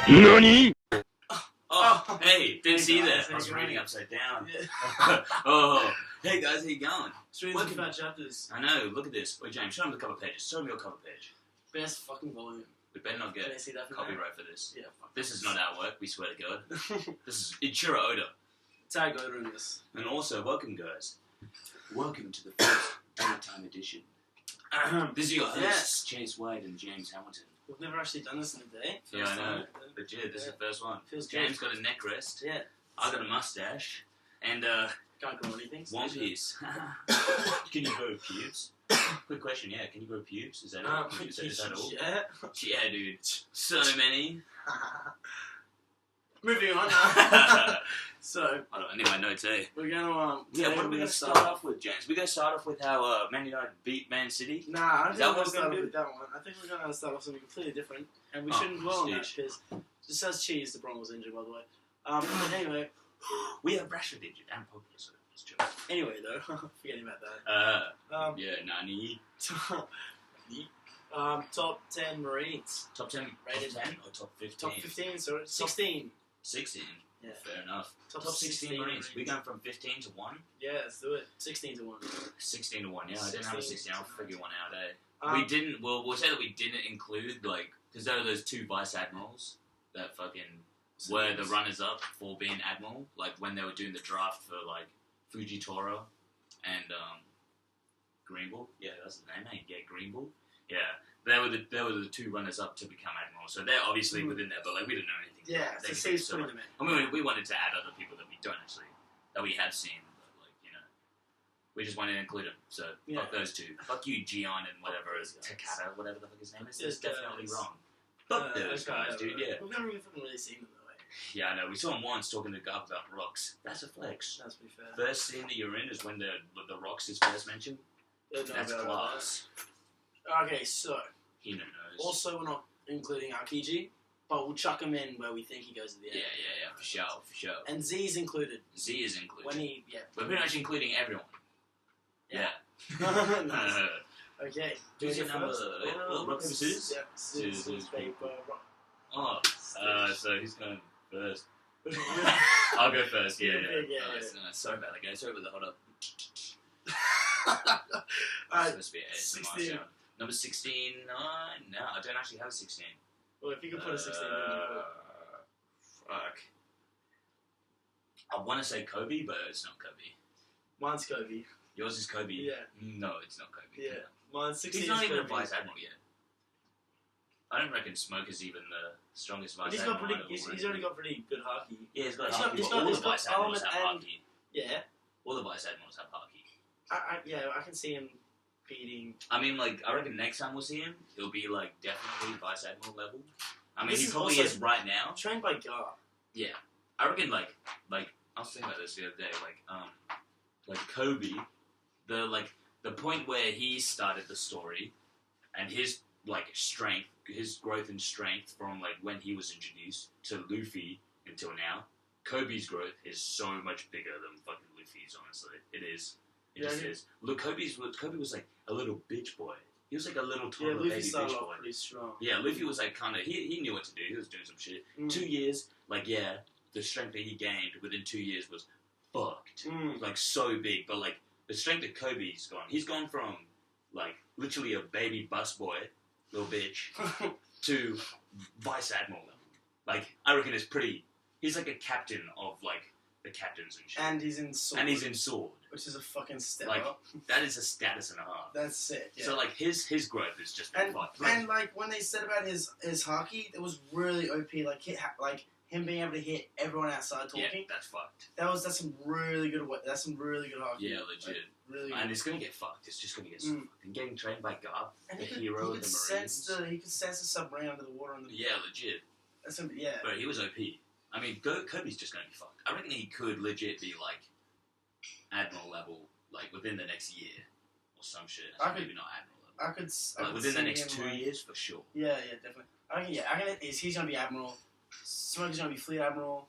NANI?! Oh, hey, didn't see guys, that. I was how you reading going? upside down. Yeah. Oh, hey guys, how you going? Streams Welcome. and fat chapters. I know, look at this. Wait, James, show him the cover pages. Show me your cover page. Best fucking volume. We better not Can I get see that from copyright for this. there? Yeah, fuck. This is not our work, we swear to God. This is Ichiro Oda. Tag Oda in this. And also, welcome guys. Welcome to the first Daytime edition. This is your hosts, Yes. Chase White and James Hamilton. We've never actually done this in a day. Yeah, First I know. time. Legit, this is Yeah. the first one. Feels James good. got a neck rest. Yeah. I got a mustache. And Can't grow anything. One Piece. Can you grow pubes? Quick question, yeah. Can you grow pubes? Is that all? Is that all? Yeah. Yeah, dude. So many. Moving on. So I need my notes, eh? we're gonna Yeah, today what are we we're going to start off with, James? We're going to start off with how Man United beat Man City? Nah, I don't Is think that we're what gonna we're start gonna off do? with that one. I think we're gonna start off something completely different, and we Oh, shouldn't dwell on that stitch. because just says cheese. LeBron was injured, by the way. But anyway, We have Rashford injured and Pogba, so it's joke. anyway though, forgetting about that. Yeah, Nani. Top 10 Marines. Top 10 Rated top 10 or top 15? Top 15, sorry. 16. 16. Yeah. Fair enough. Top Top 16 Marines. Marines. We're going from 15 to 1? Yeah, let's do it. 16 to 1. 16 to 1, yeah. I didn't have a 16. I'll figure one out, eh? Um, We didn't, well, we'll say that we didn't include, like, because there are those two vice admirals that fucking were the runners-up for being admiral, like, when they were doing the draft for, like, Fujitoro and, Greenbull. Yeah, that's the name, eh? Yeah, Greenbull. Yeah. They were the two runners-up to become admiral, so they're obviously within there, but, like, we didn't know anything. yeah, about so them. Steve's So, putting like, them in. I mean, we wanted to add other people that we don't actually, that we have seen, but, like, you know, we just wanted to include them. So, Yeah. fuck those two. Fuck you, Gion and whatever, those guys. Takata, whatever the fuck his name is. Those That's definitely guys. wrong. Fuck those guys, dude, yeah. We've never really seen them though. Yeah, I know. We saw him once talking to Gov about rocks. That's a flex. That's pretty fair. First scene that you're in is when the rocks is first mentioned. Don't know That's about class. that. Okay, so He knows. also we're not including RPG, but we'll chuck him in where we think he goes at the end. Yeah, for sure. And Z's included. Z is included. When he, yeah. We're pretty much including everyone. Yeah. Nice. Okay. Do you you get number? first? Rock, paper, scissors? Yeah. Scissors, paper, rock. Oh, so he's going first. I'll go first, yeah. Nice. Sorry about that, guys. Sorry about the hold up. Alright, Supposed to be a 16. sound. Number 16, no, I don't actually have a 16. well, if you could put a 16 in, you would. Fuck. I want to say Kobe, but it's not Kobe. Mine's Kobe. Yours is Kobe? Yeah. No, it's not Kobe. Yeah. Mine's 16 He's not is even a Kobe. vice admiral yet. I don't reckon Smoke is even the strongest But vice he's admiral. got pretty. I've He's ever already wanted. got pretty good hockey. Yeah, he's got he's hockey, got- he's but got- all he's the got vice admirals have Parliament and- hockey. Yeah. All the vice admirals have hockey. Yeah, I can see him beating. I mean, like, I reckon next time we'll see him, he'll be, like, definitely vice admiral level. I mean, This he is probably also- is right now. Trained by Gar. Yeah, I reckon like I was thinking about this the other day. Like Kobe, the point where he started the story, and his strength, his growth in strength from like when he was introduced to Luffy until now. Kobe's growth is so much bigger than fucking Luffy's. Honestly, it is. It Yeah, just he- is. Look, Kobe was like a little bitch boy. He was like a little Yeah, toddler Luffy baby started bitch off boy. pretty strong. Yeah, Luffy was like kind of he knew what to do. He was doing some shit. Mm. 2 years, the strength that he gained within 2 years was fucked. Mm. Like so big, but like the strength that Kobe's gone. He's gone from like literally a baby bus boy, little bitch, to vice admiral level. Like I reckon it's pretty. He's like a captain of like the captains and shit. And he's in sword. And he's in sword. Which is a fucking step Like, up. That is a status and a half. That's sick. Yeah. So like his growth is just been and fucked. like when they said about his hockey, it was really OP. Like him being able to hit everyone outside talking. Yeah, that's fucked. That's some really good. That's some really good hockey. Yeah, legit. Like, really good. And it's gonna get fucked. It's just gonna get Mm. fucked. And getting trained by Garth, And the he could, hero he of could the sense Marines. he could sense the submarine under the water. And the, Yeah, legit. that's gonna be, yeah. But he was OP. I mean, Kobe's just gonna be fucked. I reckon he could legit be like admiral level, like within the next year or some shit. Maybe not admiral level. I could. I Like could within the see next him, 2 like- years for sure. Yeah, definitely. I reckon he's gonna be admiral. Smoker's gonna be fleet admiral.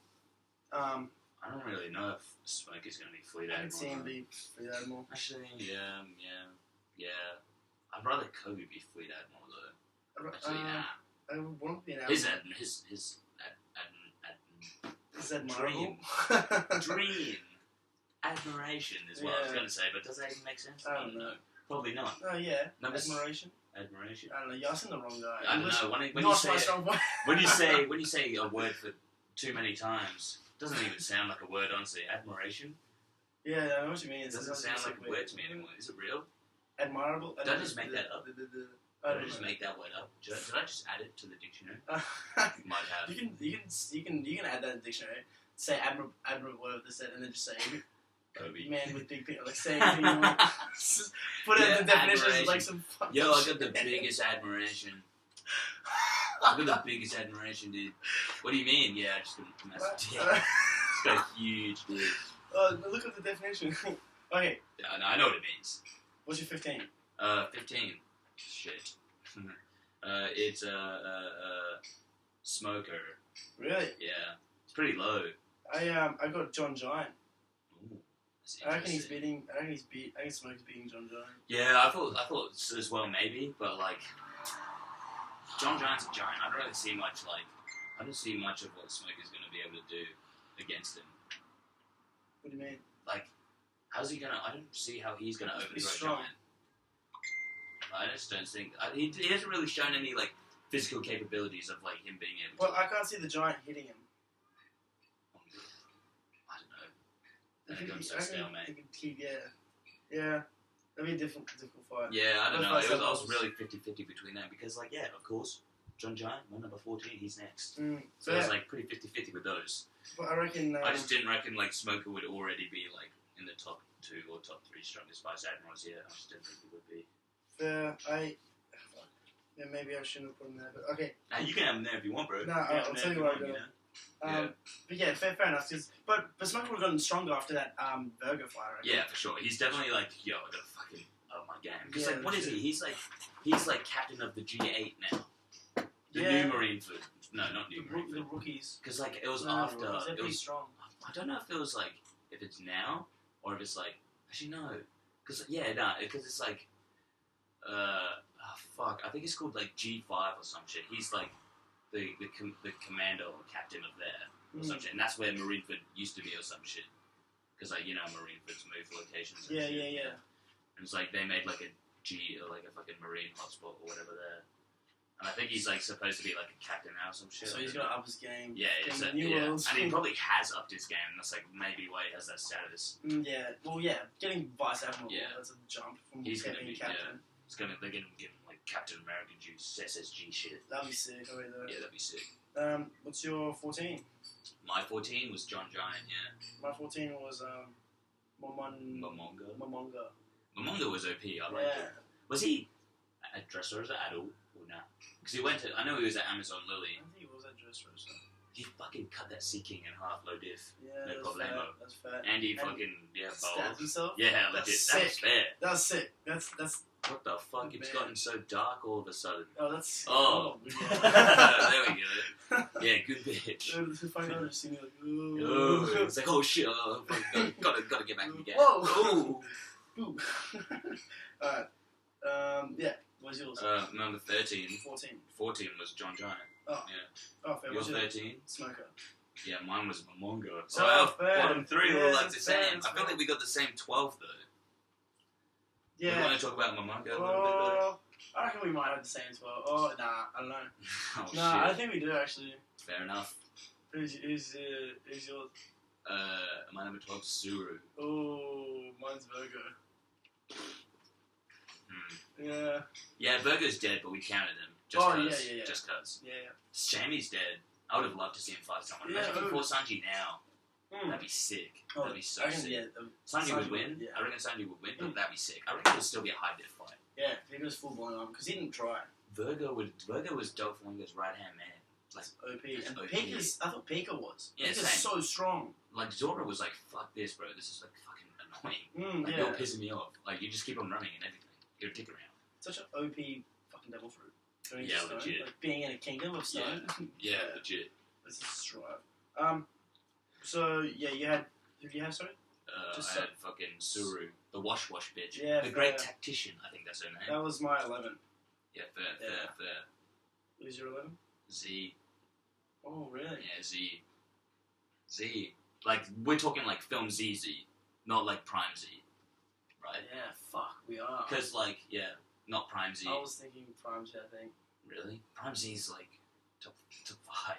I don't really know if Smoke is gonna be fleet I admiral. can see him be fleet admiral. Actually, yeah. I'd rather Kobe be fleet admiral though. Actually, nah. I would want to be an His admiral. admiral Is that Dream. admirable? Dream. Admiration is what I was going to say, but does that even make sense? I don't know. Probably not. Oh, yeah. Number Admiration? Admiration. I don't know. You're asking the wrong guy. I don't know. When you say a word for too many times, it doesn't even sound like a word, honestly. Admiration? Yeah, I know what you mean. It doesn't sound like a word to me anymore. Is it real? Admirable? Did I just make that up? Did I just make that word up? Did I just add it to the dictionary? Might have. You can add that in the dictionary. Say admirable, whatever they said, and then just say Kobe. Man with big penis. Like say anything you want. Just put it in the definitions like some fucking Yo, I got the biggest admiration. I got the biggest admiration, dude. What do you mean? Yeah, I just got a massive dick. It's got a huge dick. Look at the definition. Okay. Yeah, no, I know what it means. What's your 15? 15. Shit. It's a smoker. Really? Yeah. It's pretty low. I got John Giant. Ooh, I reckon Smoke's beating John Giant. Yeah, I thought as well maybe, but like John Giant's a giant. I don't really see much of what Smoker's gonna be able to do against him. What do you mean? Like, how's he gonna? I don't see how he's gonna overthrow Giant. I just don't think he hasn't really shown any like physical capabilities of like him being able. Well, I can't see the Giant hitting him. I don't know. That becomes so stalemate. Yeah. That'd be a difficult fight. Yeah, I don't know. I was really 50-50 between them because, like, yeah, of course, John Giant, number 14, he's next. So it was like pretty 50-50 with those. But I reckon. I just didn't reckon like Smoker would already be like in the top 2 or top 3 strongest vice admirals yet. I just didn't think he would be. Yeah, maybe I shouldn't have put him there, but okay. Nah, you can have him there if you want, bro. No, I'll tell you what I got. But yeah, fair enough. But Smoker would have gotten stronger after that burger fight, right? Yeah, for sure. He's definitely like, yo, I gotta fucking up my game. Because like, what is he? He's like captain of the G8 now. The new Marine Fleet. No, not new Marine Fleet. The rookies. Because like it was after. They're pretty strong. I don't know if it was like if it's now or if it's like actually no. Because it's like fuck. I think it's called like G5 or some shit. He's like the commander or captain of there or some shit, and that's where Marineford used to be or some shit. Because like Marineford's moved locations. And shit. And it's like they made like a G or like a fucking marine hotspot or whatever there. And I think he's like supposed to be like a captain now or some shit. So he's got to up his game. Yeah, and he probably has upped his game. And that's like maybe why he has that status. Yeah, well, yeah, getting vice admiral. Yeah, that's a jump from he's gonna being be captain. They're gonna give him like Captain America juice, SSG shit. That'd be sick. Yeah, that'd be sick. What's your 14? My 14 was John Giant. Yeah. My 14 was Momonga. Momonga was OP. I liked it. Was he a dresser at all or not? Because he went to. I know he was at Amazon Lily. I think he was at dresser. He fucking cut that Sea King in half, low diff. Yeah, no problemo. That's fair. And he fucking stabbed himself. Yeah, legit. That's fair. That's sick. That's. What the fuck? It's gotten so dark all of a sudden. Oh, that's. Oh. Yeah. There we go. Yeah, good bitch. It's like, oh shit, gotta get back in the game. Whoa! Ooh. Alright. Yeah, what's yours? Number 13. 14 was John Giant. Oh. Yeah. Oh, fair. Yours 13? Smoker. Yeah, mine was Momonga. So our bottom 3 were like the same. I feel like we got the same 12 though. Yeah. You want to talk about Momonga a little bit though? I reckon we might have the same as well. Oh, nah, I don't know. Oh, nah, shit. I don't think we do actually. Fair enough. Who's yours? My number 12 is Suru. Oh, mine's Virgo. Yeah. Yeah, Virgo's dead, but we counted him. Just cuz. Yeah. Shami's dead. I would have loved to see him fight someone. Yeah, Imagine before Sanji now. That'd be sick. That'd be so sick. Yeah, Sanji would win. Yeah. I reckon Sanji would win, but that'd be sick. I reckon it would still be a high diff fight. Yeah, if he goes full blown on, because he didn't try. Virgo was Doflamingo's right hand man. Like OP. And OP. I thought Pika was. Yeah, Pika's so strong. Like Zora was like, fuck this, bro. This is like fucking annoying. Like, you're pissing me off. Like you just keep on running and everything. You're a dick around. Such an OP fucking devil fruit. Yeah, legit. Like being in a kingdom of stone. Yeah, legit. This is strive. So yeah, you had. Who did you have? Sorry. I had fucking Suru, the wash bitch. Yeah, the great tactician. I think that's her name. That was my 11. Yeah, fair. Who's your 11? Z. Oh really? Yeah, Z. Z. Like, we're talking like film ZZ, not like Prime Z. Right? Yeah, fuck, we are. Because, like, yeah, not Prime Z. I was thinking Prime Z, I think. Really? Prime Z's like top 5.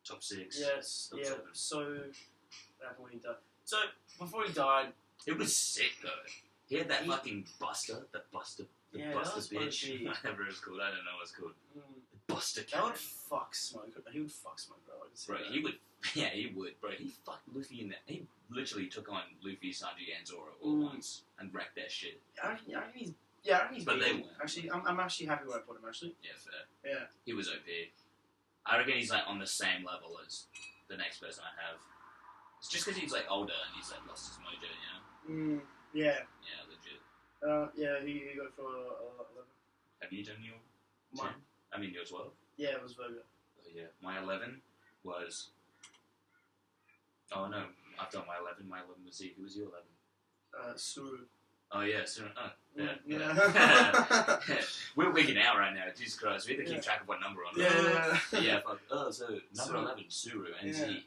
Top 6. Yes, top yeah. 7. So, what happened when he died? So, before he died... It was sick, though. He had that He- fucking Buster. The Buster Yeah, that Buster was supposed bitch. to be- Whatever it's called. I don't know what it's called. Mm, The Buster that Karen. would fuck Smoke. He would fuck Smoke, bro. I can see Bro, that. he would. Yeah, he would. Bro, he fucked Luffy in that. He literally took on Luffy, Sanji, and Zoro all once and wrecked their shit. I reckon he's... But they beaten. won't. Actually, I'm actually happy where I put him, actually. Yeah, fair. Yeah. He was OP. I reckon he's like on the same level as the next person I have. It's just because he's like older and he's like lost his mojo, you know? Yeah. Yeah, legit. Yeah, he got for 11. Have you done your Mine. 10? I mean, your 12? Yeah, it was Virgo. Oh, yeah. My 11 was... Oh, no. I've done my 11. My 11 was Z. Who was your 11? Suru. Oh, yeah. So, yeah. Yeah. We're wigging out right now. Jesus Christ. We have to keep track of what number on Yeah. Yeah, fuck. Oh, so number Suru. 11, Suru, and Yeah. Z.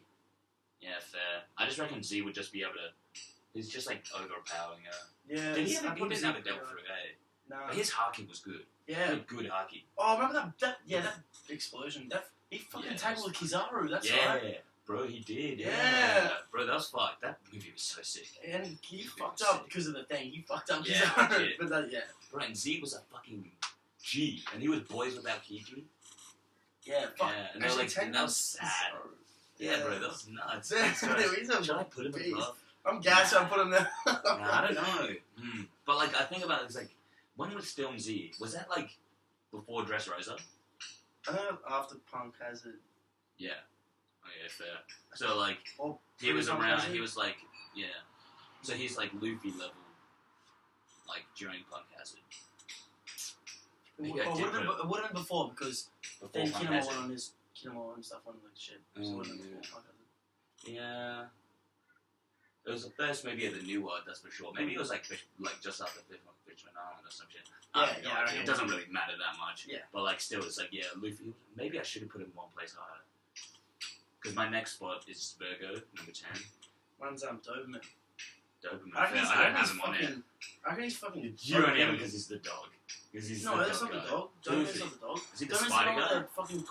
Yeah, fair. I just reckon Z would just be able to... He's just, like, overpowering her. Yeah. Did he I didn't put have a his- devil fruit, eh? Nah. But his haki was good. He Yeah. had good haki. Oh, remember that explosion? He fucking Yeah, tangled with Kizaru, that's yeah, right. bro, he did. Yeah. Bro, that was fucked. That movie was so sick. And he It fucked was up sick. because of the thing. He fucked up Yeah, Kizaru. legit. But that, yeah. Bro, and Z was a fucking G, and he was boys without Kiji. Yeah, fuck. Yeah, and they were like, Tangled that was sad. Yeah, bro, that was nuts. Jesus Christ. He's a Should I put him beast. above? I'm gassed. I put him there. Nah, I don't know. But like, I think about it, it's like, when was Film Z? Was that like before Dressrosa? I know after Punk has it. Yeah. Oh yeah, fair. So like, Or he was pre-Punk around. has it. He was like, yeah. So he's like Luffy level, like during Punk Hazard. Maybe I did put It would have been before because Before then Punk Kinema Hazard. went on his Kinema and stuff on like shit. So it would have been yeah. before Punk has it. Yeah. It was the first movie of the new one, that's for sure. Maybe it was like just after Fishman Island or some shit. Yeah, I don't know. yeah, I reckon It doesn't really matter that much. Yeah. But like still, it's like, yeah, Luffy. Maybe I should have put him one place higher. Because my next spot is Virgo, number 10. Mine's Doberman. Doberman. I reckon I don't have him on there. fucking. I reckon he's fucking. You only have him because he's the dog. Because he's No, the that's dog not the guy. dog. Who is Doberman's he? not the dog. Is he the Doberman's spider the one guy? with the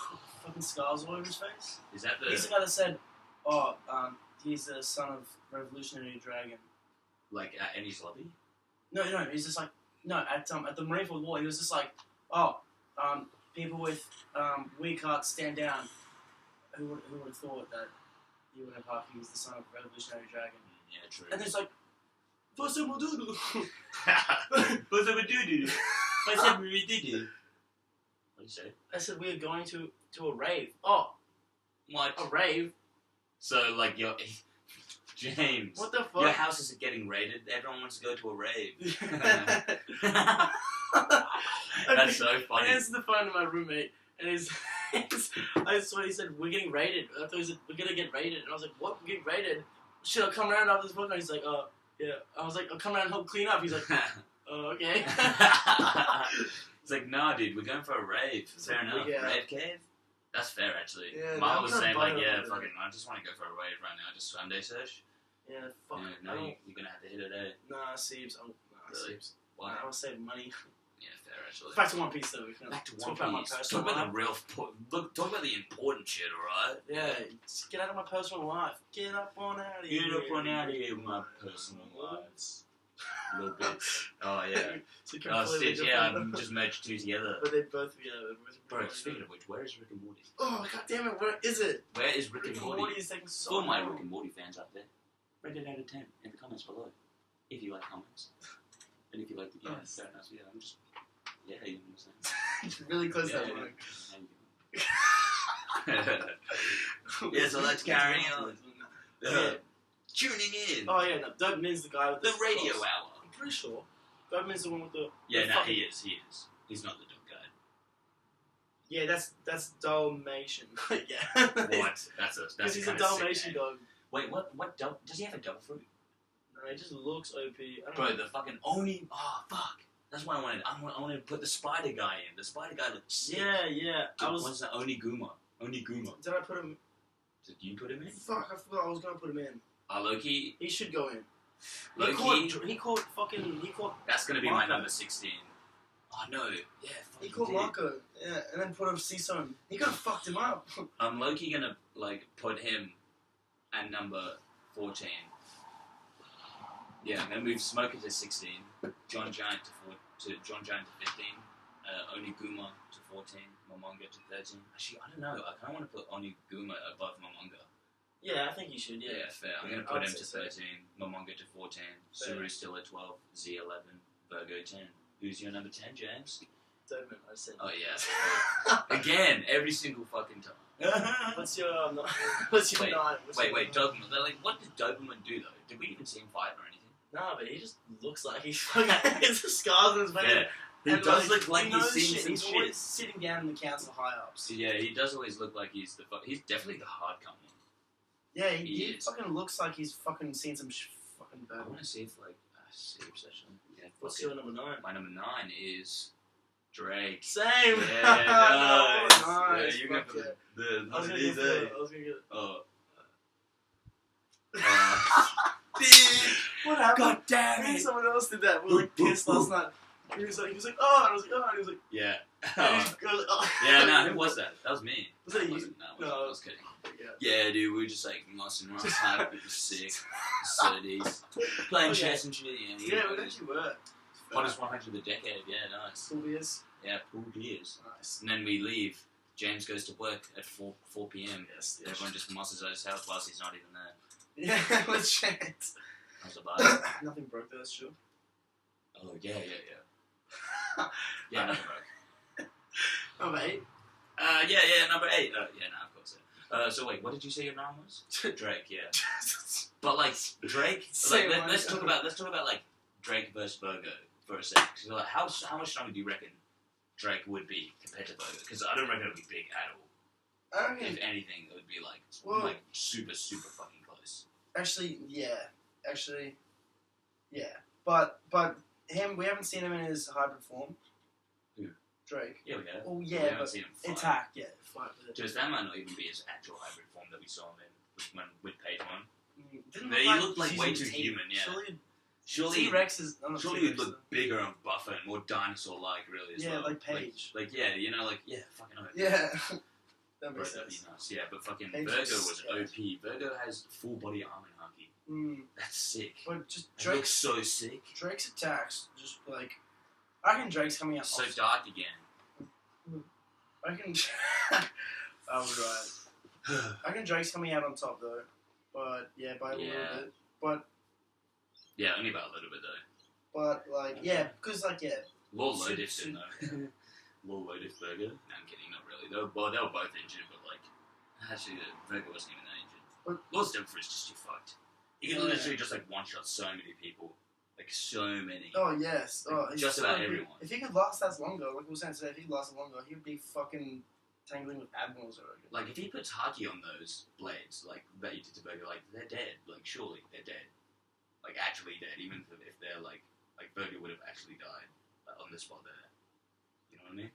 fucking scars all over his face. Is that the He's the guy that said, "Oh, he's the son of Revolutionary Dragon." like at Annie's lobby? No, he's just like at the Marineford War, he was just like, people with weak hearts stand down. Who would have thought that he would have thought he was the son of Revolutionary Dragon? Yeah, true. And it's like, what's up, dude? What's up with doo-doo? What's up with doo-doo? What do you say? I said we are going to a rave. Oh, What? a rave? So, like, James, What the your fuck? house isn't getting raided. Everyone wants to go to a rave. That's so I funny. answered the phone to my roommate, and I swear he said, we're getting raided. I thought he said, we're gonna get raided. And I was like, what? We're getting raided? Should I come around after this podcast? He's like, yeah. I was like, I'll come around and help clean up. He's like, okay. It's like, nah, dude, we're going for a rave. It's Fair like, enough. yeah. Rave cave? That's fair, actually. Yeah, Mom I'm was gonna saying, buy like, it yeah, over fucking, I just want to go for a rave right now. Just Sunday search. Yeah, fuck. Yeah, I no, don't, you're going to have to hit it, eh? nah, Siebes. Really? Siebes. Why? I was saving money. Yeah, fair, actually. Back to One Piece, though. We can Back to talk One about my Piece. personal Talk about life. the real... Look, talk about the important shit, alright? Yeah, just get out of my personal life. Get up on out of here. Get up on out of here with my personal lives. Little bits. Oh, yeah. So Oh, completely Stitch, yeah, different. just merged two together. But they both, yeah. Bro, speaking of which, where is Rick and Morty? Oh, god damn it, where is it? Where is Rick Rick and and Morty? Morty is taking so For long. my Rick and Morty fans out there, rate it out of 10 in the comments below. If you like comments. And if you like the game, Nice. fair enough. Yeah, I'm just... Yeah, you know what I'm saying? Really close to Yeah, that yeah. one. Yeah, so let's carry on. Yeah. Tuning in. Oh yeah, no, Doberman's the guy with The radio cross. hour. I'm pretty sure. Doberman's the one with the... Yeah, the no, fucking- he is. He's not the dog guy. Yeah, that's Dalmatian. Yeah. What? That's Because he's a kinda sick Dalmatian name. dog. Wait, what does he have a double fruit? No, he just looks OP. I don't Bro, know. the fucking Oni... Oh, fuck. That's what I wanted. I wanted to put the spider guy in. The spider guy looks sick. Yeah. I was... What's the Oniguma? Oniguma. Did I put him... Did you put him in? Fuck, I forgot I was gonna put him in. Loki. He should go in. Loki. He caught That's gonna be Marco. my number 16. Oh no. Yeah. He Fucking caught did. Marco. Yeah, and then put a Ciso in. He could have fucked him up. I'm Loki gonna like put him at number 14. Yeah, I'm gonna move Smoker to 16, John Giant to 15, Oniguma to 14, Momonga to 13. Actually, I don't know. I kind of want to put Oniguma above Momonga. Yeah, I think he should. Yeah, fair. I'm gonna put him to 13, Momonga to 14, Suru still at 12, Z 11, Virgo 10. Who's your number 10, James? Doberman, I said. Oh yeah. Again, every single fucking time. What's your What's your Wait, 9? Wait, Doberman. They're like, what did Doberman do though? Did we even see him fight or anything? Nah, but he just looks like he's fucking. It's the scars on his face. Yeah. He And, does look like he he's knows seen shit. some He's shit. always sitting down in the council high ups. Yeah, he does always look like he's he's definitely the hard one. Yeah, He he is. fucking looks like he's fucking seen some fucking I bad. want to see if like sleep session. Yeah, What's fuck your number 9? it. My number 9 is Drake. Same. Yeah, nice. Nice. Yeah, you Fuck got yeah. the I was gonna get I was gonna get Oh. What happened? God damn Me and it! someone else did that. We were like pissed last night. He was like, oh, and I was like, oh, and he was like, Yeah. and he was like, oh. Yeah, no, who was that? That was me. Was that you? Wasn't, no, No. I was kidding. Yeah. Yeah, dude, we were just like mossing around, it was sick. Studies. Playing Okay. chess and shit, yeah. Yeah, we actually were. Hottest 100 of the decade, yeah, nice. Cool beers. Yeah, pool beers. Nice. And then we leave. James goes to work at 4 p.m. Yes. Everyone just mosses at his house whilst he's not even there. Yeah, legit. How's the vibe? Nothing broke though, that's true. Oh, yeah. Yeah, nothing broke. Number 8. Yeah, number 8. Yeah, no, of course. So wait, what did you say your name was? Drake, yeah. But like Drake, Say like, one. let's talk about like Drake versus Virgo for a sec. So, like, how much stronger do you reckon Drake would be compared to Virgo? Because I don't reckon it would be big at all. I reckon, If anything, it would be like Well- like super fucking close. actually, yeah. But him, we haven't seen him in his hybrid form. Who? Drake. Yeah, we have. Oh We yeah, haven't but seen him fight. attack, yeah, fight with it. Just that might not even be his actual hybrid form that we saw him in with Page One. Didn't No, he looked like he's way using too tape. human, yeah. Surely Surely, T-Rex is. surely he'd look bigger and buffer and more dinosaur-like, really. As Yeah, well. like Paige. Like yeah, you know, like yeah, fucking OP. Yeah. That Bro, makes that'd be sense. nice. Yeah, but fucking Paige Virgo was was sick. OP. Virgo has full body armor haki. That's sick. But just It looks Drake's so sick. attacks, just like I reckon Drake's coming out. So off- dark again. I reckon. I was right. I reckon Drake's coming out on top though, but yeah, by a little Yeah. bit. But Yeah, only about a little bit though. like yeah, because like yeah. Lord Should- Lotus should- didn't though. Lord Lotus Virgo. No, I'm kidding, not really. They were both injured, but like actually Virgo wasn't even that injured. But- Lord Stepford is just too fucked. He can Yeah. literally just like one shot so many people. Like so many. Oh yes. Oh, he's Just so about good. everyone. If he could last that longer, like we were saying today, if he could last longer, he would be fucking tangling with admirals already. Like if he puts haki on those blades, like that you did to Virgo, like they're dead. Like surely they're dead. Like actually dead, even if they're like Virgo would have actually died on the spot there. You know what I mean?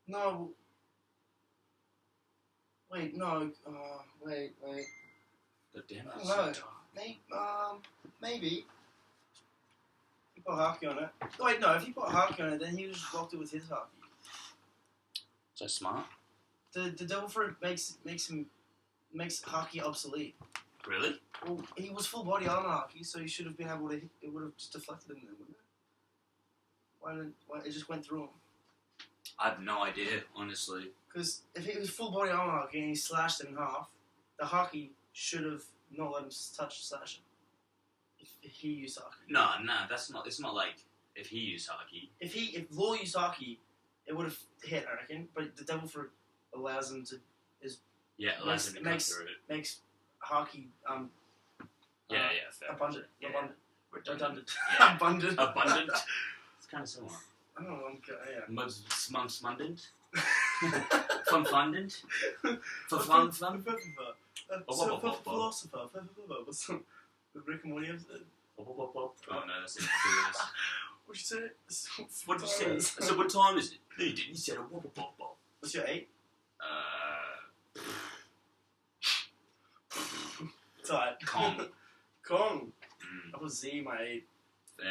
No. Wait, no. Wait. God damn it, I it's don't so know. dark. Maybe. If you put haki on it. Wait, no. If you put haki on it, then he was just blocked it with his haki. So smart. The devil fruit makes haki obsolete. Really? Well, he was full body armor haki, so he should have been able to. It would have just deflected him then, wouldn't it? Why it just went through him? I have no idea, honestly. Because if he was full body armor haki and he slashed it in half, the haki should have not let him touch slash him. If he used haki. No, that's not. It's not like if he used haki. If Law used haki, it would have hit, I reckon. But the devil fruit allows him to Yeah, it allows him to cut makes- through it. makes haki Yeah, fair. abundant. Yeah. Abundant. Redundant. Yeah. Abundant. Abundant. It's kind of similar. I don't know. Yeah. Smundant. Funfundant. Fun. Philosopher. What's the Rick and Morty episode? Oh no, that's it. What'd you say? What did you say? So what time is it? No, you didn't. You said a wobble bop bop. What's your 8? Tight. Kong. Kong. Mm. I put Z my 8. Fair.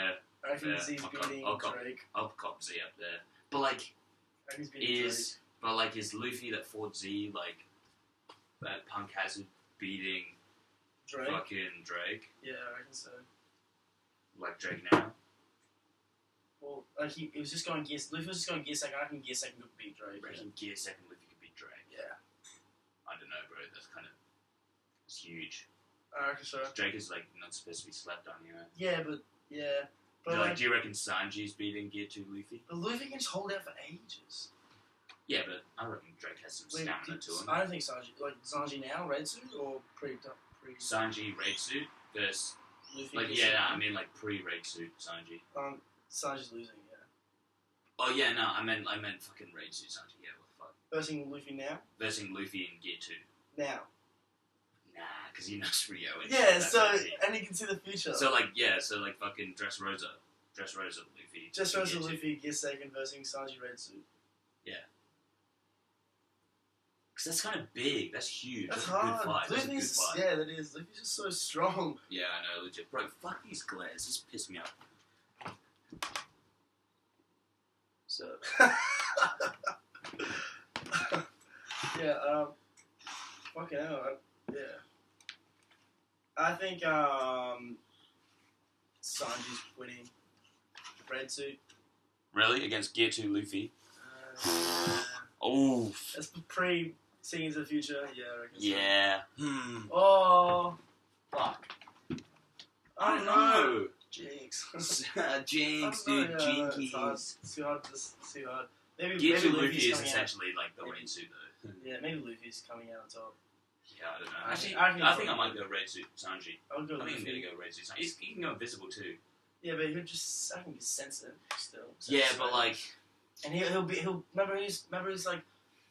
I reckon Fair. Z's beating Drake. I'll cop Z up there. But like, I reckon he's beating Drake. is Luffy that fought Z like that Punk Hazard beating Drake? fucking Drake? Yeah, I reckon so. Like Drake now? Well, like he was just going gear. Luffy was just going gear second. I reckon gear second could beat Drake. Breaking gear second Luffy could beat Drake. Yeah. I don't know, bro. That's kind of it's huge. I reckon so. Drake is like not supposed to be slept on, you know. Yeah, but yeah. But Do you reckon Sanji's beating Gear 2 Luffy? But Luffy can just hold out for ages. Yeah, but I reckon Drake has some stamina to him. I don't think Sanji now, red suit or pre. Sanji raid suit versus Luffy. like I mean like pre-raid suit Sanji. Sanji's losing. Yeah. Oh yeah, no, I meant fucking raid suit Sanji. Yeah, what the fuck? Versing Luffy now. Versing Luffy in Gear 2. Now. Nah, because he knows Rio. And Yeah, that's so crazy. and he can see the future. So like fucking Dressrosa Luffy. Dressrosa Gear 2. Luffy gear second versing Sanji red suit. Because that's kind of big. That's huge. That's a hard. good fight. That's a good fight. Yeah, that is. Luffy's just so strong. Yeah, I know, legit. Bro, fuck these glares. This piss me off. So. Yeah, fucking hell. Yeah. I think, Sanji's winning. Red suit. Really? Against Gear 2 Luffy? Uh, Oh. That's seeing into the future. Yeah, I reckon. Yeah. So. Oh. Fuck. I don't know. Jinx. Jinx, I don't dude. know, yeah, it's hard. Jinkies. It's too hard. Just too hard. Maybe Gear 2 Luffy's Luffy is coming essentially like the Maybe. raid suit, though. out. Yeah, maybe Luffy's coming out on top. Yeah, I don't know. I Actually, think- I think I might go raid suit Sanji. I'll go I think I'm Luffy. gonna go raid suit Sanji. He can go invisible too. Yeah, but he'll just. I think he's sensitive still. Yeah, but like, And he'll remember he's like.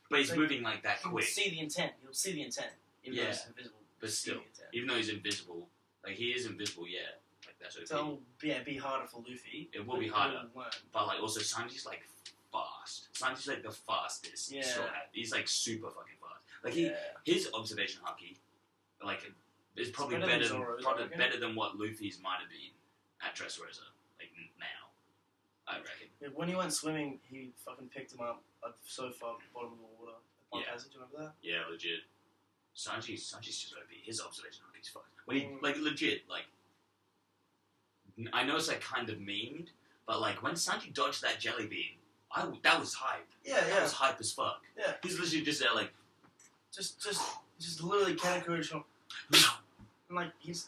but he's like, moving like that He'll quick. see the intent. He'll see the intent. Even though Yeah. he's invisible. But He'll see still, the intent. even though he's invisible, like he is invisible, yeah. Like that's okay. So it'll be harder for Luffy. It will be but harder. he'll learn. But like also Sanji's like fast. Sanji's like the fastest. Yeah. Straw Hat. He's like super fucking fast. Like Yeah. his observation hockey, like is probably better than better Zoro's, I probably reckon. better than what Luffy's might have been at Dressrosa. Like now, I reckon. Yeah, when he went swimming, he fucking picked him up so far at the bottom of the water. The Yeah. passage, do you remember that? Yeah, legit. Sanji's just OP. His observation hockey's fast. When he like legit like. I know it's like kind of memed, but like when Sanji dodged that jelly bean, that was hype. Yeah, That was hype as fuck. Yeah. He's literally just there like. Just literally cannon courage from. And like he's.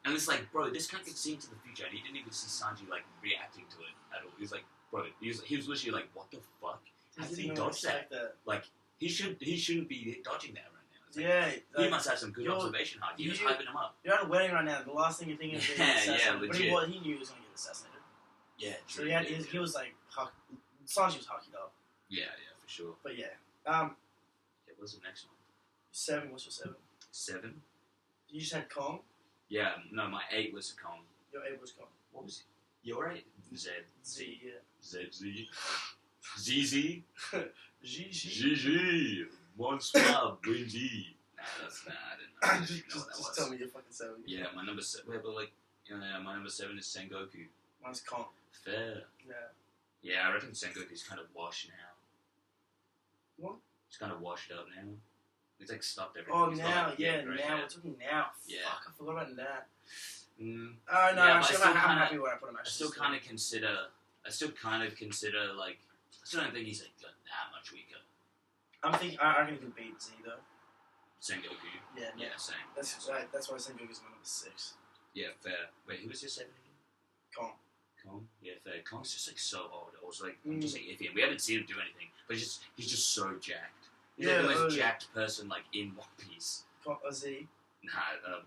And it's like, bro, this guy could see into the future, and he didn't even see Sanji like reacting to it at all. He was like, bro, he was literally like, what the fuck? How did he dodge that? Like, he shouldn't be dodging that right now. It's like, Yeah. he must have some good observation heart. He was hyping him up. You're at a wedding right now. The last thing you're thinking is getting Yeah, assassinated. But legit. he knew he was going to get assassinated. Yeah, So true. he was like, Sanji was hockeyed up. Yeah, for sure. But yeah. Yeah, what's the next one? 7. What's your 7? 7? You just had Kong. Yeah, no, my 8 was Kong. Your 8 was Kong. What was it? Your 8? Z. Z, yeah. ZZ. ZZ. G. GG. One swab, win G. Nah, I didn't know. Just tell me your fucking 7. Yeah, my number 7. Wait, but like, my number 7 is Sengoku. Mine's Kong. Fair. Yeah. Yeah, I reckon Sengoku's kind of washed now. What? He's kind of washed up now. He's like stopped everything. Oh, He's got, now, like, yeah, right now. now. We're talking now. Yeah. Fuck, I forgot about that. Mm, Oh, no, Yeah, but actually, I still I'm kinda- happy where I put him. I still kind of consider, like, I still don't think he's like that much weaker. I reckon he can beat Z, though. Sengoku. Yeah, no. Yeah, same. That's right. That's why Sengoku's my number 6. Yeah, fair. Wait, who was your 7 again? Kong. Kong? Yeah, fair. Kong's just like so old. Also, like, I'm just like iffy. And we haven't seen him do anything, but he's just so jacked. He's like the most jacked person like in One Piece. Z. Nah,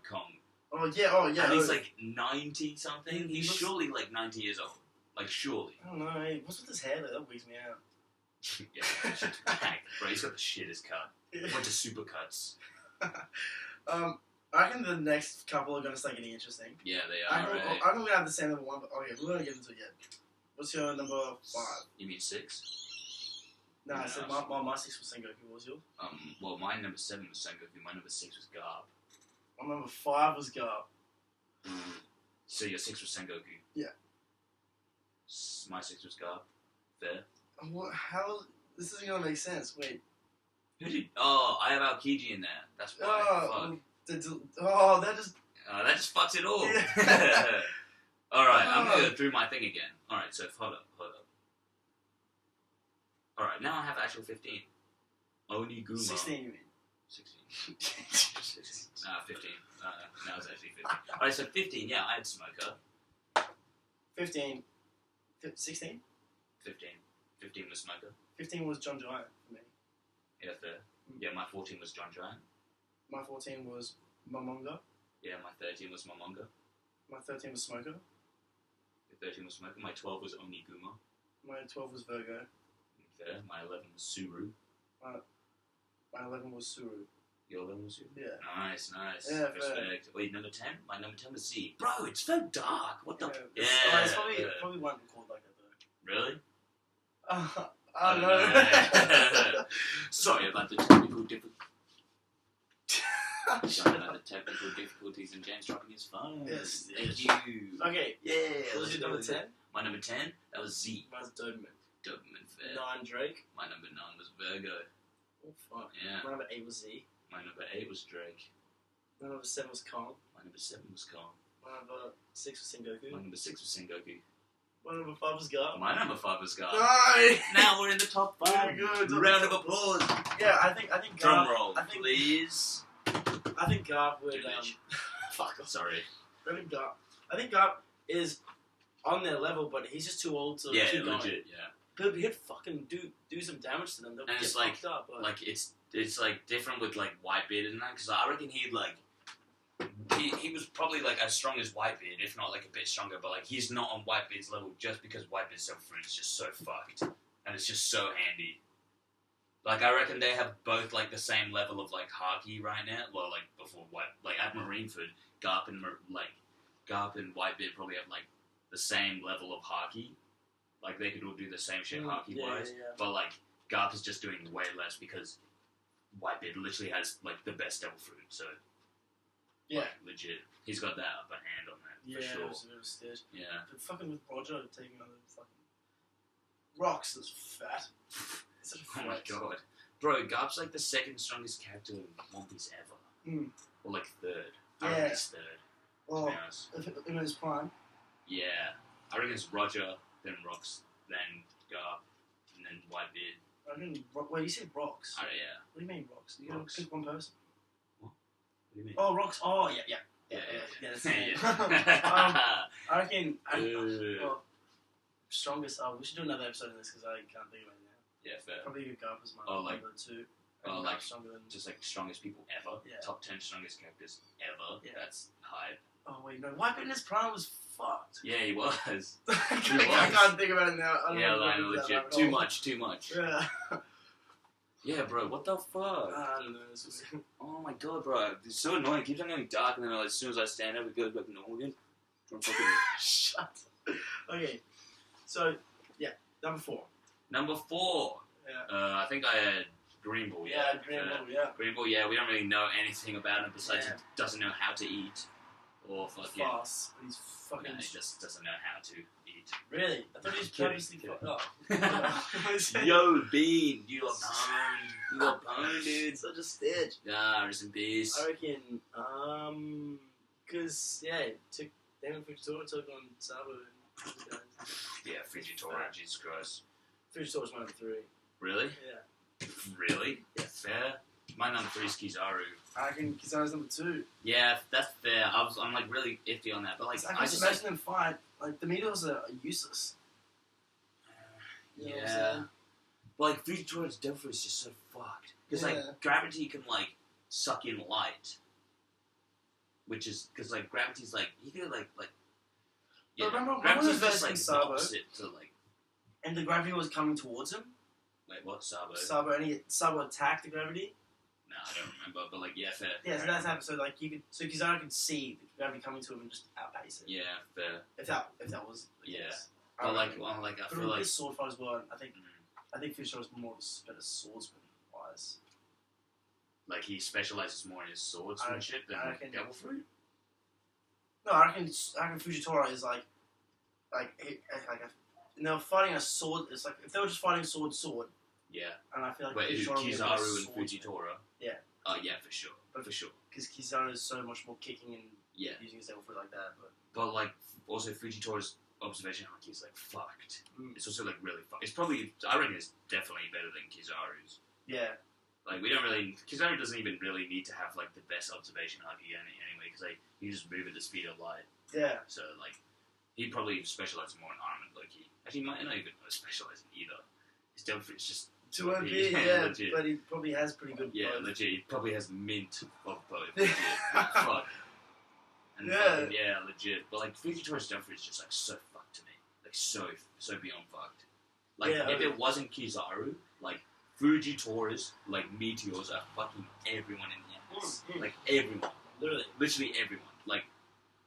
Kong. Oh yeah. And he's like 90 something. He He's looks- surely like 90 years old. Like surely. I don't know. Hey, what's with his hair though? That weeks me out. Yeah, that shit's packed. Bro, he's got the shittest cut. A bunch of super cuts. I reckon the next couple are gonna start getting interesting. Yeah, they I are. Right? I'm gonna have the same number 1, but okay, we're gonna get into it yet. What's your number 5? You mean 6? No, I No, said my 6 was Sengoku. What was yours? Well, my number 7 was Sengoku. My number 6 was Garb. My number 5 was Garp. So your 6 was Sengoku. Yeah. My 6 was Garp. Fair. What? How? This isn't gonna make sense. Wait. Who did? Oh, I have Aokiji in there. That's why. Fuck. That just. That just fucks it all. Yeah. Alright, I'm gonna go through my thing again. Alright, so hold up. Alright, now I have actual 15. Oniguma. 16, you mean? 16. 15. Now it's actually 15. Alright, so 15, yeah, I had Smoker. 15. 16? 15. 15 was Smoker. 15 was John Giant for me. Yeah, fair. Yeah, my 14 was John Giant. My 14 was Momonga. Yeah, my 13 was Momonga. My 13 was Smoker. Your 13 was Smoker. My 12 was Oniguma. My 12 was Virgo. Fair. My 11 was Suru. My 11 was Suru. Your 11 was Suru? Yeah. Nice. Yeah, respect. Wait, number 10? My number 10 was Z. Bro, it's so dark. What the? Yeah. It's probably one called like that though. Really? I don't know. Sorry about the technical difficulties and James dropping his phone. Yes. Thank you. Okay. Yeah. What was your number 10? My number 10, that was Z. Mine's Doberman. Doberman fair. 9 Drake. My number 9 was Virgo. Oh fuck. Yeah. My number 8 was Z. My number 8 was Drake. My number 7 was Kong. My number 7 was Kong. My number 6 was Sengoku. My number 6 was Sengoku. My number 5 was Garp. My number 5 was Garp. No! Now we're in the top 5. Very good. Round of applause. Yeah, I think Garp. Drum roll, I think, please. I think Garp would. Image. Fuck off. Sorry. I think Garp is on their level, but he's just too old to keep going. Legit, yeah. But he'd fucking do some damage to them. They'll And get it's like, fucked up. But like it's like different with like Whitebeard and that, because I reckon he'd like he was probably like as strong as Whitebeard, if not like a bit stronger, but like he's not on Whitebeard's level just because Whitebeard's so fruit is just so fucked and it's just so handy. Like I reckon they have both like the same level of like haki right now. Well, like before at Marineford, Garp and Whitebeard probably have like the same level of haki. Like they could all do the same shit haki wise, but like Garp is just doing way less because Whitebeard literally has like the best devil fruit. So yeah, like, legit, he's got that upper hand on that for sure. It was a bit of a stitch. Yeah, but fucking with Roger taking on the fucking rocks is fat. Oh my god, bro, Garp's like the second strongest character in One Piece ever, or like third. I reckon he's third. Well, in his prime. Yeah, I reckon it's Roger, then Rocks, then Garp, and then Whitebeard. I didn't. Wait, you said rocks? Oh yeah. What do you mean rocks? You Rocks. gotta pick one person. What do you mean? Oh, rocks. Oh, yeah. That's it. I reckon. Well, strongest. Oh, we should do another episode of this because I can't think of it now. Yeah, fair. Probably Garp is my like number 2. like stronger than just like strongest people ever. Yeah. Top 10 strongest characters ever. Yeah. That's hype. Oh wait, no. Whitebeard in his prime was fucked. Yeah, he was. I can't think about it now. I don't know like legit. Too much. Yeah. Yeah, bro. What the fuck? I don't know. This was... Oh my god, bro. It's so annoying. It keeps on getting dark, and then like, as soon as I stand up, it goes back normal again. Shut up. Okay. So yeah, number 4. Number 4. Yeah. I think I had Green Bull. Yeah, Green Bull. Yeah. Green Bull. Yeah, we don't really know anything about him besides Yeah. he doesn't know how to eat or fucking. Fast. He's fucking. No, he just doesn't know how to eat. Really? I thought he was purposely fucked up. Yo, Bean, you got pwned. You got pwned, dude. Such a stitch. Yeah, rest in peace. I reckon, because, Damon Fujitora took on Sabo and those guys. Yeah, Fujitora, Jesus Christ. Fujitora's my number 3. Really? Yeah. Really? Yeah. Fair? My number 3 is Kizaru. I reckon Kizaru's number 2. Yeah, that's fair. I'm like really iffy on that, but like, I can just imagine them fight. Like, the meteors are useless. You know what I'm saying? But like, Fujitora's devil is just so fucked. Because like, gravity can like suck in light. Which is, because like, gravity's like, you can like, yeah, remember gravity's when just like the Sabo, opposite to like. and the gravity was coming towards him? Wait, what? Sabo? Sabo attacked the gravity? No, I don't remember, but like, yeah, fair. Yeah, so that's happened. So like, Kizaru could see the gravity coming to him and just outpace it. Yeah, fair. If that was the Yeah. case. But like, I But feel like. his sword fight as well. I think Fujitora was more of a better swordsman wise. Like he specializes more in his swordsmanship than Devil Fruit. No, I reckon Fujitora is like and they were fighting a sword. It's like if they were just fighting sword. Yeah. And I feel like Wait, Kizaru and Fujitora? Yeah. Oh yeah, for sure. For sure. Because Kizaru is so much more kicking and using his Devil Fruit like that. But like also Fujitora's observation haki is like fucked. It's also like really fucked. It's probably I reckon it's definitely better than Kizaru's. Yeah. Like we don't really Kizaru doesn't even really need to have like the best observation haki anyway because like you just move at the speed of light. Yeah. So like he probably specializes more in armor. Like he actually might not even specialize in either. His Devil Fruit's just too OP, yeah, but he probably has pretty good. Yeah, both. legit. He probably has mint of both. Legit. Fuck. And legit. But like Fujitora's Devil Fruit is just like so fucked to me. Like so beyond fucked. Like if it wasn't Kizaru, like Fujitora's like meteors are fucking everyone in the ass. Like everyone. Literally everyone. Like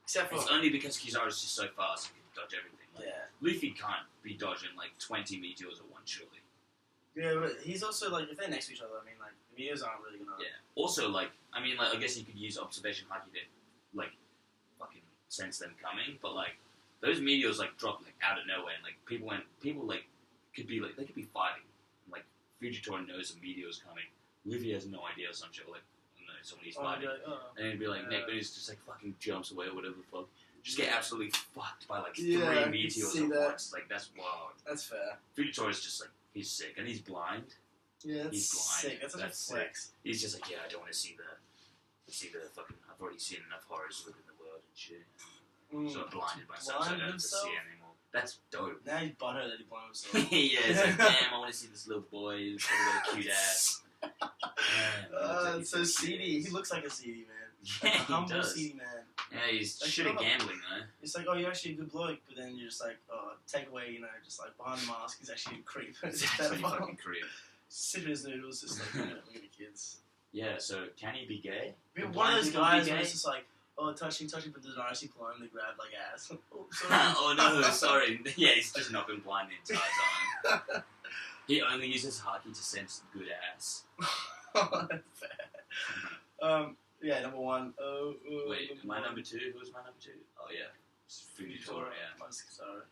except for it's only because Kizaru's just so fast and can dodge everything. Like, Luffy can't be dodging like 20 meteors at once, surely. Yeah, but he's also like if they're next to each other, I mean like the meteors aren't really gonna. Yeah. Also, like I mean, like I guess you could use observation haki to like fucking sense them coming, but like those meteors like drop like out of nowhere, and like people like could be like they could be fighting, and, like Fujitora knows a meteor's coming. Luffy has no idea or some shit. Like I don't know, somebody's fighting, and he'd be like Nick, but he's just like fucking jumps away or whatever the fuck. Just get absolutely fucked by like 3 meteors at once. Like that's wild. That's fair. Fujitora's just like. He's sick, and he's blind. Yeah, that's he's blind. sick. That's such a flex. He's just like, yeah, I don't want to see the fucking. I've already seen enough horrors within the world and shit. So I'm blinded myself, so I don't have to see anymore. That's dope. Now he's butthurt that he blinded himself. Yeah, it's like, damn, I want to see this little boy. He's got a cute ass. It's so seedy. He looks like a seedy man. Yeah, like a humble, does. seedy man. Yeah, he's like, shit at gambling though. It's like, oh, you're actually a good bloke, but then you're just like, oh, take away, just like behind the mask, he's actually a creep. It's actually fucking creep. Sipping his noodles, just like, look at the kids. Yeah, so can he be gay? One of those guys where it's just like, oh, touching, but doesn't actually politely grab like ass. Oh, sorry. Oh no, sorry. Yeah, he's just not been blind the entire time. He only uses haki to sense good ass. Oh, that's fair. Yeah, number one. Wait, my number two? Who was my number two? Oh, yeah. Fujitora, yeah. Mine's Kizaru.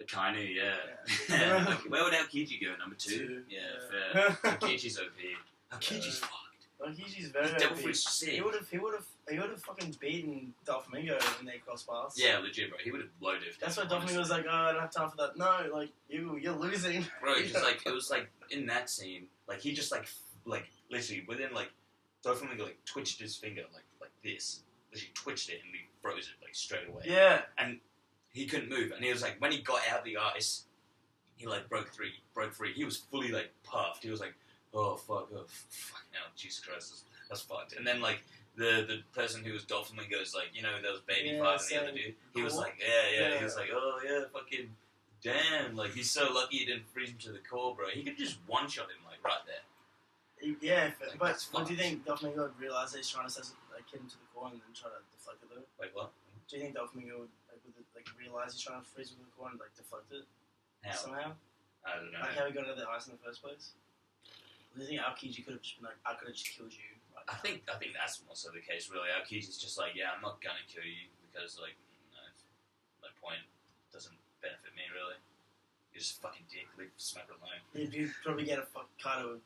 Akainu, yeah. Where would Aokiji go? Number two? Yeah, fair. Aokiji's OP. Aokiji's fucked. Aokiji's very OP. Devil Fruit's sick. He would have fucking beaten Doflamingo when they crossed paths. Yeah, legit, bro. He would have low diffed. That's why Doflamingo was like, oh, I don't have time for that. No, like, you're losing. Bro, just like, it was like, in that scene, like, he just like, literally, within like, Doflamingo like twitched his finger like this. Literally twitched it and he froze it like straight away. Yeah. And he couldn't move. And he was like, when he got out of the ice, he like broke free. He was fully like puffed. He was like, oh fucking hell, Jesus Christ, that's fucked. And then like the person who was Doflamingo's like, there was baby father and the other dude. He was like, yeah. He was like, oh yeah, fucking damn. Like he's so lucky he didn't freeze him to the core, bro. He could just one shot him like right there. Yeah, but do you think Doflamingo would realise that he's trying to hit him to the core and then try to deflect it though? Like what? Do you think Doflamingo would realise he's trying to freeze him to the core and like deflect it somehow? I don't know. Like how he got out of the ice in the first place? Do you think Aokiji could have just been like, I could have just killed you? Right I think that's also the case really. Aokiji's just like, yeah, I'm not gonna kill you because like, no point. Doesn't benefit me really. You're just fucking dick. Leave smoke alone. You'd probably get a Kaido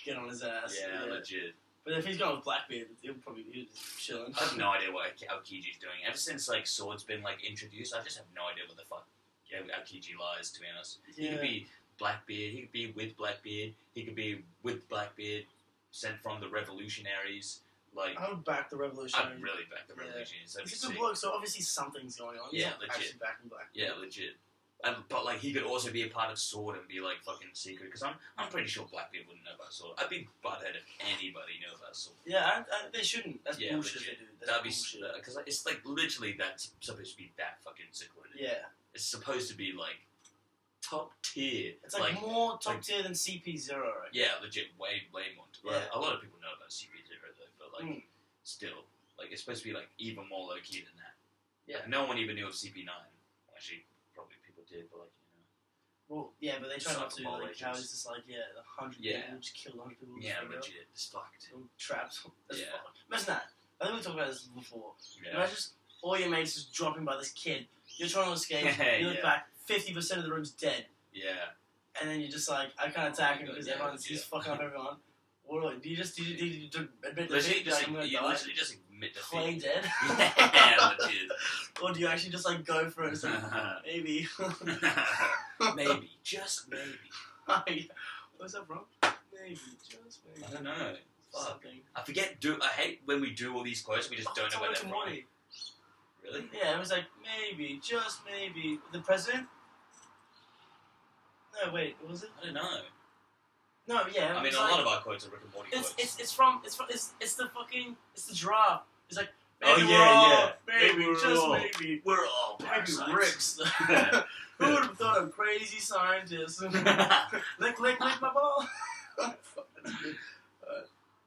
get on his ass. Yeah, legit. But if he's going with Blackbeard, he'll just chilling. I have no idea what Aokiji's doing. Ever since like Sword's been like introduced, I just have no idea what the fuck Aokiji lies. To be honest, he could be Blackbeard. He could be with Blackbeard. He could be with Blackbeard, sent from the Revolutionaries. Like I would back the Revolutionaries. I'd really back the Revolutionaries. He's a good bloke, so obviously something's going on. He's not legit. actually backing Blackbeard. Yeah, legit. But like he could also be a part of Sword and be like fucking secret because I'm pretty sure Blackbeard wouldn't know about Sword. I'd be butthead if anybody knew about Sword. Yeah, they shouldn't. That's bullshit. Legit. They do. That'd be because it's like literally that's supposed to be that fucking secluded. Yeah, it's supposed to be like top tier. It's like more top tier than CP0. Right? Yeah, legit, way more. A lot of people know about CP0 though, but like still, like it's supposed to be like even more low key than that. Yeah, like, no one even knew of CP9. Actually, probably people did, but like Well, yeah, but they try not to. Soccer ball Like, how legends. it's just like, 100 Yeah. people just killed 100 people. Yeah, just legit. It's fucked. Trapped. That's Yeah. fucked. Imagine that. I think we talked about this before. Yeah. Imagine just all your mates just dropping by this kid. You're trying to escape. You look Yeah. back, 50% of the room's dead. Yeah. And then you're just like, I can't attack him God, because yeah, he's fucking up everyone. What do you just admit Literally, defeat? just, I'm gonna you die? literally just admit defeat. Play dead? Yeah, legit. Or do you actually just like go for it? It's like, maybe. Maybe, just maybe. What's that from? Maybe, just maybe. I don't know. Fuck. Something. I forget. I hate when we do all these quotes. We just don't know where they're from. Morty. Really? Yeah, it was like maybe, just maybe. The president? No, wait, what was it? I don't know. No, yeah. I mean, a lot of our quotes are Rick and Morty quotes. It's the draft. It's like Oh, maybe yeah, we're all, yeah. maybe, Maybe we're just all- maybe. We're all Maybe parasites. Ricks. Who would have thought of crazy scientists? lick my ball.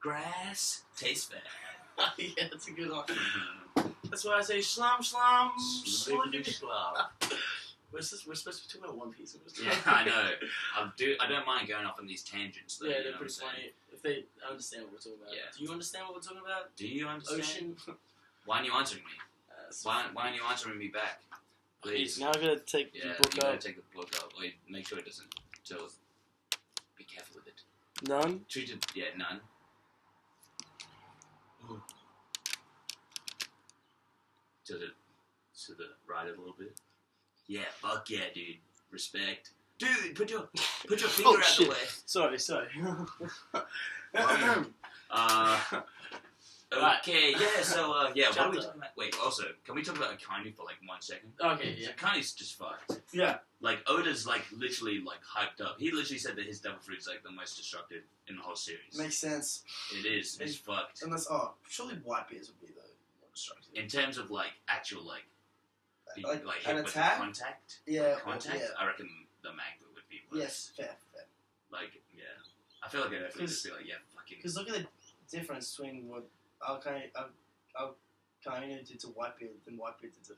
Grass tastes bad. Yeah, that's a good one. Mhm. That's why I say slum. Slippity slop. We're supposed to be talking about One Piece. Yeah, I know. I don't mind going off on these tangents, though. Yeah, you they're know pretty what I'm saying? funny if they understand what we're talking about. Yeah. Do you understand what we're talking about? Do you understand? Ocean. Why aren't you answering me? Why aren't you answering me back? Please. Now I'm gonna take Yeah, the book you gotta out. take the book out. Wait, make sure it doesn't tell us. Be careful with it. None. Treat it, yeah, none. Ooh. To the right a little bit. Yeah, fuck yeah, dude. Respect. Dude, put your finger Oh, out shit. the way. Sorry. Okay, yeah, so, yeah, what are we Chapter. talking about? Wait, also, can we talk about Akainu for, like, 1 second? Okay, yeah. So Akainu's just fucked. Yeah. Like, Oda's, like, literally, like, hyped up. He literally said that his Devil Fruit's, like, the most destructive in the whole series. Makes sense. It is. It's fucked. Unless, surely Whitebeards would be the more destructive. In terms of, like, actual, like Like, hit an with the attack? contact, Yeah. contact, Yeah. I reckon the Magma would be worse. Yes, fair. Like, yeah. I feel like I'd definitely just be like, yeah, fucking... Because look at the difference between what Alkainu did to Whitebeard than Whitebeard did to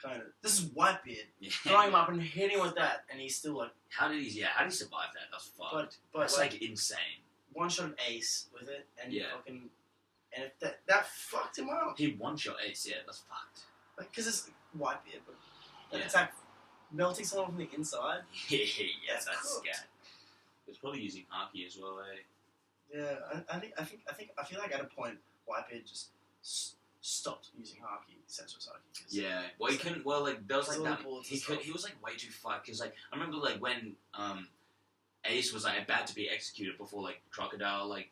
Kainu. This is Whitebeard. Yeah. Throwing him up and hitting with that, and he's still like, How did he survive that? That's fucked. but That's, like, insane. one shot Ace with it, and Yeah. fucking, and if that fucked him up. He one-shot Ace, yeah, that's fucked. Like, because it's Whitebeard, but that Yeah. attack melting someone from the inside. Yeah, That's that's cooked. scat. It's probably using Haki as well, eh? Yeah, I feel like at a point Whitebeard just stopped using Haki, senseless Haki. 'cause Yeah, well, he couldn't. Well, like there was like His that. little bullets He and could. stuff. He was like way too fucked because like I remember like when Ace was like about to be executed before like Crocodile like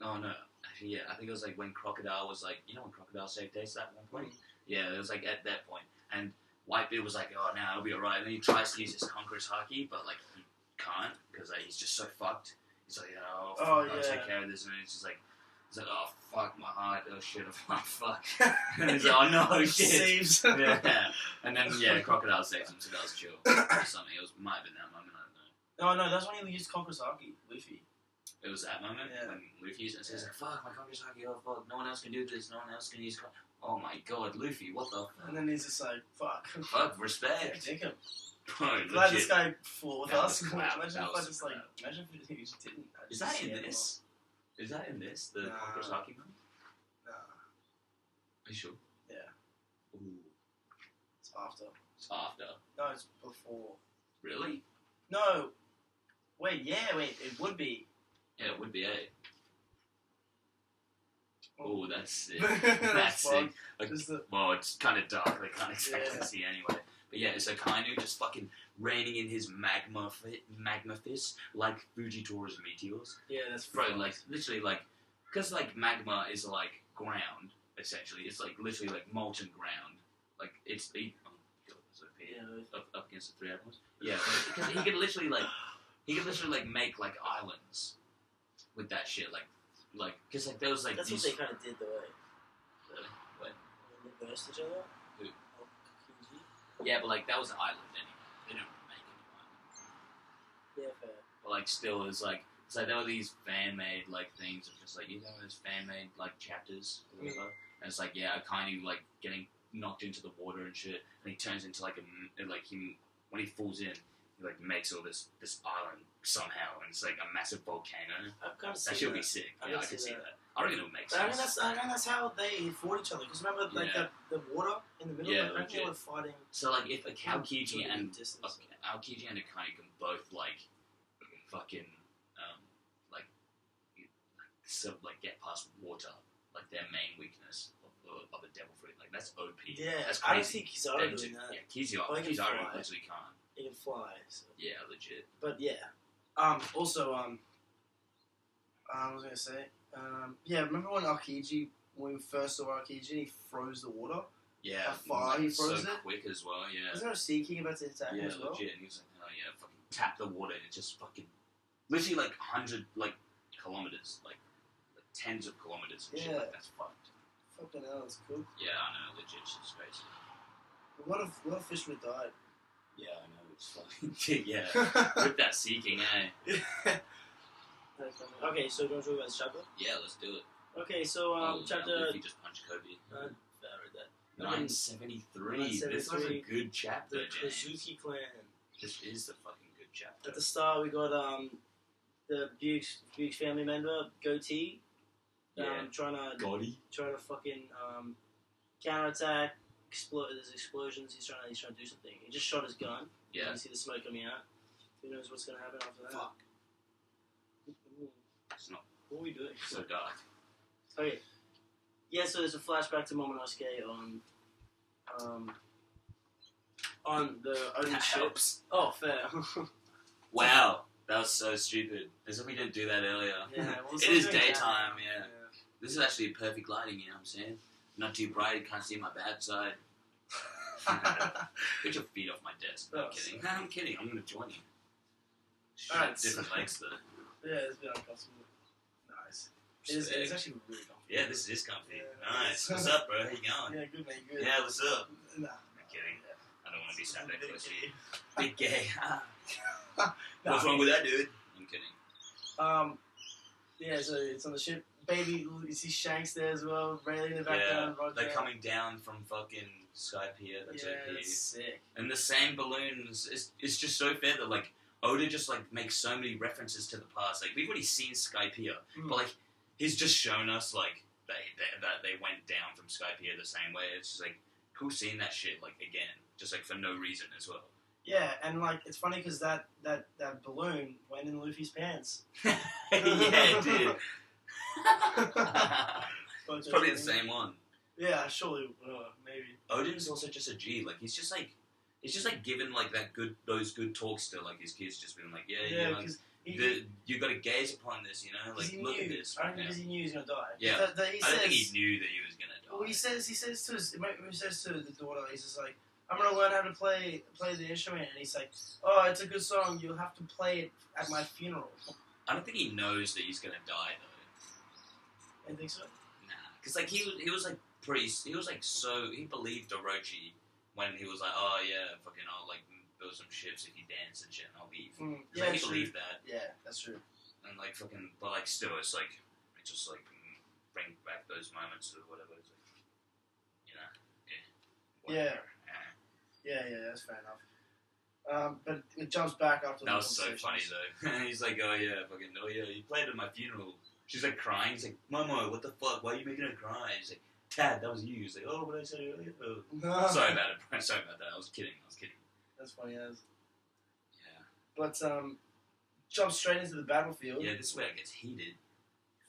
oh no actually yeah I think it was like when Crocodile was like you know when Crocodile saved Ace at one point yeah it was like at that point and Whitebeard was like oh now it'll be alright and then he tries to use his Conqueror's Haki but like he can't because like he's just so fucked. He's like oh, fuck, I'll yeah. take care of this and it's just like. He's like, oh fuck my heart, oh shit, oh fuck. And he's like, oh no, shit. Saves. Yeah. And then, yeah, Crocodile saves him, so that was chill. Or something, it might have been that moment, I don't know. No, that's when he used Conqueror's Haki, Luffy. It was that moment Yeah. when Luffy used it, and so he's like, fuck, my Conqueror's Haki, oh fuck, no one else can do this, no one else can use oh my god, Luffy, what the And then he's just like, fuck. fuck, respect. Take him. Bro, Glad this legit. guy fought with That us. was crap. Imagine That if I was just like, crap. imagine if he just didn't. Is that in this? Is that in this, the Nah. Conqueror's Haki moment? Nah, Are you sure? Yeah. Ooh, it's after. it's after. No, it's before. Really? No. Wait, it would be. Yeah, it would be, eh? Oh, that's sick. That's That's sick. fucked. Like, Just the- well, it's kind of dark. They can't exactly Yeah. see anyway. But yeah, so Kainu just fucking raining in his magma fist like Fujitora's meteors. Yeah, that's Bro, fucked. like, literally, like, because, like, magma is, like, ground, essentially. It's, like, literally, like, molten ground. Like, it's, oh, God, it's OP. Yeah. Up against the 3 atoms. Yeah, because he could literally, like, make, like, islands with that shit, like, because, like, there was, like, That's these... what they kind of did, though. Really? What? When they versed each other. Who? Oh, Kikuchi. Yeah, but, like, that was an island anyway. They didn't make any islands. Yeah, fair. But, like, still, it's like there were these fan-made, like, things of just, like, you know, those fan-made, like, chapters or whatever. And it's like, yeah, Akainu, like, getting knocked into the water and shit, and he turns into, like, when he falls in, he like makes all this island somehow, and it's like a massive volcano. I've kind of That should be sick. Yeah, I could see that. I reckon it would make But sense. I think that's how they fought each other. Because remember, like the water in the middle. Yeah, I think they legit. were fighting. So like, if Aokiji and distance. Aokiji and Akane can both like fucking like get past water, like their main weakness of a devil fruit, like that's OP. Yeah, that's I don't crazy. see Kizaru doing that. Yeah, Kizaru Oh, he can fly. literally can't. He can fly. So. Yeah, legit. But yeah. Also, I was gonna say, yeah. Remember when when we first saw Aokiji, he froze the water. Yeah, How far he froze so it? quick as well. Yeah. Wasn't there a Sea King about to attack him Yeah, as well? legit. And he was like, oh yeah, fucking tap the water. And it just fucking literally like 100 kilometers, like tens of kilometers and shit. Yeah. Like that's fucked. Fucking hell, that's cool. Yeah, I know. Legit, shit's crazy. A lot of fish would have died. Yeah, I know. It's fucking yeah. With that seeking, eh? Okay, so do you want to talk about this chapter? Yeah, let's do it. Okay, so chapter. Luffy just punched Kobe. I read that. 973. This was a good chapter, The James. Kazuki clan. This is the fucking good chapter. At the start, we got the Buke's family member Goatee. Yeah. Trying to fucking counterattack. There's explosions. He's trying to do something. He just shot his gun. Yeah. You see the smoke coming out. Who knows what's gonna happen after that? Fuck. Ooh. It's not What are we doing? so dark. Okay. Yeah, so there's a flashback to Momonosuke on the Odin That ship. helps. Oh, fair. Wow, that was so stupid. As if we didn't do that earlier. Yeah, well, It is something like daytime, that. yeah. This is actually perfect lighting, you know what I'm saying? Not too bright, you can't see my bad side. Get your feet off my desk. No, I'm kidding. I'm kidding. I'm going to join you. Alright, Different legs, though. Yeah, it's been uncomfortable. Nice. It's actually really comfortable. Yeah, this is comfy. Yeah. Nice. What's up, bro? How you going? Yeah, good, mate, good. Yeah, what's up? Nah. I'm kidding. I don't want to be sat that Big close to gay. you. Big gay. Nah, What's wrong with that, dude? I'm kidding. Yeah, so it's on the ship. Baby, you see Shanks there as well. Rayleigh in the background. Yeah, Roger. they're coming down from fucking Skypiea. That's Yeah, OP. that's sick. And the same balloons. It's just so fair that like Oda just like makes so many references to the past. Like we've already seen Skypiea, but like he's just shown us like that they went down from Skypiea the same way. It's just like cool seeing that shit like again, just like for no reason as well. Yeah, and like it's funny because that balloon went in Luffy's pants. Yeah, it did. It's probably the same one. Yeah, surely, maybe. Odin's also just a G. Like he's just like given like those good talks to like his kids, just being like, yeah, like, you got to gaze upon this, you know, like look at this. I don't think because he knew he was gonna die. Yeah, I don't think he knew that he was gonna die. Well, he says to the daughter, he's just like, I'm gonna learn how to play the instrument, and he's like, oh, it's a good song. You'll have to play it at my funeral. I don't think he knows that he's gonna die though. You think so? Nah, because like he was like he believed Orochi when he was like, oh yeah, fucking I'll like build some ships if you dance and shit and I'll leave. Yeah, like, he believed that. Yeah, that's true. And like fucking, but like still, it's like it just like bring back those moments or whatever. It's like, you know, whatever. Yeah, that's fair enough. But it jumps back after that the was so funny though. He's like, oh yeah, you played at my funeral. She's like crying. He's like, Momo, what the fuck? Why are you making her cry? He's like, Tad, that was you. He's like, oh, what did I say earlier? Oh. Sorry about it, bro. Sorry about that. I was kidding. That's funny as. Yeah. But jumps straight into the battlefield. Yeah, this is where it gets heated.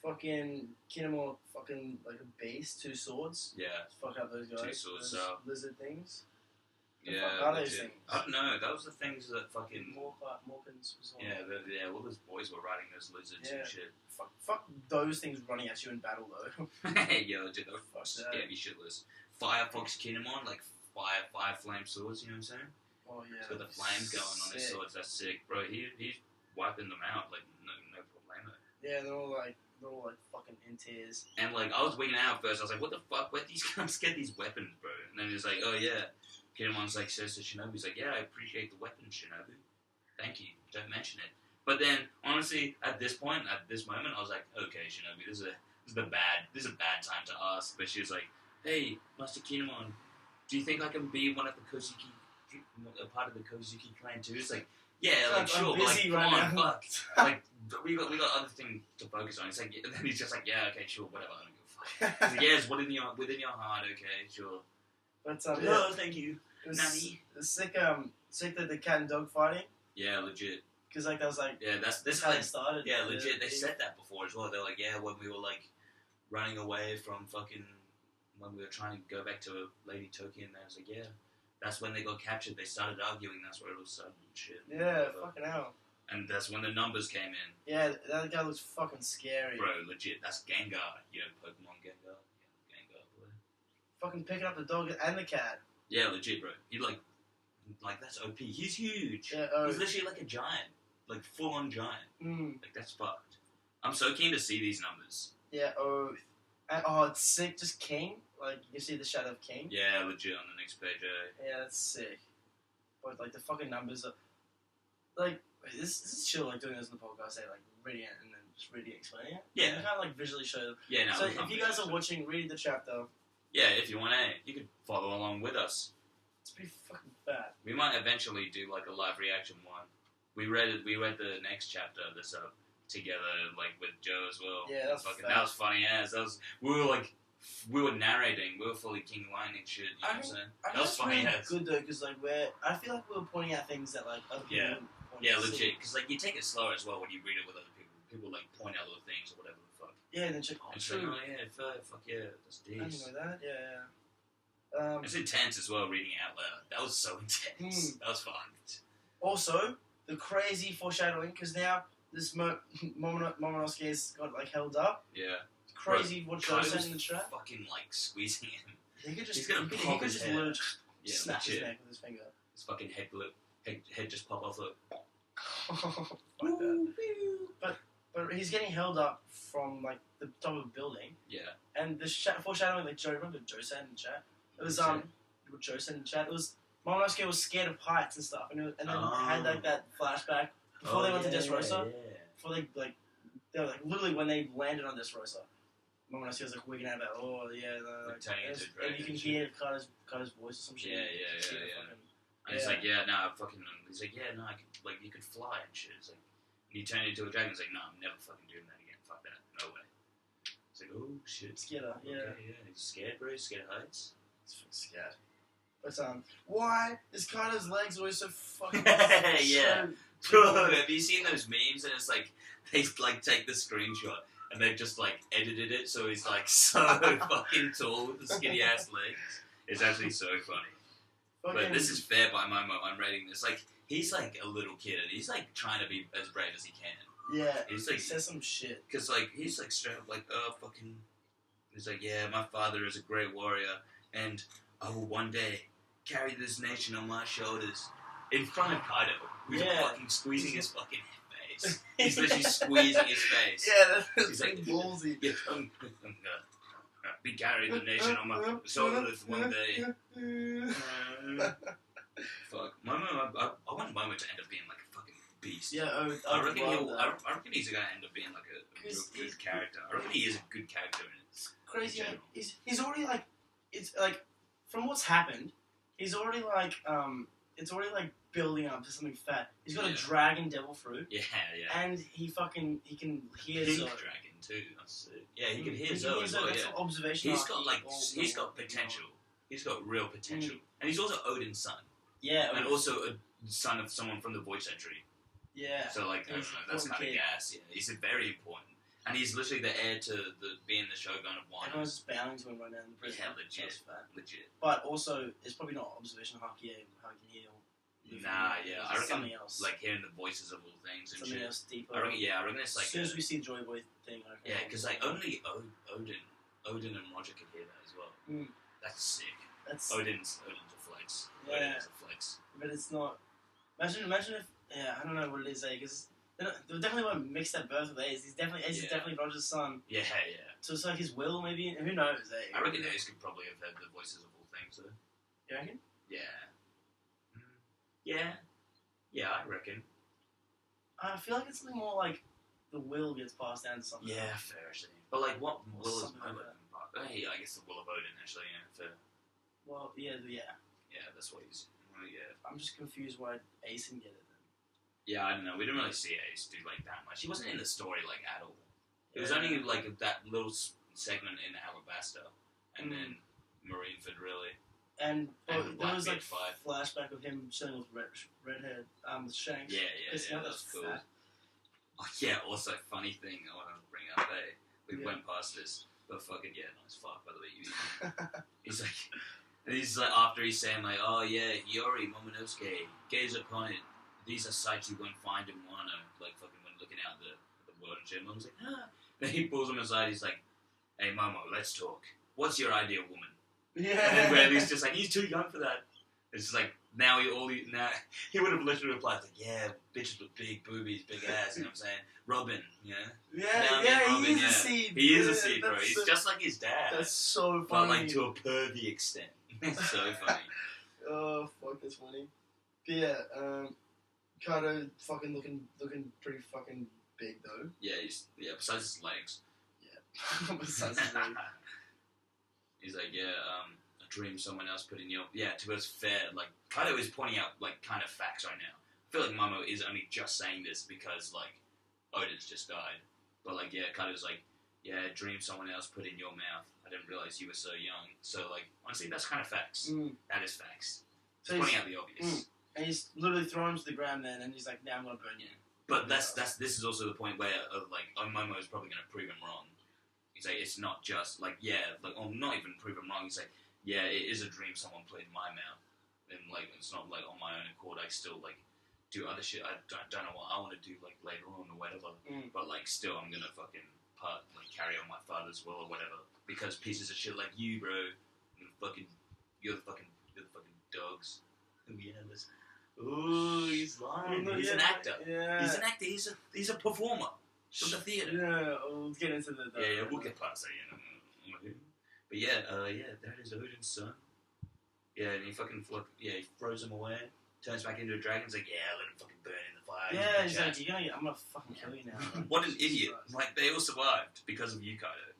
Fucking Kinemon, fucking like a base, 2 swords. Yeah. Fuck out those guys. 2 swords. Those lizard things. The Yeah. fuck are those things? I don't know. That was the things that fucking. Morkins was on. Yeah. All those boys were riding those lizards and shit. Fuck those things running at you in battle though. Yeah, legit. Those fuck scared me shitless. Firefox Kinemon, like fire flame swords. You know what I'm saying? Oh yeah. So the flames going on his swords. That's sick, bro. He's wiping them out like no problemo. Yeah, they're all like fucking in tears. And like I was wigging out at first. I was like, what the fuck? Where these guys get these weapons, bro? And then he's like, oh yeah. Kinemon's like says to Shinobi, he's like, yeah, I appreciate the weapons, Shinobi. Thank you. Don't mention it. But then, honestly, at this point, at this moment, I was like, okay, Shinobi, this is a bad time to ask. But she was like, hey, Master Kinemon, do you think I can be one of the Kozuki, a part of the Kozuki clan too? It's like, Yeah, like sure, I'm but like, busy come right on, now. fuck. Like, we got other things to focus on. It's like, and then he's just like, yeah, okay, sure, whatever. I don't give a fuck. He's like, yeah, it's within your heart, okay, sure. But Oh, thank you, it was, Nanny. it was sick. Sick that the cat and dog fighting. Yeah, legit. Because like that was like Yeah, that's how how they started. Yeah, legit. They said that before as well. They're like, yeah, when we were like running away from fucking when we were trying to go back to Lady Toki, and I was like, yeah, that's when they got captured. They started arguing. That's where it was sudden shit. Yeah, fucking hell. And that's when the numbers came in. Yeah, that guy looks fucking scary. Bro, legit. That's Gengar. You know, Pokemon Gengar. Yeah, Gengar, boy. Fucking picking up the dog and the cat. Yeah, legit, bro. He like that's OP. He's huge. Yeah, He's literally like a giant, like full on giant. Mm. Like that's fucked. I'm so keen to see these numbers. Yeah. It's sick. Just King. Like you see the shadow of King. Yeah, legit on the next page. Yeah, that's sick. But like the fucking numbers are like this is chill. Like doing this in the podcast, like reading it and then just reading it, explaining it. Yeah. You kind of like visually show them. Yeah, no. So if you guys are watching, read the chapter. Yeah, if you want to, you could follow along with us. It's pretty fucking bad. We might eventually do like a live reaction one. We read the next chapter of this up together, like with Joe as well. Yeah, that's that was funny as we were narrating, we were fully King Lightning shit. You know what I'm saying? That was funny as good though, because like I feel like we were pointing out things that like other people wouldn't point yeah, out. legit. Because like you take it slower as well when you read it with other people. People like point out little things or whatever the fuck. Yeah, and then check. Oh, And true. like, oh yeah, fuck yeah, that's I didn't decent. know that. Yeah. It's intense as well, reading it out loud. That was so intense. That was fun. Also, the crazy foreshadowing, because now this Momonosuke has got like held up. Yeah. It's crazy what Joe said in the chat. Fucking like squeezing him. He could just, He's gonna he pop could his just head. literally Yeah, snap his legit. neck with his finger. His fucking head just pop off. Look. Like that. But he's getting held up from like the top of a building, Yeah. and the foreshadowing, like Joe, remember Joe said in the chat? It was what Joe said in the chat. It was Momonosuke was scared of heights and stuff, and then had like that flashback before they went to Dressrosa. Yeah. Before they were like literally when they landed on Dressrosa, Momonosuke was like wigging out about turning into a and dragon you can and hear Carter's voice or some shit. Yeah. And he's like, yeah, no, he's like, yeah, no, I could, like, you could fly and shit. It's like, and he turned into a dragon. He's like, no, I'm never fucking doing that again. Fuck that. No way. It's like, oh, shit. Scared her, yeah. Okay, yeah. He's scared, bro. He's scared of heights. He's fucking scared. But why is Carter's legs always so fucking Yeah. Bro, have you seen those memes? And it's like, they like take the screenshot and they've just like edited it so he's like so fucking tall with the skinny ass legs. It's actually so funny. But this is fair by my mom. I'm rating this. Like, he's like a little kid and he's like trying to be as brave as he can. Yeah. He's like, he says some shit. Because like, he's like straight up like, oh, fucking. He's like, yeah, my father is a great warrior and I will one day carry this nation on my shoulders. In front of Kaido, who's fucking squeezing his fucking face. He's literally squeezing his face. Yeah, that's He's like, ballsy. Yeah, be carrying the nation on my shoulders one day. Fuck. I want Momo to end up being like a fucking beast. Yeah, I reckon he's gonna end up being like a real good character. I reckon he is a good character in it. It's crazy. In Like, general. he's already like, it's like, from what's happened, he's already like, it's already like building up to something fat. He's got a dragon devil fruit. Yeah. And he can hear Pink Zoe. dragon too. That's it. Yeah, he can hear He Zoe as well. that's Yeah. an observation. He's got potential. He's got real potential, and he's also Odin's son. Yeah, And also a son of someone from the voice entry. yeah. So like, I don't know, that's kind of gas. Yeah, he's very important, and he's literally the heir to being the Shogun of Wano. Everyone's just bowing to him right now in the prison. Yeah, legit. That's fat. Legit. But also, it's probably not observation how he can heal. Nah, yeah, I reckon something else. like hearing the voices of all things and Something shit. else deeper. I reckon it's like as soon as we see Joy Boy thing, I reckon. yeah, because like only Odin and Roger could hear that as well. Mm. That's sick. That's Odin's a flex. Yeah. Odin is a flex. but it's not. Imagine if I don't know what it is because they definitely won't mix that birth with Ace. Ace is definitely Roger's son. Yeah. So it's like his will maybe. Who knows? I reckon Ace could probably have had the voices of all things though. You reckon? Yeah. Yeah, I reckon. I feel like it's something more like the will gets passed down to something. Yeah, fair actually. But like, what Or will is something like that. Hey, I guess the will of Odin actually. Yeah, fair. Well, yeah. Yeah, that's what he's. Well, yeah. I'm just confused why Ace didn't get it Yeah, I don't know. We didn't really see Ace do like that much. He wasn't in the story like at all. It was Yeah. only like that little segment in Alabasta, and then Marineford really. And there was like Blackbeard 5. flashback of him chilling with redhead, with Shanks. Yeah, that was cool. Fat. Oh yeah, also funny thing I want to bring up. We went past this, but fucking nice fuck by the way you. He's like after he's saying like, oh yeah, Yori Momonosuke, gaze upon it. These are sights you won't find in Wano. Like fucking when looking out the world and shit. Mom's like, ah. Then he pulls him aside. He's like, hey Momo, let's talk. What's your ideal woman? Yeah. And then Bradley's just like, he's too young for that. It's just like now he would have literally replied like, yeah, bitches with big boobies, big ass. You know what I'm saying? Robin, yeah. Robin, he is a seed. He is a seed, bro. He's just like his dad. That's so funny. But like to a pervy extent. It's so funny. Oh fuck, that's funny. But yeah, Kato fucking looking pretty fucking big though. Yeah, besides his legs. Yeah. Besides his legs. He's like, a dream someone else put in your... Yeah, to us fair. Like, Kato is pointing out, like, kind of facts right now. I feel like Momo is only just saying this because, like, Odin's just died. But, like, yeah, Kato's like, yeah, a dream someone else put in your mouth. I didn't realize you were so young. So, like, honestly, that's kind of facts. That is facts. So he's pointing out the obvious. And he's literally thrown him to the ground then, and he's like, now I'm going to burn you. But this is also the point where, Momo is probably going to prove him wrong. He's like, it's not just, like, not even prove him wrong. He's like, yeah, it is a dream someone put in my mouth. And, like, it's not, like, on my own accord. I still, like, do other shit. I don't know what I want to do, like, later on or whatever. But, like, still, I'm going to fucking carry on my father's will or whatever. Because pieces of shit like you, bro, you're the fucking dogs. Ooh, he's lying. He's an actor. Yeah. He's an actor. He's a performer from the theatre. Yeah, we'll get into the... Yeah, we'll get past that, But that is Odin's son. Yeah, and he fucking he throws him away, turns back into a dragon. He's like, yeah, let him fucking burn in the fire. Yeah, he's like, I'm gonna fucking kill you now. What an idiot. Like, they all survived because of you, Kato.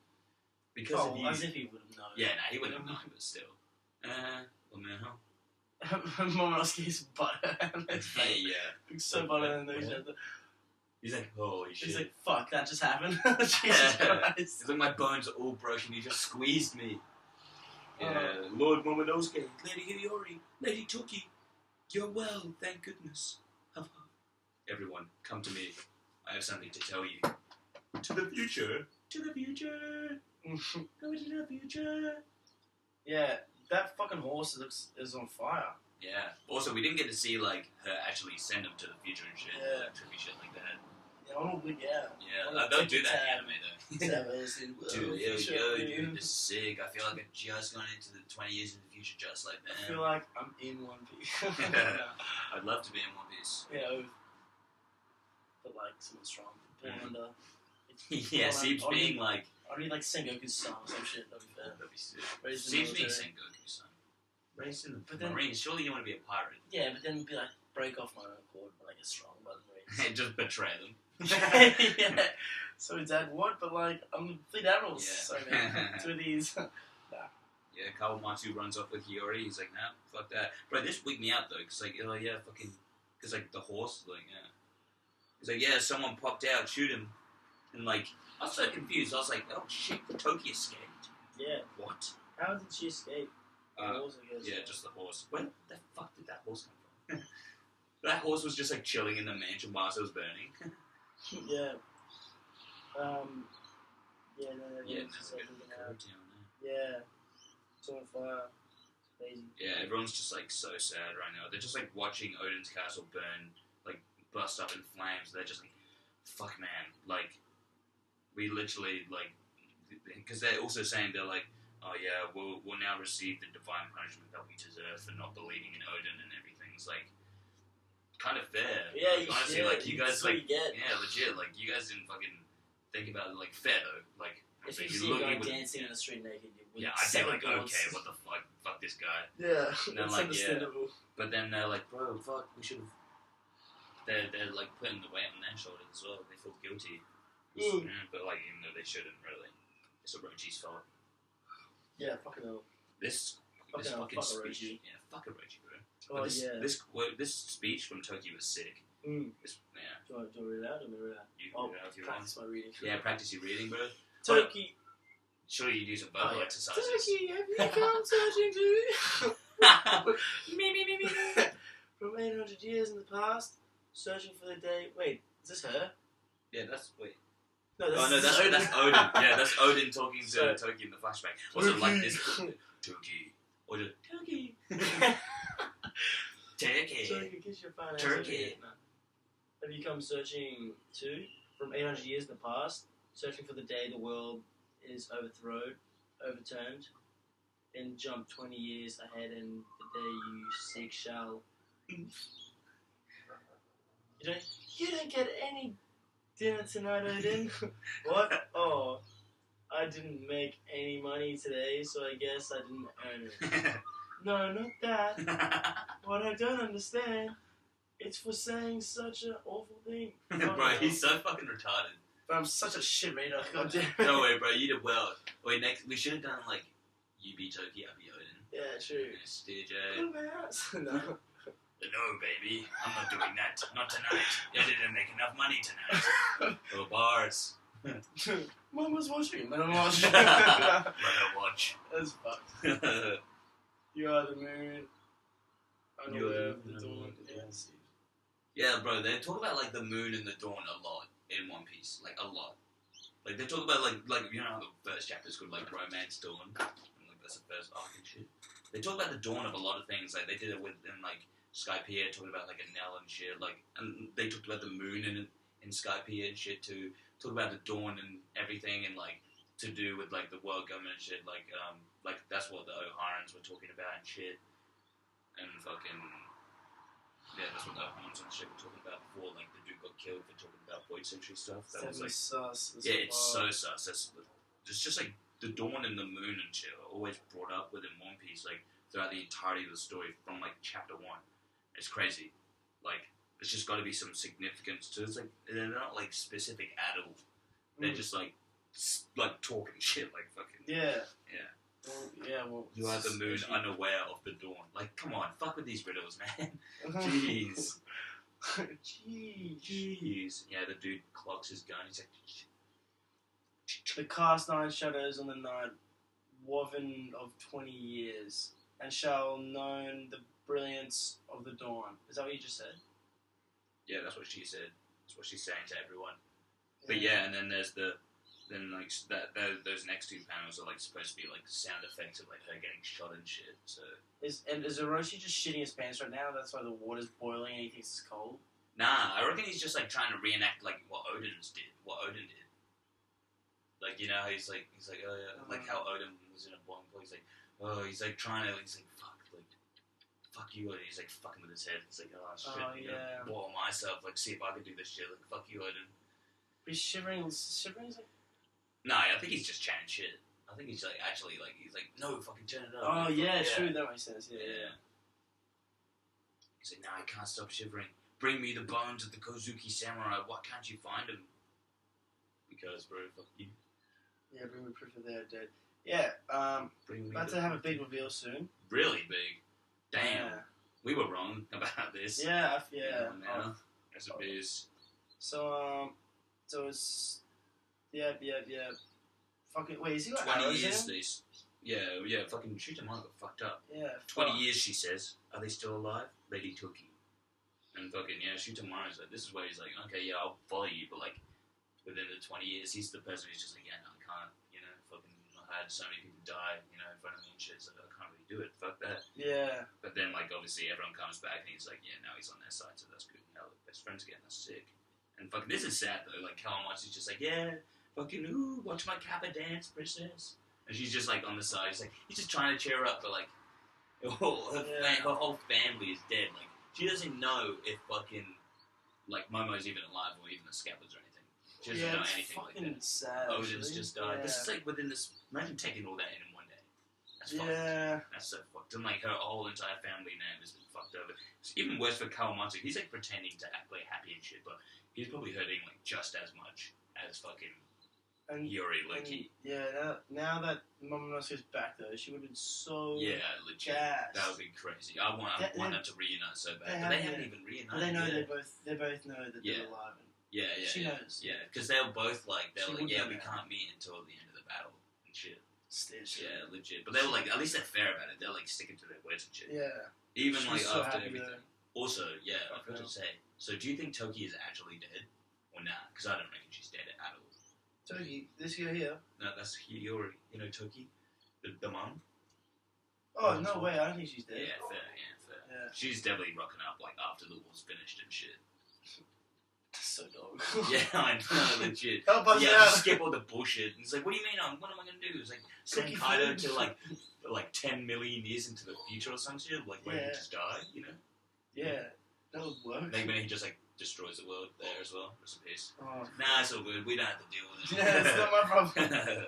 Because of you. As if he would have known. Yeah, he wouldn't have known, but still. Well, now. Momonosuke's butter. Hey, yeah. He's so butter and those shit. He's like, holy shit. He's like, fuck, that just happened. Jesus Christ. He's like, my bones are all broken. You just squeezed me. Yeah, Lord Momonosuke, Lady Hiyori, Lady Toki, you're well, thank goodness. Everyone, come to me. I have something to tell you. To the future. To the future. Go to the future. Yeah, that fucking horse is on fire. Yeah. Also, we didn't get to see, like, her actually send him to the future and shit. Yeah. Trippy shit like that. Yeah, they'll do that in anime, though. Dude, here we go, dude. This is sick. I feel like I've just gone into the 20 years in the future just like that. I feel like I'm in One Piece. I'd love to be in One Piece. Yeah, but like someone strong. Under. Yeah, Seeps being like... I need like Sengoku's son or some shit. That'd be fair. That'd be sick. Seeps being Sengoku's son. Raised in the Marines. Surely you want to be a pirate. Yeah, but then be like, break off my own accord when I get strong by the Marines. And just betray them. Yeah. So Dad, what? But like, I'm fleet admirals. Yeah. Sorry, man. Two of these. Yeah, Kawamatsu runs off with Hiyori. He's like, nah, fuck that. Bro, this wigged me out though, because like, oh yeah, fucking, because like the horse, like, yeah. He's like, yeah, someone popped out, shoot him. And like, I was so confused. I was like, oh shit, Toki escaped. Yeah. What? How did she escape? Yeah, just the horse. Where the fuck did that horse come from? That horse was just like chilling in the mansion whilst it was burning. Yeah. Yeah. It's on fire. It's crazy. Yeah, everyone's just like so sad right now. They're just like watching Odin's castle burn, like bust up in flames. They're just like, fuck man, like, we literally like, because they're also saying they're like, oh yeah, we'll now receive the divine punishment that we deserve for not believing in Odin and everything. It's like, kind of fair. Yeah, like, honestly, like you guys like, get. yeah, legit. Like you guys didn't fucking think about it. Like fair though. Like if you see a guy dancing in the street naked, you yeah, I'd be like, okay, what the fuck, fuck this guy. Yeah, and then like but then they're like, bro, fuck, we should have. They're like putting the weight on their shoulders as well. They feel guilty, but like even though they shouldn't really. It's Orochi's fault. Yeah, fucking hell. This fucking speech. Orochi. Yeah, fuck Orochi, bro. Oh, this speech from Toki was sick. Yeah. Do I read it out or read it out? You can read it out if you want. Practice my reading. Yeah, practice your reading, bro. Turkey. Sure, you do some verbal exercises. Turkey, have you come searching to? Me. From 800 years in the past, searching for the day. Wait, is this her? Yeah, that's wait. No, That's Odin. Yeah, that's Odin talking to Sorry. Turkey in the flashback. Also, like this, Turkey or just Turkey. Turkey. Turkey, kiss your fine ass. Turkey. No. Have you come searching to from 800 years in the past, searching for the day the world is overturned, and jump 20 years ahead, and the day you seek shall. You don't get any dinner tonight, Odin. What? Oh, I didn't make any money today, so I guess I didn't earn it. No, not that. What I don't understand, it's for saying such an awful thing. Bro, he's so fucking retarded. But I'm such a shit reader. Goddamn. No way, bro. You did well. Wait, next we should have done like you be Turkey, I be Odin. Yeah, true. Yes, DJ. No. No, baby, I'm not doing that. Not tonight. I didn't make enough money tonight. Oh, bars. Mama's watching. Let him watch. Let her watch. That's fucked. You are the moon. Unaware of the dawn. Yes. Yeah, bro. They talk about like the moon and the dawn a lot in One Piece, like a lot. Like they talk about like you know how the first chapter's called like Romance Dawn, and like that's the first arc and shit. They talk about the dawn of a lot of things. Like they did it within like Skypiea, talking about like a Nell and shit. Like, and they talked about the moon in Skypiea and shit too. Talk about the dawn and everything, and like to do with like the world government and shit. Like that's what the O'Harans were talking about and shit. And fucking yeah, that's what the O'Harans and shit were talking about before. Like the dude got killed for talking about void century stuff. That was like sus. it's so sus. It's just like the dawn and the moon and shit are always brought up within One Piece, like throughout the entirety of the story from like chapter 1. It's crazy. Like there's just got to be some significance to it. It's like they're not like specific at all. They're just like talking shit, like fucking Yeah. Well, you are the moon unaware of the dawn. Like, come on, fuck with these riddles, man. Jeez. Jeez. Yeah, the dude clocks his gun. He's like, the cast iron shadows on the night, woven of 20 years, and shall known the brilliance of the dawn. Is that what you just said? Yeah, that's what she said. That's what she's saying to everyone. But yeah, and then there's those next two panels are like supposed to be like sound effects of like her getting shot and shit. So is Orochi just shitting his pants right now? That's why the water's boiling and he thinks it's cold. Nah, I reckon he's just like trying to reenact like what Odin did. Like, you know how he's like oh yeah, like how Odin was in a boiling point. He's like fuck you, Odin. He's like fucking with his head. He's like, oh shit, boil myself. Like, see if I could do this shit. Like, fuck you, Odin. He's shivering. He's like. No, I think he's just chatting shit. I think he's like actually like he's like no, fucking turn it up. Oh yeah, true. That makes sense. Yeah. He's like, nah, I can't stop shivering. Bring me the bones of the Kozuki samurai. Why can't you find them? Because, bro, fuck you. Yeah, bring me proof that they're dead. Yeah, about to have a big reveal soon. Really big. Damn. We were wrong about this. Yeah. As it is. So it's yeah. Fucking wait, is he like 20 years? Yeah. Fucking Shutamaga got fucked up. Yeah. 20 years, she says. Are they still alive? Lady Toki. And fucking Shutamaru's like, this is where he's like, okay, yeah, I'll follow you, but like within the 20 years, he's the person who's just like, yeah, no, I can't. Fucking I had so many people die, in front of me and shit. So I can't really do it. Fuck that. Yeah. But then, like, obviously, everyone comes back and he's like, yeah, now he's on their side, so that's good. Now they're best friends again. That's sick. And fucking, this is sad though. Like, Kawamatsu's just like, yeah, fucking, ooh, watch my kappa dance, princess. And she's just like on the side. He's just trying to cheer her up, but like, her whole family is dead. Like, she doesn't know if fucking like Momo's even alive or even the Scabbards or anything. She doesn't know anything like that. Sad, Odin's just died. This is like within this. Imagine taking all that in one day. That's fucked. That's so fucked. And like her whole entire family name has been fucked over. It's even worse for Kawamatsu. He's like pretending to act like happy and shit, but he's probably hurting like just as much as fucking And Hiyori, Loki. Yeah, now that Momonosuke's back though, she would have been so Yeah, legit. gassed. That would be crazy. I want them to reunite so bad, but they haven't even reunited. But they know yet. they both know that they're alive. Yeah, She knows. Yeah, because they're both like, we know can't now. meet until the end of the battle and shit. Stitch. Yeah, legit. But they were like, at least they're fair about it. They're like sticking to their words and shit. Yeah. Even She like was so after happy everything. though. Also, yeah, I Fuck forgot no. to say. So, do you think Toki is actually dead or nah? Because I don't reckon she's dead at all. Toki, this guy here. No, that's Hiyori. You know Toki, the mum. Oh no way! I don't think she's dead. Yeah, fair. Yeah. She's definitely rocking up like after the war's finished and shit. So dog. Yeah, I know, legit. Help us Yeah, out. skip all the bullshit. And it's like, what do you mean? What am I gonna do? It's like send Cookie Kaido food. to like 10 million years into the future or some shit. Like where he just die, you know? Yeah, that would work. Maybe he just like destroys the world there as well. Rest in peace. Oh, Nah, it's all good. We don't have to deal with it. yeah, it's not my problem.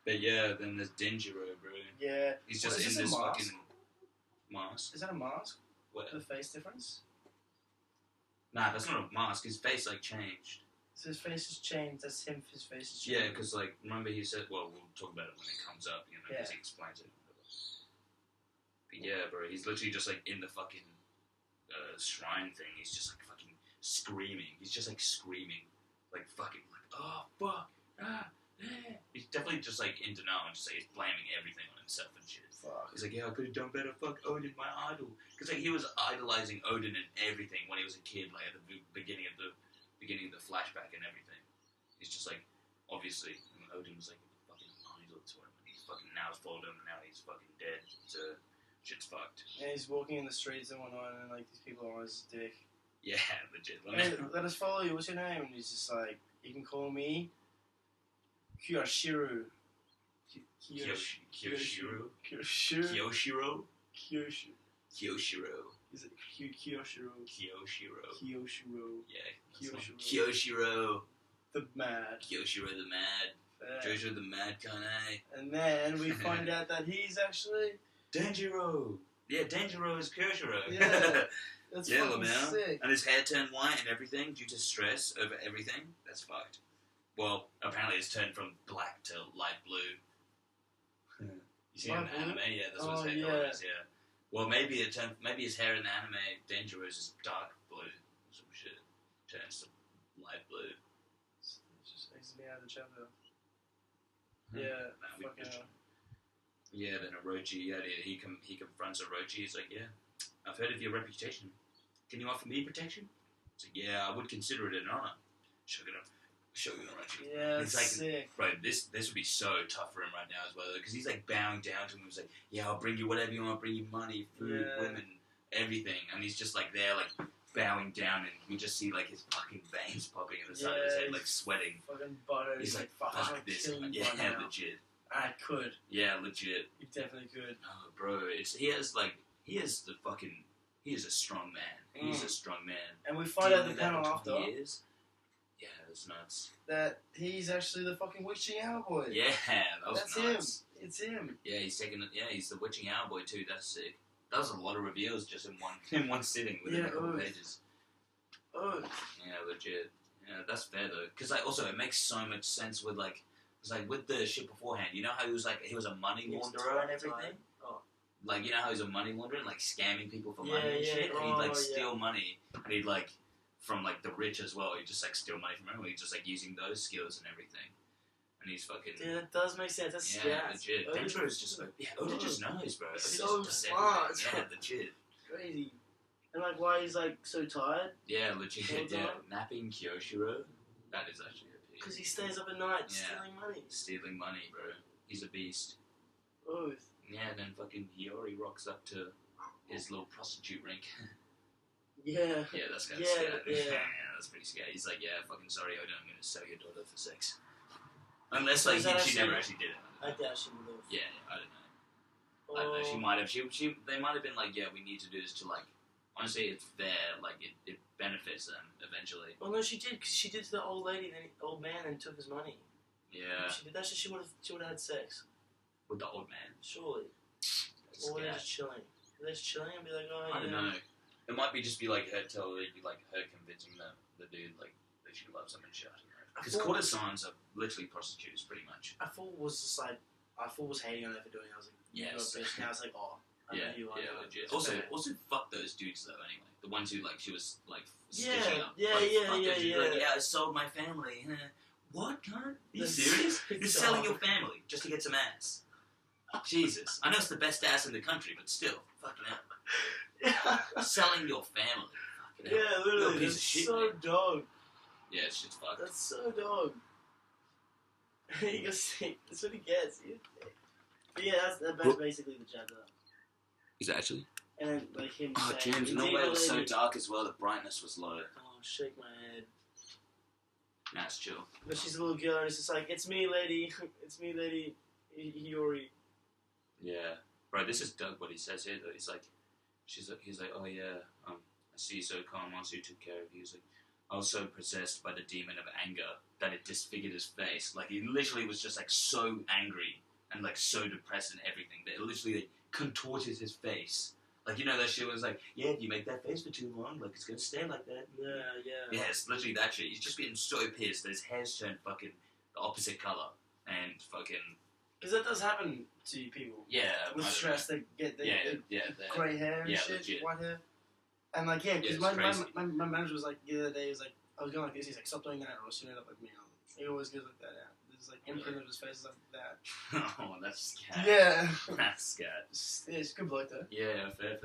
But yeah, then there's Denjiro, bro. Yeah. He's just What, is in this this a mask? fucking mask. Is that a mask? What? The face difference? Nah, that's not a mask. His face like changed. So his face has changed. That's him. His face has changed. Yeah, because like remember he said, well, we'll talk about it when it comes up, you know, because he explains it. But yeah, bro, he's literally just like in the fucking shrine thing. He's just like fucking screaming. He's just like screaming, like fucking like oh fuck He's definitely just like in denial and just like he's blaming everything on himself and shit. Fuck. He's like, yeah, I could have done better. Fuck Odin, my idol. Because like he was idolizing Odin and everything when he was a kid, like at the beginning of the flashback and everything. He's just like, obviously, Odin was like a fucking idol to him. And he's fucking now followed him, and now he's fucking dead. So shit's fucked. And he's walking in the streets and whatnot, and like these people are on his dick. Yeah, legit. Hey, let us follow you. What's your name? And he's just like, you can call me Kyoshiro. Kyoshiro? Kyoshiro. Kyoshiro. Is it Kyoshiro? Kyoshiro. Yeah. Kyoshiro. Kyoshiro. The Mad. Kyoshiro the Mad. Yeah. Jojo the Mad Kane. And then we find out that he's actually Denjiro. Yeah, Denjiro is Kyoshiro. Yeah. That's yeah, fucking sick. And his hair turned white and everything due to stress over everything. That's fucked. Well, apparently it's turned from black to light blue. You see him in the anime? Yeah, that's what his hair color is, yeah. Well, maybe his hair in the anime, Denjiro's is dark blue or some shit. Turns to light blue. It's just exit me out of the chapter. Hmm. Yeah, Nah, fucking yeah, then Orochi, he confronts Orochi. He's like, yeah, I've heard of your reputation. Can you offer me protection? He's like, yeah, I would consider it an honor. Shogun Orochi. yeah, It's like, sick. bro, this would be so tough for him right now as well, because he's like bowing down to him. He's like, yeah, I'll bring you whatever you want. I'll bring you money, food, women, everything. And he's just like there, like bowing down, and you just see like his fucking veins popping in the side of his head, like sweating. Fucking butter. He's like, fuck this. kill you Yeah, right now. legit. I could. Yeah, legit. You definitely could. Oh, bro, he is a strong man. He's a strong man. And we find out the Dealing with that panel for after 20 years. Yeah, that's nuts. that he's actually the fucking witching hour boy. Yeah, that was That's nuts. him. It's him. Yeah, he's the witching hour boy too. That's sick. That was a lot of reveals just in one sitting within a couple pages. Oh. Yeah, legit. Yeah, that's fair though. Because also it makes so much sense with like, it's like with the shit beforehand. You know how he was a money launderer and everything. Oh. Like, you know how he's a money launderer and like scamming people for money and shit. And he'd like steal money, and he'd like from like the rich as well. He'd just like steal money from everyone. He's just like using those skills and everything. And he's fucking Yeah, that does make sense. That's legit. Denjiro is just like Oda just knows, bro. He's Oda so just smart. everything. Yeah, legit. Crazy. And like why he's like so tired? Yeah, legit. All Yeah, time? napping Kyoshiro. That is actually a piece. Because he stays up at night Yeah. stealing money. Stealing money, bro. He's a beast. Oh. Yeah, then fucking Hiyori rocks up to his little prostitute rink. Yeah. Yeah, that's kind of Yeah, scary. yeah. That's pretty scary. He's like, yeah, fucking sorry, Oda, I'm gonna sell your daughter for sex. Unless like Is that she actually- never actually did it. I doubt she would have. Yeah, I don't know. I don't know. She might have. They might have been like, yeah, we need to do this to like. Honestly, it's fair. Like it benefits them eventually. Well, no, she did. Cause she did to the old lady, then old man, and took his money. Yeah. She did that. She would have had sex. With the old man. Surely. That's Or they're scary. just chilling. They're just chilling and be like, oh, I don't know. It might be just be like her convincing the dude like that she loves him and shit. I don't know. Because courtesans are literally prostitutes, pretty much. I thought was hating on her for doing it. I was like, Yes. you're a bitch. Now it's like, oh, I know who you are. now. legit. It's Also, fair. fuck those dudes though. Anyway, the ones who like she was like Yeah, stitching up. yeah, Like, yeah, fuck yeah, those dudes. yeah. Like, I sold my family. What, cunt? Are you That's serious? so You're selling your family just to get some ass. Jesus, I know it's the best ass in the country, but still, fucking hell. Yeah, Selling your family. Fucking hell. yeah, You're a literally. piece That's of shit, so mate. dog. Yeah, shit's fucked. That's so dog. He goes, that's what he gets. But yeah, that's basically the chapter. Is it actually? And then like him Oh, saying, James, no way it was so dark as well. The brightness was low. Oh, shake my head. Nah, it's chill. But she's a little girl, and it's just like, it's me, lady. It's me, lady. Hiyori. Yeah, bro. This is Doug. What he says here, though, he's like, he's like, oh yeah, I see you so calm. Once you took care of you, he's like, I was so possessed by the demon of anger that it disfigured his face. Like he literally was just like so angry and like so depressed and everything that it literally like, contorted his face. Like you know that shit was like, yeah, if you make that face for too long, like it's gonna stay like that. Yeah. Yeah, it's literally that shit. He's just getting so pissed that his hair's turned fucking the opposite color and fucking. Because that does happen to people. Yeah, With stress, they get grey hair and yeah, shit, legit. white hair. And like, yeah, because Yeah, it's my manager was like, the other day, he was like, I was going like this, he's like, stop doing that, or else you end up like me. He always goes like that out. There's like imprint of his face is like that. Oh, that's scat. Yeah. That's scat. It's a good bloke though. Yeah, fair.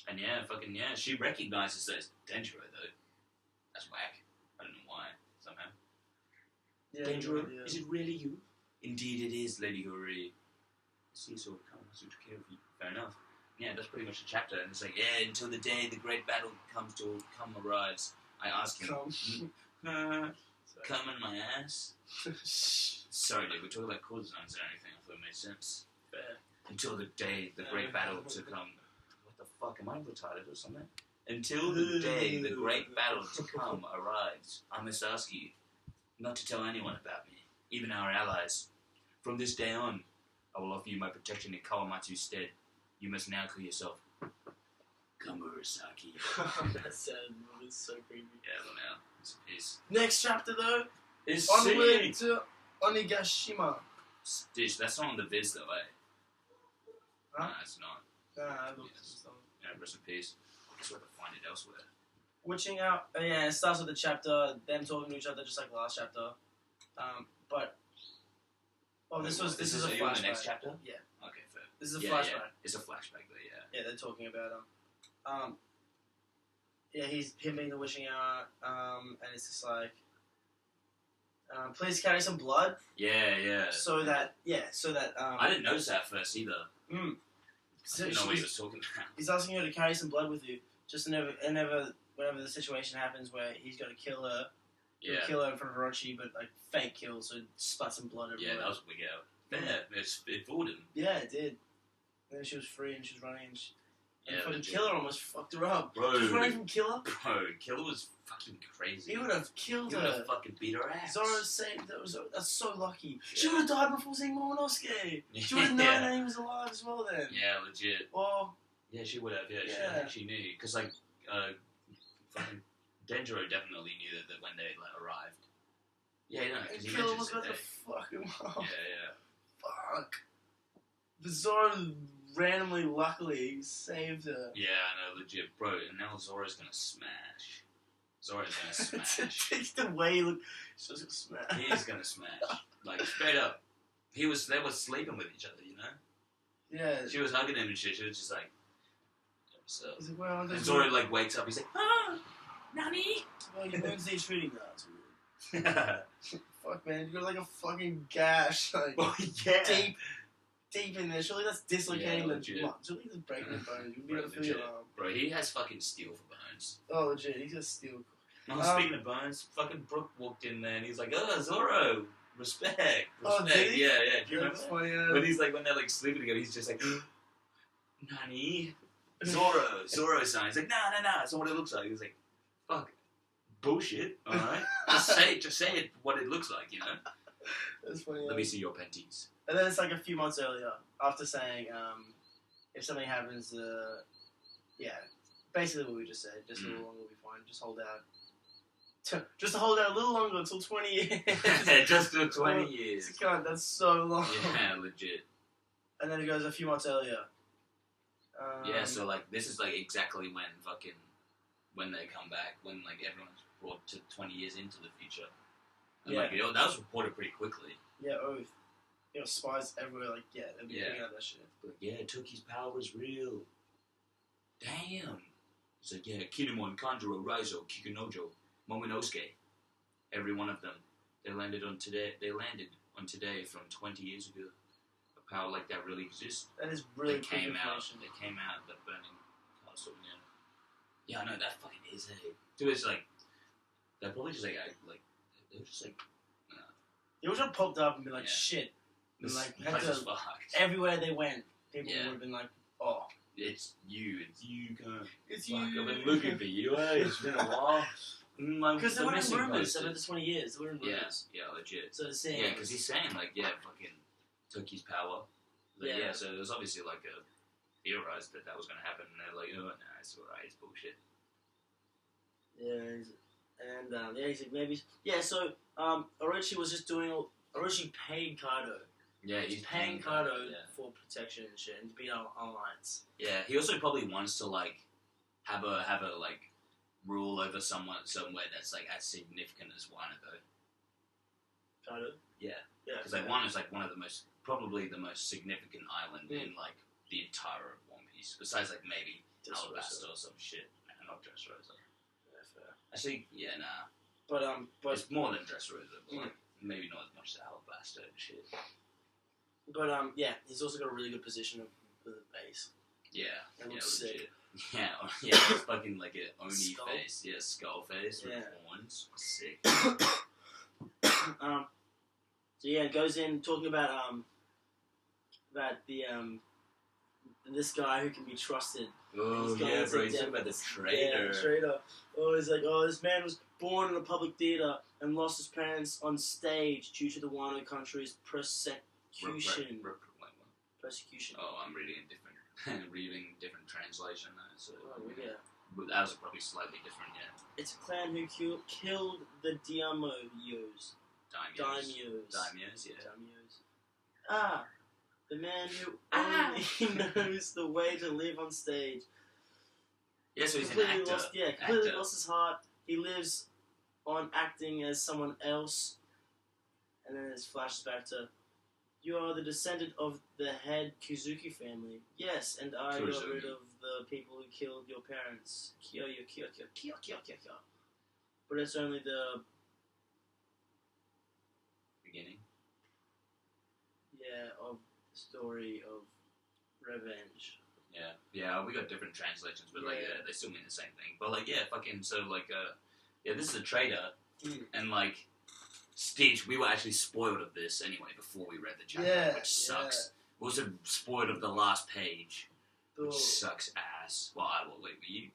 And yeah, fucking yeah, she recognizes that it's Dendro though. That's whack. I don't know why, somehow. Yeah, Dendro, yeah. is it really you? Indeed it is, Lady Hori. See, so come, so to care of you. Fair enough. Yeah, that's pretty much the chapter. And it's like, yeah, until the day the great battle arrives, I ask him, come in my ass? Sorry, dude, we're talking about courtesans and anything. I thought it made sense. Fair. Until the day the great battle to come. What the fuck, am I retarded or something? Until the day the great battle to come arrives, I must ask you not to tell anyone about me, even our allies. From this day on, I will offer you my protection in Kawamatsu's stead. You must now call yourself Kamurasaki. That sound was so creepy. Yeah, well now, it's a piece. Next chapter though, It's onward to Onigashima. Dish, that's not on the Viz though, eh? Huh? Nah, it's not. I looked at Yes. some stuff. Yeah, rest in peace. I guess we'll have to find it elsewhere. Witching out. Yeah, it starts with the chapter, them talking to each other, just like last chapter. But this is a Are you in the flashback. next chapter? Yeah. Okay, fair. This is a Yeah, flashback. yeah. It's a flashback though, yeah. Yeah, they're talking about him. Yeah, he's him being the wishing out. And it's just like, please carry some blood, Yeah. so that. I didn't notice that at first either. So I didn't know what he she's- was talking about. He's asking her to carry some blood with you, just whenever the situation happens where he's got to kill her. He'll Yeah. kill her in front of Orochi, but like fake kill, so spat some blood everywhere. Yeah, that was a big out. Yeah, it fooled him. Yeah, it did. And then she was free and she was running, and Yeah, fucking legit. Killer almost fucked her up. Bro. She was running from Killer. Bro, Killer was fucking crazy. He would have killed He would her. have fucking beat her ass. Zoro saved. That's so lucky. She Yeah. would have died before seeing Momonosuke. She would have known Yeah. that he was alive as well then. Yeah, legit. Well, Yeah, she would have. Yeah, Yeah. I think she knew. Because, like, fucking Denjiro definitely knew that when they, like, arrived. Yeah, no, and because he Killer mentions was it about to there. fuck him up. Yeah. Fuck. But Zoro randomly, luckily, saved her. Yeah, I know, legit. Bro, and now Zoro's gonna smash. Zoro's gonna smash. It's the way he looked. She's gonna smash. He is gonna smash. Like, straight up. They were sleeping with each other, you know? Yeah. She was hugging him and shit. She was just like, so. He's like, well, And there's Zoro, like, wakes up. He's like, Nani? well, your Wednesday treating that. It's weird. Oh, Fuck, man. You got like a fucking gash. Like, yeah. deep in there. Surely that's dislocating Yeah, the legit. bones. Surely that's breaking the bones. You'll be Bro, able to feel your legit. arm. Bro, he has fucking steel for bones. Oh, legit. He's got steel. No, speaking of bones, fucking Brooke walked in there and he's like, oh, Zoro, respect. Oh, did he? Yeah. Do you remember That's that? funny. When he's like, when they're like sleeping together, he's just like, Nani? Zoro-san. He's like, nah, that's not what it looks like. He's like, fuck, bullshit, alright? just say it what it looks like, you know? That's funny. Let me see your panties. And then it's like a few months earlier, after saying, if something happens, yeah, basically what we just said, just all along will be fine, just hold out. Just to hold out a little longer until 20 years. Just to 20 years. God, that's so long. Yeah, legit. And then it goes a few months earlier. Yeah, so like this is like exactly when they come back, when like everyone's brought to 20 years into the future. And like that was reported pretty quickly. Yeah, spies everywhere, like they're putting out that shit. But yeah, Toki's power is real. Damn. It's like, yeah, Kinemon, Kanjuro, Raizo, Kikunojo, Momonosuke. Every one of them. They landed on today from 20 years ago. A power like that really exists. That is really They came out of the burning castle, yeah. Yeah, I know, that fucking is it. Dude, it's like, they're probably just they were just like, They would have popped up and be like, shit. This And place is fucked. Everywhere they went, people would have been like, oh. It's you, cunt. It's Fuck, you. I've been looking for you, It's been a while. Because they were in rumors over the 20 years. They were in rumors. Yeah, legit. So they're saying... Yeah, because he's saying, like, fucking Toki's power. Like, so it was obviously, like, theorized that was going to happen, and they're like, oh, nah, it's alright, it's bullshit. Yeah, and, he's like, maybe... Yeah, so, Orochi was just doing... Orochi paid Kaido. Yeah, he's paying Kaido for protection and shit, and to be our alliance. Yeah, he also probably wants to, like, have a like, rule over somewhere that's, like, as significant as Wano, though. Kaido? Yeah. Because, like, Wano is, like, probably the most significant island in, like, the entire of One Piece. Besides, like, maybe Alabasta or some shit. Nah, not Dressrosa. Yeah, fair. Actually, yeah, nah. But it's more than Dressrosa, but, like, maybe not as much as Alabasta and shit. But, he's also got a really good position with the base. Yeah. That looks sick. Yeah, it's fucking like an Oni face. Yeah, skull face with horns. Sick. So it goes in talking about the this guy who can be trusted. Oh yeah, bro, he's talking about the traitor. Yeah, traitor. Oh, he's like, this man was born in a public theater and lost his parents on stage due to the Wano country's persecution. Persecution. Oh, I'm reading different translation though. So yeah. But that was probably slightly different, yeah. It's a clan who killed the Daimyos. Daimyos, yeah. The man who only knows the way to live on stage. Yeah, so he's an actor. Completely lost his heart. He lives on acting as someone else. And then it flashes back to, you are the descendant of the head Kizuki family. Yes, and I got rid of the people who killed your parents. Kyo. But it's only the... beginning? Yeah, of the story of revenge. Yeah, we got different translations, but like, they still mean the same thing. But like, this is a traitor, and like, Stitch, we were actually spoiled of this anyway before we read the chapter, which sucks. We also spoiled of the last page, which sucks ass. Wait, were you?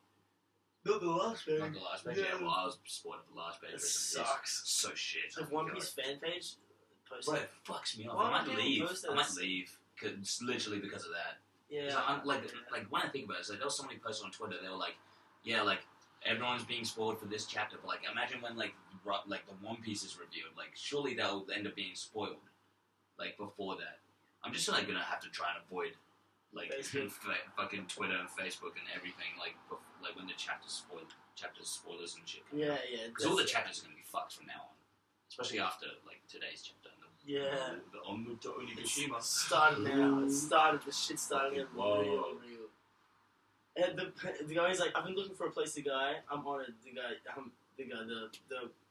Not the last page. Not the last page, yeah. Well, I was spoiled of the last page. It sucks. So shit. The One Piece fan page? Bro, it fucks me off. I might leave. Cause, literally because of that. Yeah. Like when I think about it, it's like there was somebody posted on Twitter, they were like, yeah, like, everyone's being spoiled for this chapter, but like, imagine when like the One Piece is revealed, like, surely that'll end up being spoiled, like, before that. I'm just like gonna have to try and avoid, like, fucking Twitter and Facebook and everything, like when the chapters spoilers and shit. Yeah. Because all the chapters are gonna be fucked from now on, especially after like today's chapter. The Omuto Onigashima. The shit started getting real. And the guy's like, I've been looking for a place to go. I'm on it.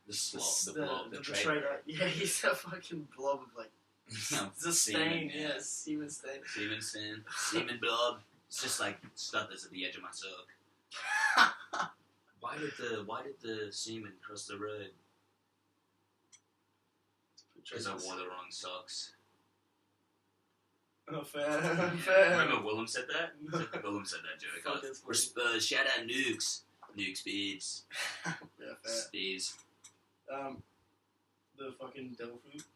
The traitor. Yeah, he's a fucking blob of like, it's a stain. Yeah, semen stain. Semen blob. It's just like stuff that's at the edge of my sock. Why did the semen cross the road? Because I wore the wrong socks. Oh, fair. Remember Willem said that? Willem said that joke. Shout out Nukes. Nukes beards. Yeah, fair. Spears. The fucking devil fruit.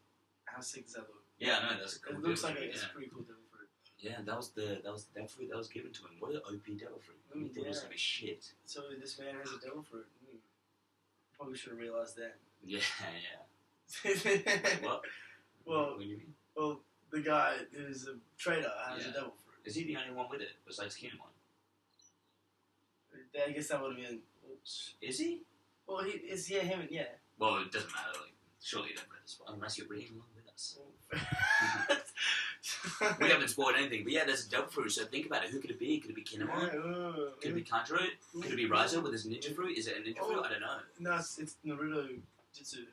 How sick does that look? Yeah, I know, that's a cool. It looks like it's a pretty cool devil fruit. Yeah, that was the devil fruit that was given to him. What an OP devil fruit. I thought it was gonna be shit. So this man has a devil fruit. Probably should have realised that. Yeah, yeah. What? Well, What do you mean? well, the guy who's a traitor has a devil fruit. Is he the only one with it besides Kinemon? I guess that would have been. Oops. Is he? Well, him, yeah. Well, it doesn't matter. Like, surely you don't read this one unless you're reading along with us. We haven't spoiled anything, but yeah, there's a devil fruit. So think about it. Who could it be? Could it be Kinemon? Could it be Kanjuro? Could it be Raizo with his ninja fruit? Is it a ninja fruit? I don't know. No, it's Naruto Jutsu.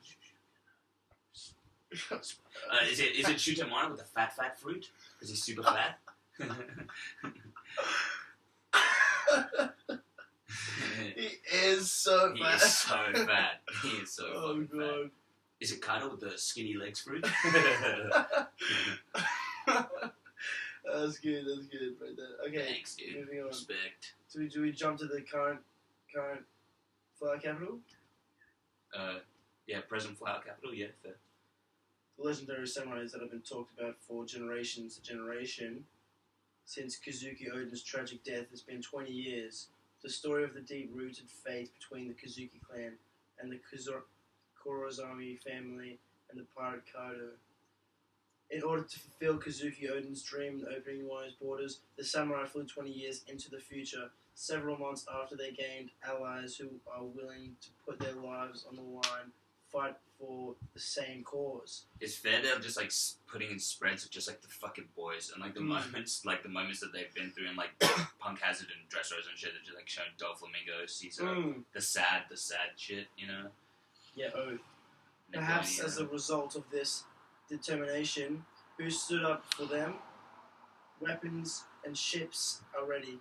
Is it Shutemana with the fat fruit? Because he's super fat. He is so fat. He is so fat. He is so fucking God. fat. Is it Kaido with the skinny legs fruit? That's good right there. Okay. Thanks, dude. Moving on. Respect. Do we jump to the current flower capital? Yeah, present flower capital, yeah, fair. The legendary samurais that have been talked about for generations to generation. Since Kazuki Oden's tragic death, it's been 20 years. The story of the deep-rooted fate between the Kazuki clan and the Kurozami family and the pirate Kaido. In order to fulfill Kazuki Oden's dream of opening Wano's borders, the samurai flew 20 years into the future, several months after they gained allies who are willing to put their lives on the line, fight for the same cause. It's fair they're just like putting in spreads of just like the fucking boys and like the moments that they've been through and like Punk Hazard and Dressrosa and shit that just like showing Doflamingo, Caesar, the sad shit, you know? Yeah, Perhaps as a result of this determination, who stood up for them? Weapons and ships are ready.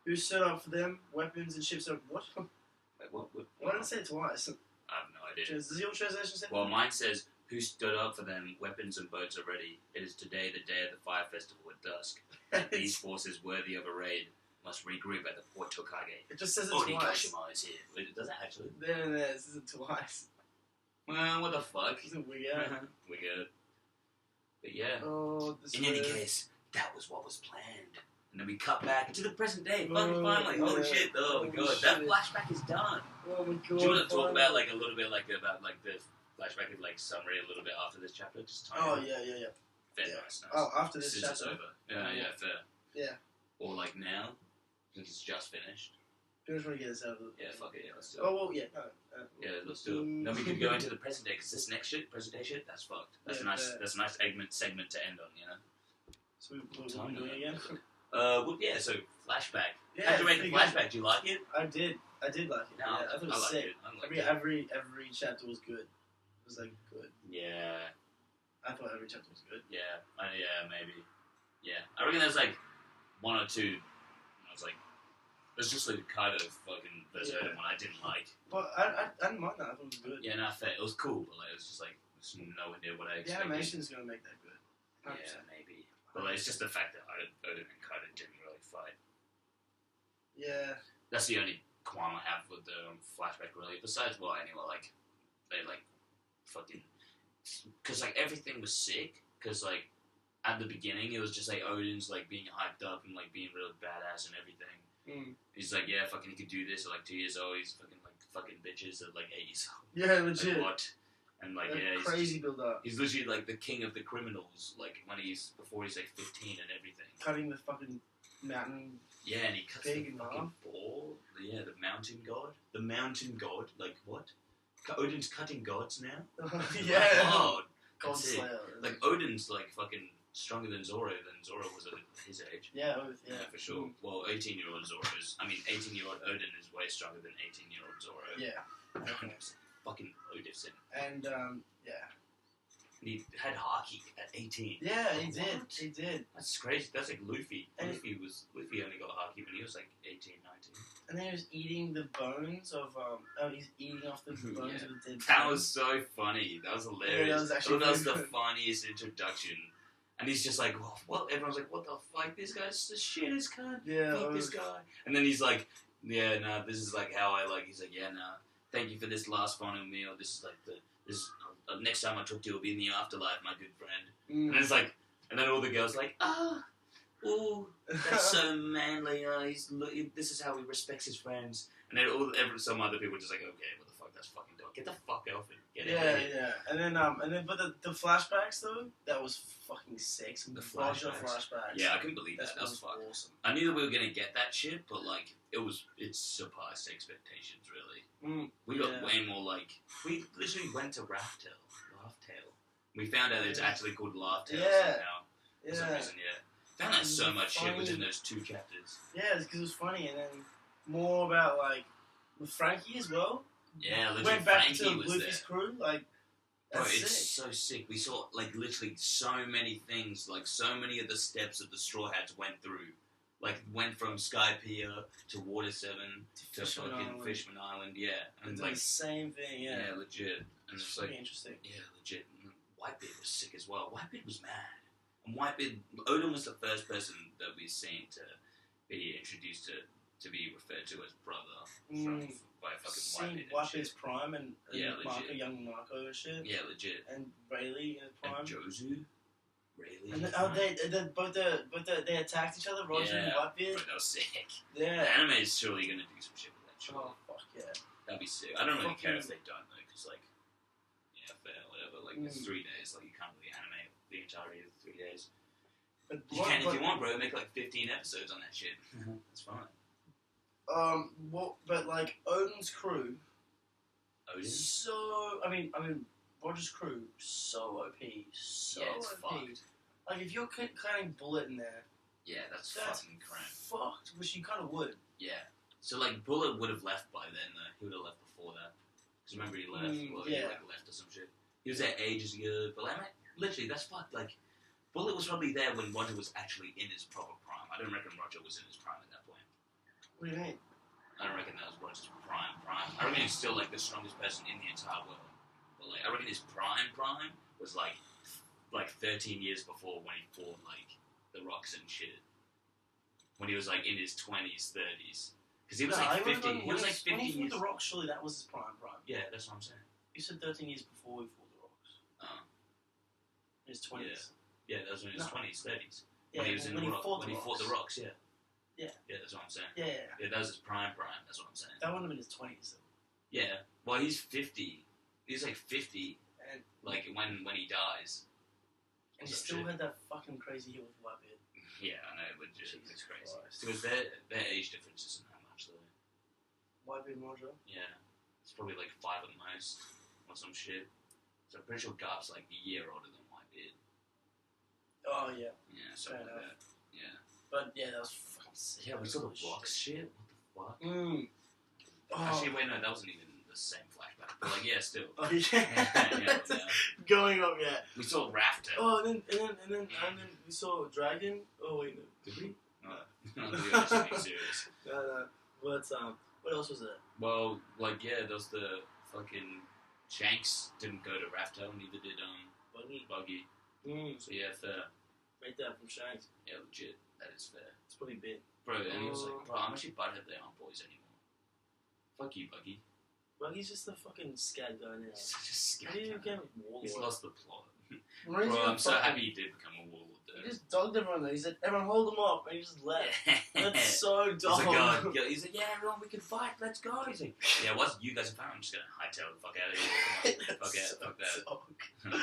Who stood up for them? Weapons and ships are... What? Like, what? Why did I say it twice? I have no idea. Does your translation say Well, mine says, who stood up for them? Weapons and boats are ready. It is today the day of the fire festival at dusk. And these forces worthy of a raid must regroup at the Port Tokage. It just says it twice. Onigashima is here. Wait, does it actually? There, it says it twice. Well, what the fuck? Isn't weird? We get it. But yeah. Oh, in any case, that was what was planned. And then we cut back to the present day. Fucking finally. Holy shit. Oh my god. That flashback is done. Oh my god. Do you want to talk about like a little bit like about like the flashback of like summary a little bit after this chapter? Just tiny. Oh yeah. Fair, Yeah. nice. Oh, after this Since it's chapter. over. Yeah, fair. Yeah. Or like now, since it's just finished. I'm just trying to get this out of the... Yeah, fuck it, yeah, let's do it. Oh, well, yeah, no. Yeah, let's do it. Then we can go into the present day, because this next shit, present day shit, that's fucked. That's a nice segment to end on, you know? So what are we doing again? Well, yeah, so flashback. Yeah, How'd you rate the flashback? Do you like it? I did like it. No, Yeah, I thought it was sick. Every chapter was good. It was like good. Yeah. I thought every chapter was good. Yeah, maybe. Yeah. I reckon there's like one or two, I was like, there's just like kind of fucking version one I didn't like. Well, I didn't mind that. I thought it was good. Yeah, no, fair. It was cool, but like, it was just like, it's nowhere near what I The expected. animation's gonna make that good. 100%. Yeah, maybe. But like, it's just the fact that Odin and Kaido didn't really fight. Yeah. That's the only qualm I have with the flashback, really. Besides, well, anyway, like, they like, fucking, because like, everything was sick, because like, at the beginning, it was just like Odin's like being hyped up and like being really badass and everything. He's like, yeah, fucking, he could do this at like 2 years old. He's fucking bitches at like 8 years old. Yeah, legit. Like, what? And like, yeah, he's crazy build up. He's literally like the king of the criminals. Like before he's like 15 and everything. Cutting the fucking mountain. Yeah, and he cuts Big the fucking ball. Yeah, the mountain god. The mountain god. Like what? Odin's cutting gods now. Yeah. Oh, God that's it. Slayer. Like Odin's like fucking stronger than Zoro was at his age. Yeah, For sure. Well, 18-year-old Zoro is... I mean, 18-year-old Odin is way stronger than 18-year-old Zoro. Yeah. Fucking Odin. And, yeah. He had Haki at 18. Yeah, he did. What? He did. That's crazy. That's like Luffy. And Luffy only got Haki when he was like 18, 19. And then he was eating the bones of, he's eating off the bones of the dead That was so funny. That was hilarious. Yeah, that was actually that was the funniest introduction. And he's just like, well, everyone's like, what the fuck? This guy's the shittest cunt. Yeah. Fuck this guy. And then he's like, yeah, no, this is like how I like. He's like, yeah, no, thank you for this last final meal. This is like next time I talk to you will be in the afterlife, my good friend. And it's like, and then all the girls like, oh, that's so manly. This is how he respects his friends. And then some other people just like, okay, what the fuck? this fucking dog. Get the fuck off it. Get Yeah, out of here. yeah. And then, but the flashbacks though, that was fucking sick. Some The Roger flashbacks. flashbacks. Yeah, I couldn't believe that. That was fucked. awesome. I knew that we were gonna get that shit, but like it surpassed expectations. Really, we got way more. Like we literally went to Laugh Tale. We found out it's actually called Laugh Tale somehow. For some reason, Found out so much shit within those 2 chapters. Yeah, it's because it was funny, and then more about like with Frankie as well. Yeah, legit. Went back Frankie to was Luffy's there. crew, like. Bro, That's it's sick. so sick. We saw like literally so many things, like so many of the steps that the Straw Hats went through. Like went from Sky Pier to Water 7 to Fishman fucking Island. Fishman Island, and It's like the same thing, yeah, legit. And it's like pretty interesting. yeah, legit. And Whitebeard was sick as well. Whitebeard was mad. And Whitebeard, Odin was the first person that we've seen to be introduced to be referred to as brother by fucking Seeing Whitebeard. Whitebeard's prime and Marco, legit. young Marco and shit. Yeah, legit. And Rayleigh in his prime. And Jozu, Rayleigh. And prime. they attacked each other, Roger and Bro, Whitebeard. that was sick. Yeah. The anime is surely gonna do some shit with that shit. Oh fuck yeah. That'd be sick. I don't really care if Fucking- they don't though, because like, yeah, fair, whatever. Like it's 3 days. Like you can't really animate the entirety of the 3 days. But You can if you want, bro. Make like 15 episodes on that shit. That's fine. But like Odin's crew. Odin. So I mean Roger's crew so OP, so Yeah, it's OP. fucked. Like if you're cutting Bullet in there, Yeah, that's that's fucking cramp. fucked. Which you kind of would. Yeah. So like Bullet would have left by then though. He would have left before that. Because remember he left. He like left or some shit. He was there ages ago. But like literally that's fucked. Like Bullet was probably there when Roger was actually in his proper prime. I don't reckon Roger was in his prime at that point. What do you mean? I don't reckon that was Roger's prime. I reckon he's still like the strongest person in the entire world. But like I reckon his prime was like 13 years before when he fought like the Rocks and shit. When he was like in his 20s, 30s. Because he was like 50. He was like 50 when he years. fought the Rocks, surely that was his prime. Yeah, that's what I'm saying. You said 13 years before he fought the Rocks. In his 20s. Yeah, that was in his 20s, 30s. Yeah, When he was in the Rock. When he fought the Rocks, yeah. Yeah. Yeah, that's what I'm saying. Yeah. Yeah, that was his prime. That's what I'm saying. That wouldn't have been his 20s though. Yeah. Well, he's 50. He's like 50. And Like when he dies. he Some still shit. had that fucking crazy heel with Whitebeard. Yeah, I know, but just Jesus it's crazy. Christ. Because their age difference isn't that much though. Whitebeard and Roger. Yeah, it's probably like 5 at most or some shit. So I'm pretty sure Garp's like a year older than Whitebeard. Oh yeah. Yeah, something Fair like that. Yeah. But yeah, that was fucking sick. Yeah, we saw the Holy Rocks shit. What the fuck? Oh. Actually, wait, no, that wasn't even the same flashback. But like, yeah, still. Oh yeah. yeah. Going up, yeah. We saw Rafter. Oh, and then we saw Dragon. Oh wait, no. Did we? No, we were just being serious. No. But what else was there? Well, like, yeah, there was the fucking Shanks didn't go to Rafter, neither did Buggy. So yeah, fair. Right there from Shanks. Yeah, legit. That is fair. It's pretty big. Bro, and he was like, bro, I'm actually butthead they aren't boys anymore. Fuck you, Buggy. Buggy's just the fucking scat guy now. He's such a scat. He became a He's warlord. lost the plot. Bro, Bro, I'm so happy he did become a warlord He though. just dogged everyone though. He said, everyone hold him up, and he just left. That's so He's dog. like, he's like, yeah, everyone, we can fight, let's go. He's like, yeah, once you guys are fighting, I'm just gonna hightail the fuck out of here. Come on, fuck out, fuck that.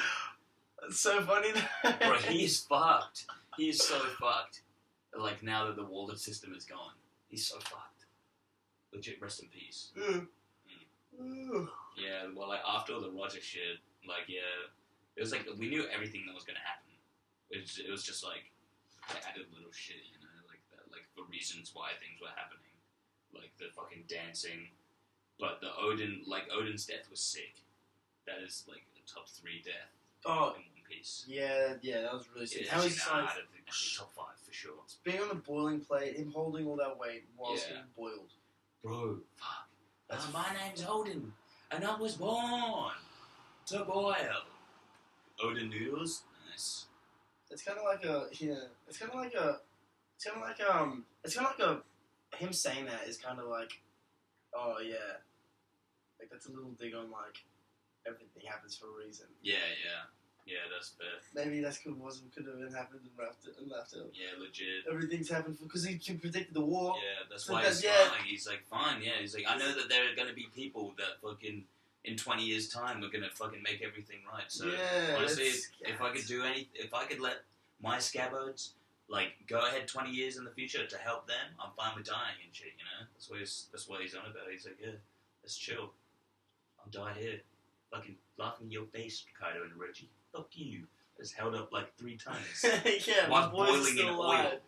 That's so funny though. Bro, he's fucked. He is so fucked. Like, now that the Walden system is gone, he's so fucked. Legit, rest in peace. Yeah, well, like, after all the Roger shit, like, yeah, it was like, we knew everything that was gonna happen. It was just like, they added little shit, you know, like, that, like, for reasons why things were happening. Like, the fucking dancing. But Odin's death was sick. That is, like, a top 3 death Oh, in One Piece. yeah, that was really sick. Yeah, How he's just like, I don't think that's top 5 for sure. being on the boiling plate, him holding all that weight whilst Yeah. getting boiled. Bro, fuck. My name's Odin, and I was born to boil. Odin noodles? Nice. It's kind of like him saying that is kind of like, oh yeah, like that's a little dig on like everything happens for a reason. Yeah, that's fair. Maybe that's could have been happened in Laughter. Yeah, legit. Everything's happened because he predicted the war. Yeah, that's So why that's- he's yeah. smiling. He's like, fine, yeah. He's like, I know that there are going to be people that fucking in 20 years' time we're gonna fucking make everything right. So Yeah, honestly, it's- if I could do if I could let my scabbards like go ahead 20 years in the future to help them, I'm fine with dying and shit. You know, that's what he's on about. He's like, yeah, let's chill. I'll die here, fucking laughing in your face, Kaido and Reggie. Fuck you. It's held up like 3 times. Yeah, my While boy's boiling still in alive. oil.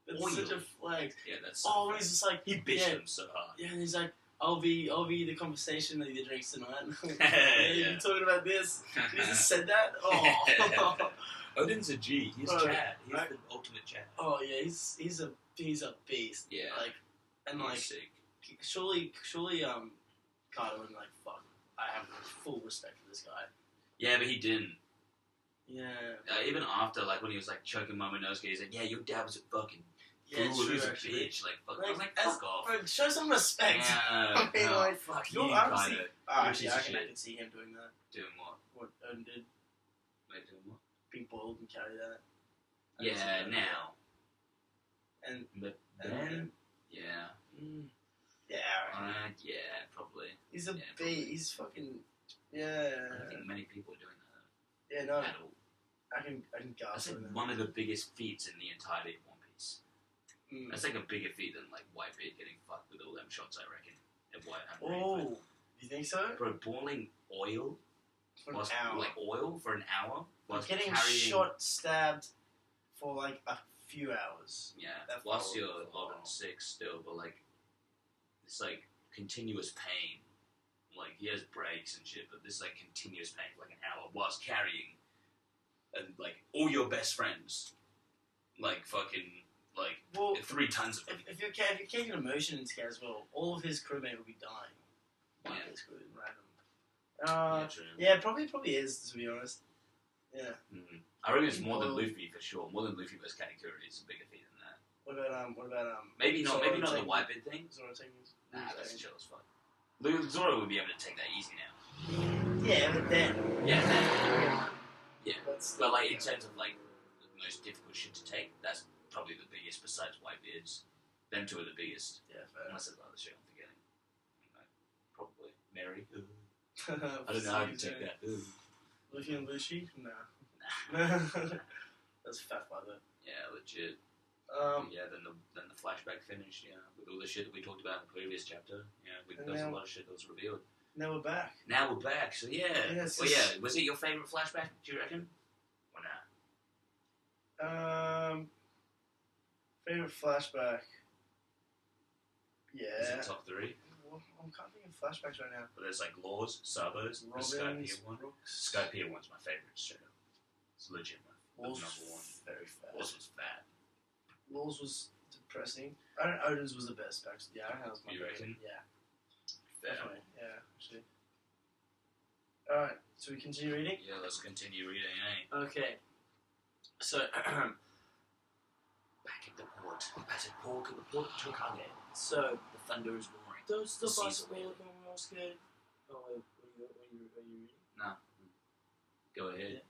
That's Oil. such a flex. Yeah, that's. Oh, and he's just like, He bitched yeah. them so hard. Yeah, and he's like, I'll be the conversation that he drinks tonight. Yeah. You're talking about this. He just said that? Oh. Odin's a G. He's Oh, Chad. He's right. the ultimate Chad. Oh yeah, he's a beast. Yeah. Like, and He's like, sick. surely, Carter was like, fuck, I have full respect for this guy. Yeah, but he didn't. Yeah. Even after, like, when he was like choking Momonosuke, he's like, yeah, your dad was a fucking Yeah, fool. He was a actually. bitch. Like, fuck. I was like, fuck off. Bro, show some respect. Yeah. I mean, no, like, fuck you're you, honestly- Kaido. Actually, piece I of can shit. see him doing that. Doing what? What Odin did, Wait, doing what? being boiled and carry that. I can see Yeah, that. now. And But and then, yeah. yeah, Yeah, probably. he's a Yeah, beat. probably. He's fucking I yeah. don't think many people are doing that Yeah, no, at all. I can That's gasp like on that. one of the biggest feats in the entirety of One Piece. Mm. That's like a bigger feat than like Whitebeard getting fucked with all them shots, I reckon. And Oh, you think so? bro, boiling oil, For an whilst, hour. like oil for an hour, whilst Getting carrying, shot, stabbed for like a few hours. yeah, that whilst far. you're old and sick still, but like it's like continuous pain. Like he has breaks and shit, but this like continuous pain for like an hour whilst carrying, and like all your best friends, like fucking like Well, 3 tons of them. if you're taking emotion into account as well, all of his crewmate will be dying. Yeah. His crew, random. Yeah, true. Yeah, probably is, to be honest. Yeah. Mhm. I reckon it's more than Well- Luffy for sure. More than Luffy versus Katakuri is a bigger feat than that. What about Maybe not. Zoro Maybe not the taking- Whitebeard thing. Zoro taking his? Nah, that's chill as fuck. Zoro would be able to take that easy now. Yeah, but then. Yeah. Yeah. That's But like in terms of like the most difficult shit to take, that's probably the biggest besides Whitebeards. Them 2 are the biggest. Yeah, fair. Unless there's other shit I'm forgetting. Probably Mary. Ooh. I don't know how you take that. Ooh. Luffy and Lucy? No. That's fat by the. Yeah, legit. Um, Yeah, then the flashback finished. Yeah, with all the shit that we talked about in the previous chapter. Yeah, And there was a now- lot of shit that was revealed. now we're back. Now we're back. So yeah. Yeah, it's Well, just- yeah. Was it your favorite flashback? Do you reckon? Or nah? Favorite flashback. Is Yeah. it top 3? Well, I'm kind of thinking flashbacks right now. But there's like Laws, Sabos, the Robin's, Skypiea one. Brooks. Skypiea one's my favorite. Straight up. It's legit my Laws number one. very fast. Laws was fat. Laws was depressing. I don't. Odin's was the best. Actually, yeah, that was my You favorite. reckon? Yeah, Fat. definitely. Yeah, actually. All right, so we continue reading. Yeah, let's continue reading, eh? Okay, so Back at the port. Back at port, the port to Kage. so The thunder is roaring. those the The bus sea's were wailing. looking real scared. Oh wait, are you reading? Go ahead.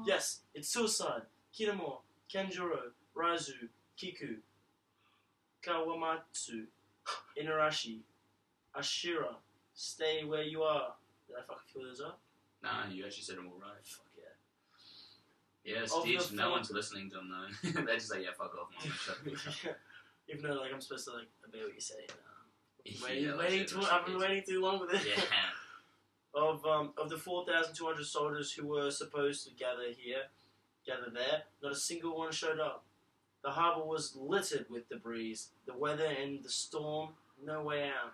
Yes, it's suicide. Kinamo, Kenjuro, Raizu, Kiku, Kawamatsu, Inarashi, Ashira, stay where you are. Did I fucking kill those up? Nah, you actually said them all right. Fuck yeah. Yeah, Of Stitch, the no four- one's listening to them though. They're just like, yeah, fuck off, mom. Shut the fuck up. Even though like I'm supposed to like obey what you say. Yeah, Waiting that's too. it, I've been waiting too long with it. Yeah. Of the 4,200 soldiers who were supposed to gather there, not a single one showed up. The harbor was littered with debris. The weather and the storm, no way out.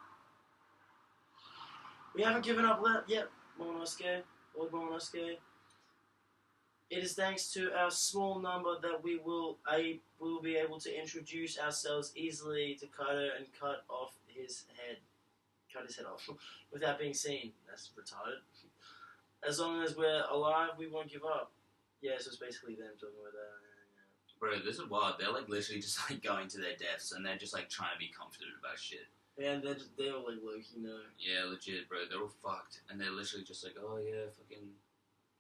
We haven't given up yet, Momonosuke, Lord Momonosuke. It is thanks to our small number that we will be able to introduce ourselves easily to Kaido and cut his head off without being seen. That's retarded. As long as we're alive, we won't give up. Yeah, so it's basically them talking about that. Bro, this is wild. They're like literally just like going to their deaths and they're just like trying to be confident about shit. Yeah, and they're all like Loki, you know. Yeah, legit, bro. They're all fucked. And they're literally just like, oh yeah, fucking,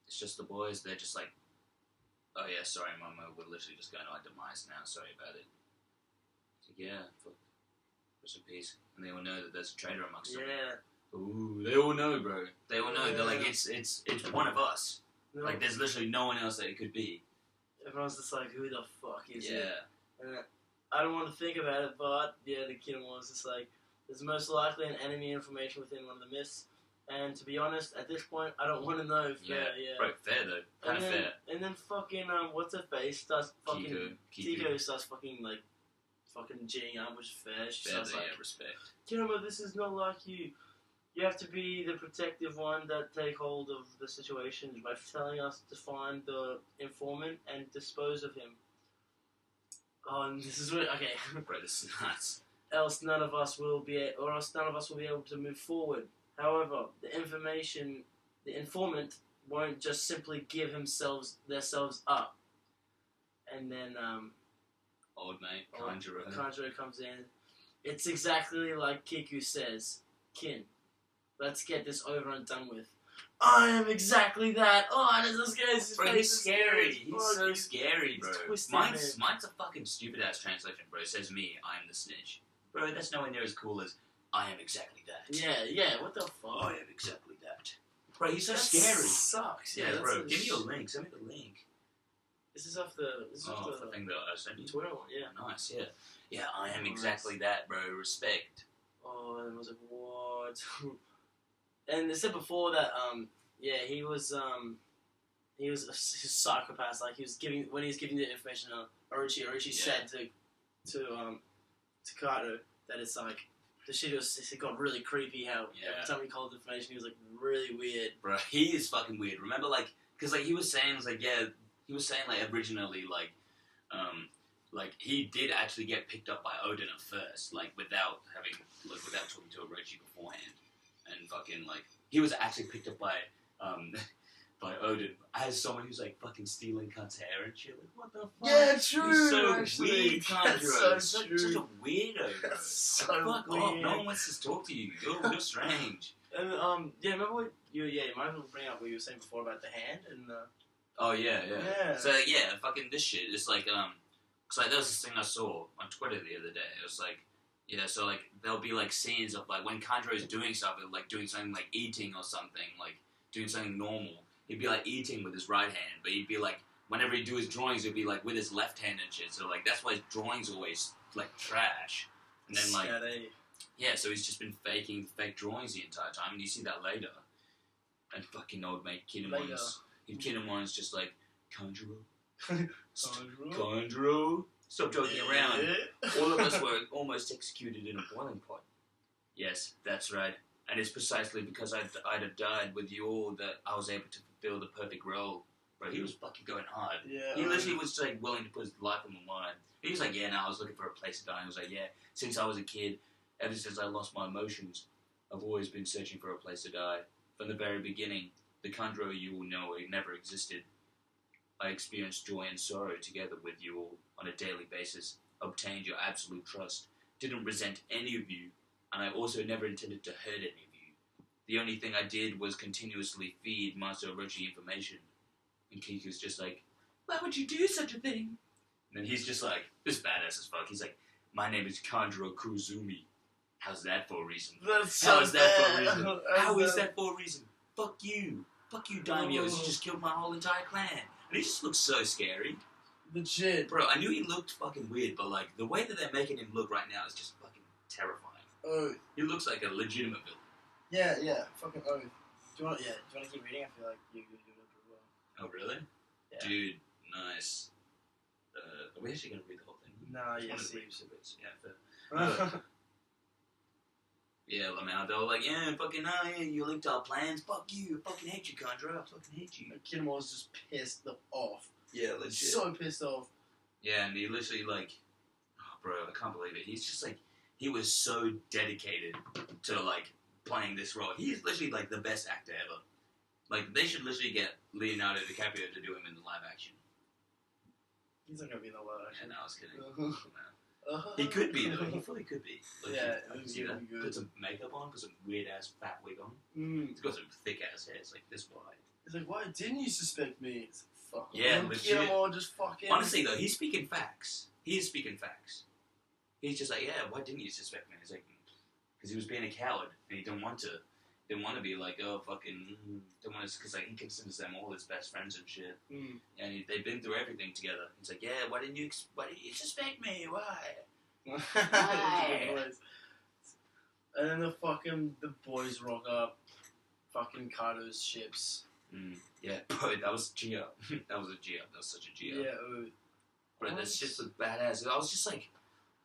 it's just the boys. They're just like, oh yeah, sorry, Momo, we're literally just going to our demise now. Sorry about it. It's like, yeah, fuck. Rest in peace. And they all know that there's a traitor amongst them. Yeah. Ooh, they all know, bro. They all know. Yeah. They're like, it's one of us. No, Like, there's literally no one else that it could be. everyone's just like, who the fuck is it? Yeah. And I don't want to think about it, but yeah, the kid was just like, there's most likely an enemy information within one of the myths. And to be honest, at this point, I don't want to know. Fair, yeah. Bro, fair though. Kind of fair. And then fucking, what's her face starts fucking... Kiko starts fucking, like, fucking G'ing up, which is fair. She fair starts though, like, yeah, respect. Kinema, this is not like you. You have to be the protective one that take hold of the situation by telling us to find the informant and dispose of him. Oh, and this is what... Okay. Bro, this is nuts. else none of us will be able to move forward. However, the informant won't just simply give themselves up. And then Old mate, Kanjuro comes in. It's exactly like Kiku says. Kin, let's get this over and done with. I am exactly that. Oh, and it's so scary. Bro, he's scary. He's so scary, bro. Twisted, mine's a fucking stupid ass translation, bro. It says me, I am the snitch. Bro, that's nowhere near as cool as I am exactly that. Yeah, what the fuck? I am exactly that. Bro, he's so that scary. Sucks. Yeah, bro, give me your link. Send me the link. This is off the thing that I sent you. Twitter one, yeah. Nice, yeah. Yeah, I am exactly that, bro. Respect. Oh, and I was like, what? And they said before that, he was a psychopath. Like when he was giving the information to Orochi said to Kato that it's like the shit it got really creepy. How every time he called the information, he was like really weird. Bro, he is fucking weird. Remember, like, because like he was saying like originally like he did actually get picked up by Odin at first, like without talking to Orochi beforehand, and fucking like he was actually picked up by by Odin as someone who's like fucking stealing Kant's hair and shit. Like, what the fuck? Yeah, true. He's so actually. weird, Kanjuro. So Such true. a weirdo, bro. That's so Fuck weird. off. No one wants to talk to you. You're strange. And remember what you might as well bring up what you were saying before about the hand and Oh yeah. Yeah. So yeah, fucking this shit. It's like cause like there was this thing I saw on Twitter the other day. It was like, yeah, so like there'll be like scenes of like when Kanjuro's doing something, like doing something like eating or something, like doing something normal. He'd be like eating with his right hand, but he'd be like whenever he'd do his drawings, it'd be like with his left hand and shit. So like that's why his drawings always like trash. And then like so he's just been faking fake drawings the entire time, and you see that later. And fucking old mate Kinemon's just like, Kanjuro? Kanjuro? Stop joking around. All of us were almost executed in a boiling pot. Yes, that's right. And it's precisely because I'd have died with you all that I was able to fulfill the perfect role. Bro, he was fucking going hard. Yeah. He literally was like willing to put his life on the line. He was like, I was looking for a place to die. He was like, since I was a kid, ever since I lost my emotions, I've always been searching for a place to die. From the very beginning, the Kanjuro you all know never existed. I experienced joy and sorrow together with you all on a daily basis, obtained your absolute trust, didn't resent any of you, and I also never intended to hurt any of you. The only thing I did was continuously feed Master Orochi information. And Kiku's just like, why would you do such a thing? And then he's just like, this badass as fuck. He's like, my name is Kanjuro Kurozumi. How's that for a reason? How is that for a reason? How is that for a reason? Fuck you. Fuck you, daimyos. You just killed my whole entire clan. And he just looks so scary. Legit. Bro, I knew he looked fucking weird, but like, the way that they're making him look right now is just fucking terrifying. Oh. He looks like a legitimate villain. Yeah, fucking oath. Do you want to keep reading? I feel like you do it pretty well. Oh, really? Yeah. Dude, nice. Are we actually going to read the whole thing? No, yes. Yeah, fair. Yeah, Lamau, they were like, you linked our plans. Fuck you. I fucking hate you, Kanjuro. I fucking hate you. Kid was just pissed off. Yeah, legit. So pissed off. Yeah, and he literally, like, oh, bro, I can't believe it. He's just, like, he was so dedicated to, like, playing this role. He's literally, like, the best actor ever. Like, they should literally get Leonardo DiCaprio to do him in the live action. He's not going to be in the live action. Yeah, no, I was kidding. He could be, though. He fully could be. Like, yeah, I can see that. Put some makeup on, put some weird-ass fat wig on. He's got some thick-ass hair. It's like this wide. He's like, why didn't you suspect me? It's like, fuck. Yeah, legit. Just fucking... Honestly, though, he's speaking facts. He is speaking facts. he's just like, yeah, why didn't you suspect me? He's like, because he was being a coward and he didn't want to. Didn't want to be like, oh, fucking, don't want to, because like, he considers them all his best friends and shit. And they've been through everything together. He's like, yeah, why didn't you suspect me? Why? Why? And then the boys rock up, fucking Kato's ships. Yeah, bro, that was Geo. That was a Geo. That was such a Geo. Yeah, bro, this shit looked badass. I was just like,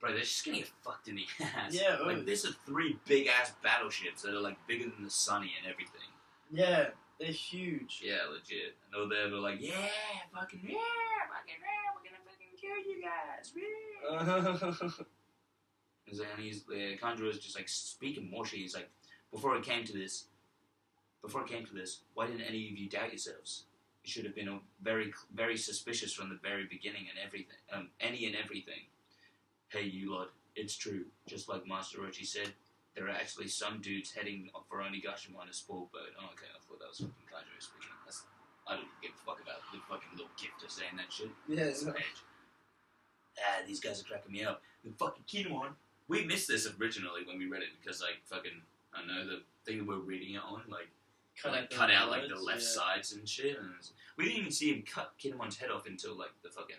bro, they're just gonna get fucked in the ass. Yeah, like, there's 3 big-ass battleships that are, like, bigger than the Sunny and everything. Yeah, they're huge. Yeah, legit. And they're like, yeah, fucking, we're gonna fucking kill you guys, And then the Conjurer's just, like, speaking more shit. He's like, before it came to this, why didn't any of you doubt yourselves? You should have been very, very suspicious from the very beginning and everything, any and everything. Hey, you lot, it's true. Just like Master Orochi said, there are actually some dudes heading for Onigashima on a sport boat. Oh, okay, I thought that was fucking Kanjuro speaking. I don't give a fuck about the fucking little gifter saying that shit. Yeah, it's these guys are cracking me up. The fucking Kinemon. We missed this originally when we read it because, like, fucking, I don't know, the thing that we're reading it on, like, cut out like the left sides and shit. And we didn't even see him cut Kinemon's head off until like the fucking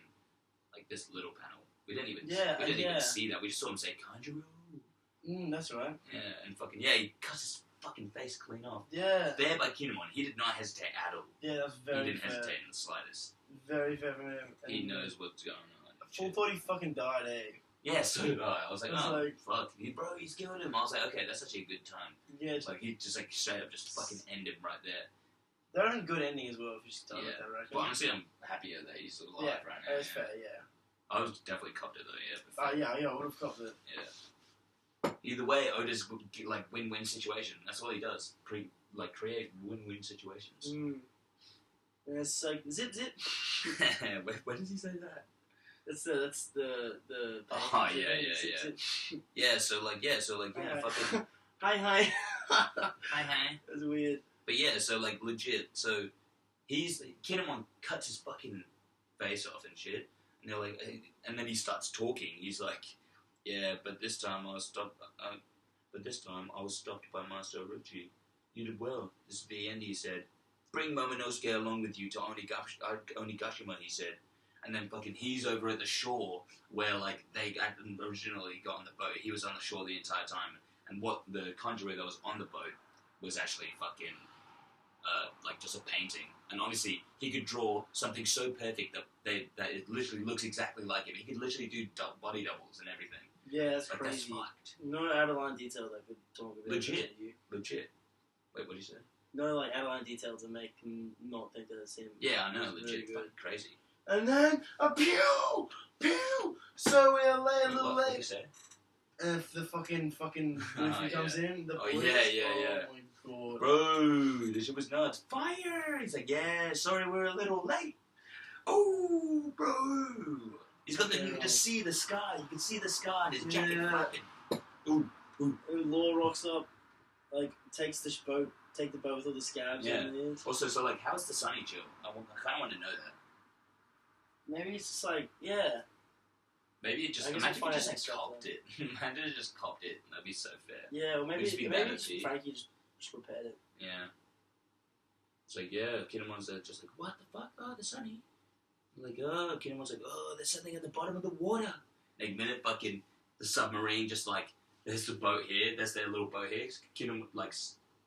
this little panel. We didn't even even see that. We just saw him say Kanjuro. That's right. Yeah, and fucking he cuts his fucking face clean off. Yeah. There by Kinemon, he did not hesitate at all. Yeah, that's very. He didn't hesitate in the slightest. Very fair. He knows what's going on. Full thought he fucking died, eh? Yeah, so did I. I was like, fuck, bro, he's killed him. I was like, okay, that's actually a good time. Yeah. It's like, he just, like, straight up just fucking end him right there. They're having a good ending as well, if you just tell that, right? But honestly, I'm happier that he's alive right now. Yeah, that's fair, yeah. I was definitely copped it, though, yeah. I would have copped it. Yeah. Either way, Oda's, like, win-win situation. That's all he does. Create win-win situations. And it's like, zip. Where does he say that? That's the oh yeah. Yeah, so fucking hi. Hi. That's weird. But yeah, so like legit, so Kinemon cuts his fucking face off and shit, and they're like, and then he starts talking. He's like, yeah, but this time I was stopped. I was stopped by Master Orochi. You did well. This is the end, he said. Bring Momonosuke along with you to Onigashima, he said. And then fucking he's over at the shore where, like, they originally got on the boat. He was on the shore the entire time. And what the conjurer that was on the boat was actually fucking, like, just a painting. And honestly, he could draw something so perfect that it literally looks exactly like him. He could literally do body doubles and everything. Yeah, that's like, crazy. That's fucked. No out-of-line detail that could talk about Legit. you. Legit. Wait, what did you say? No, like, out-of-line detail to make him not think that it's him. Yeah, I know, legit. Really fucking crazy. And then a pew! So we're a little late. What did you say? If the fucking Luffy comes in, the boys, yeah. Oh my god. Bro, this shit was nuts. Fire! He's like, yeah, sorry we're a little late. Oh, bro. He's got you can just see the sky. You can see the sky and his jacket flapping. Ooh. And Law rocks up, like, takes the boat with all the scabs on it. Also, so, like, how's the Sunny chill? I kind of want to know that. Maybe it's just like, yeah. Maybe it just, imagine he just copped it. Imagine it just copped it. That'd be so fair. Yeah, or maybe Frankie just repaired it. Yeah. It's like, yeah, Kinemon's just like, what the fuck? Oh, the Sunny. Like, oh, Kinemon's like, oh, there's something at the bottom of the water. Like, minute fucking the submarine just like, there's the boat here, there's their little boat here. Kinemon, like,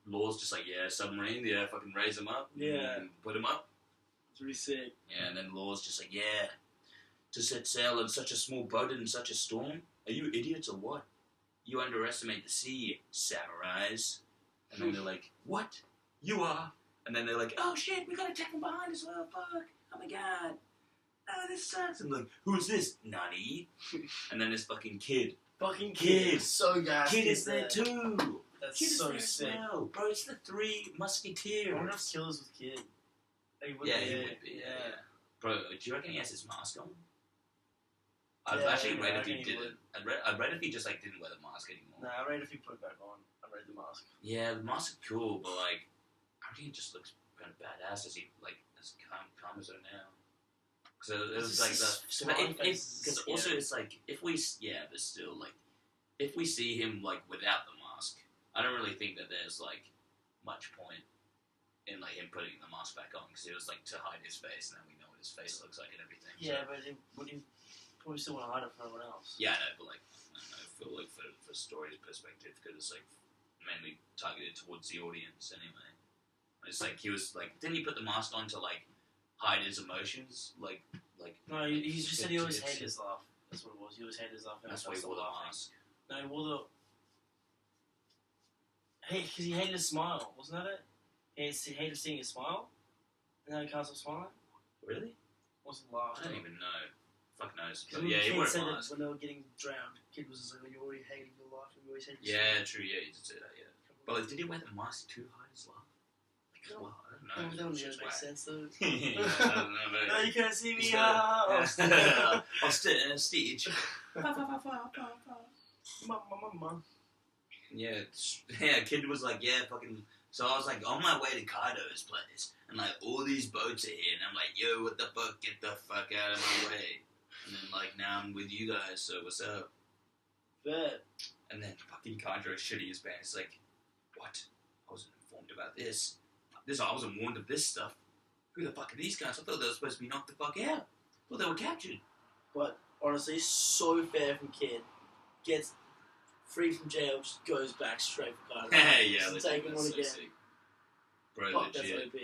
Law's just like, yeah, submarine, yeah, fucking raise them up. Yeah. And put them up. It's really sick. Yeah, and then Law's just like, yeah, to set sail in such a small boat in such a storm? Are you idiots or what? You underestimate the sea, samurais. And then they're like, what? You are? And then they're like, oh shit, we got attacked from behind as well, fuck. Oh my god. Oh, this sucks. And like, who's this? Nani? And then this fucking kid. Fucking kid. So gassed. Kid is there too. That's Kid so is sick. well. Bro, it's the Three Musketeers. I wonder if Killers with Kid. He would be. Yeah. Bro, do you reckon he has his mask on? I'd actually read if he didn't. I'd read if he just like didn't wear the mask anymore. Nah, I read if he put it back on. I read the mask. Yeah, the mask is cool, but like, I think he just looks kind of badass as he like as Kamazo now. Because it was like because also it's like if we but still like if we see him like without the mask, I don't really think that there's like much point in like him putting the mask back on because it was like to hide his face, and then we know what his face looks like and everything. Yeah, but would he probably still want to hide it from everyone else? Yeah, I know, but like I don't know, I feel like for story's perspective, because it's like mainly targeted towards the audience anyway. It's like he was like, didn't he put the mask on to like hide his emotions? No, he just said he always hated his laugh. That's what it was. He always hated his laugh. That's why he wore the mask. No, he wore the. Hey, because he hated his smile, wasn't that it? He hated seeing his smile, and now he can't stop smiling. Really? What's the laugh? I don't even know. Fuck knows. But yeah, he wore a mask. When they were getting drowned, kid was just like, "You already hated your life, and you always hated." Yeah, true. Yeah, you did say that. Yeah, but like, did he wear the mask to hide his laugh? Well, I don't know. That doesn't make sense though. Yeah, I don't know. No, you can't see me. I'll Stitch. Yeah, kid was like, yeah, fucking. So I was like on my way to Kaido's place, and like all these boats are here, and I'm like, yo, what the fuck? Get the fuck out of my way. And then like now I'm with you guys, so what's up? Bet. And then fucking Kaido shitty his band. It's like, what? I wasn't informed about this. I wasn't warned of this stuff. Who the fuck are these guys? I thought they were supposed to be knocked the fuck out. I thought they were captured. But honestly, so fair from Kid. Gets free from jail, just goes back straight for Kaido. Yeah, just take him on again. Sick. Bro, Fuck, legit. that's OP.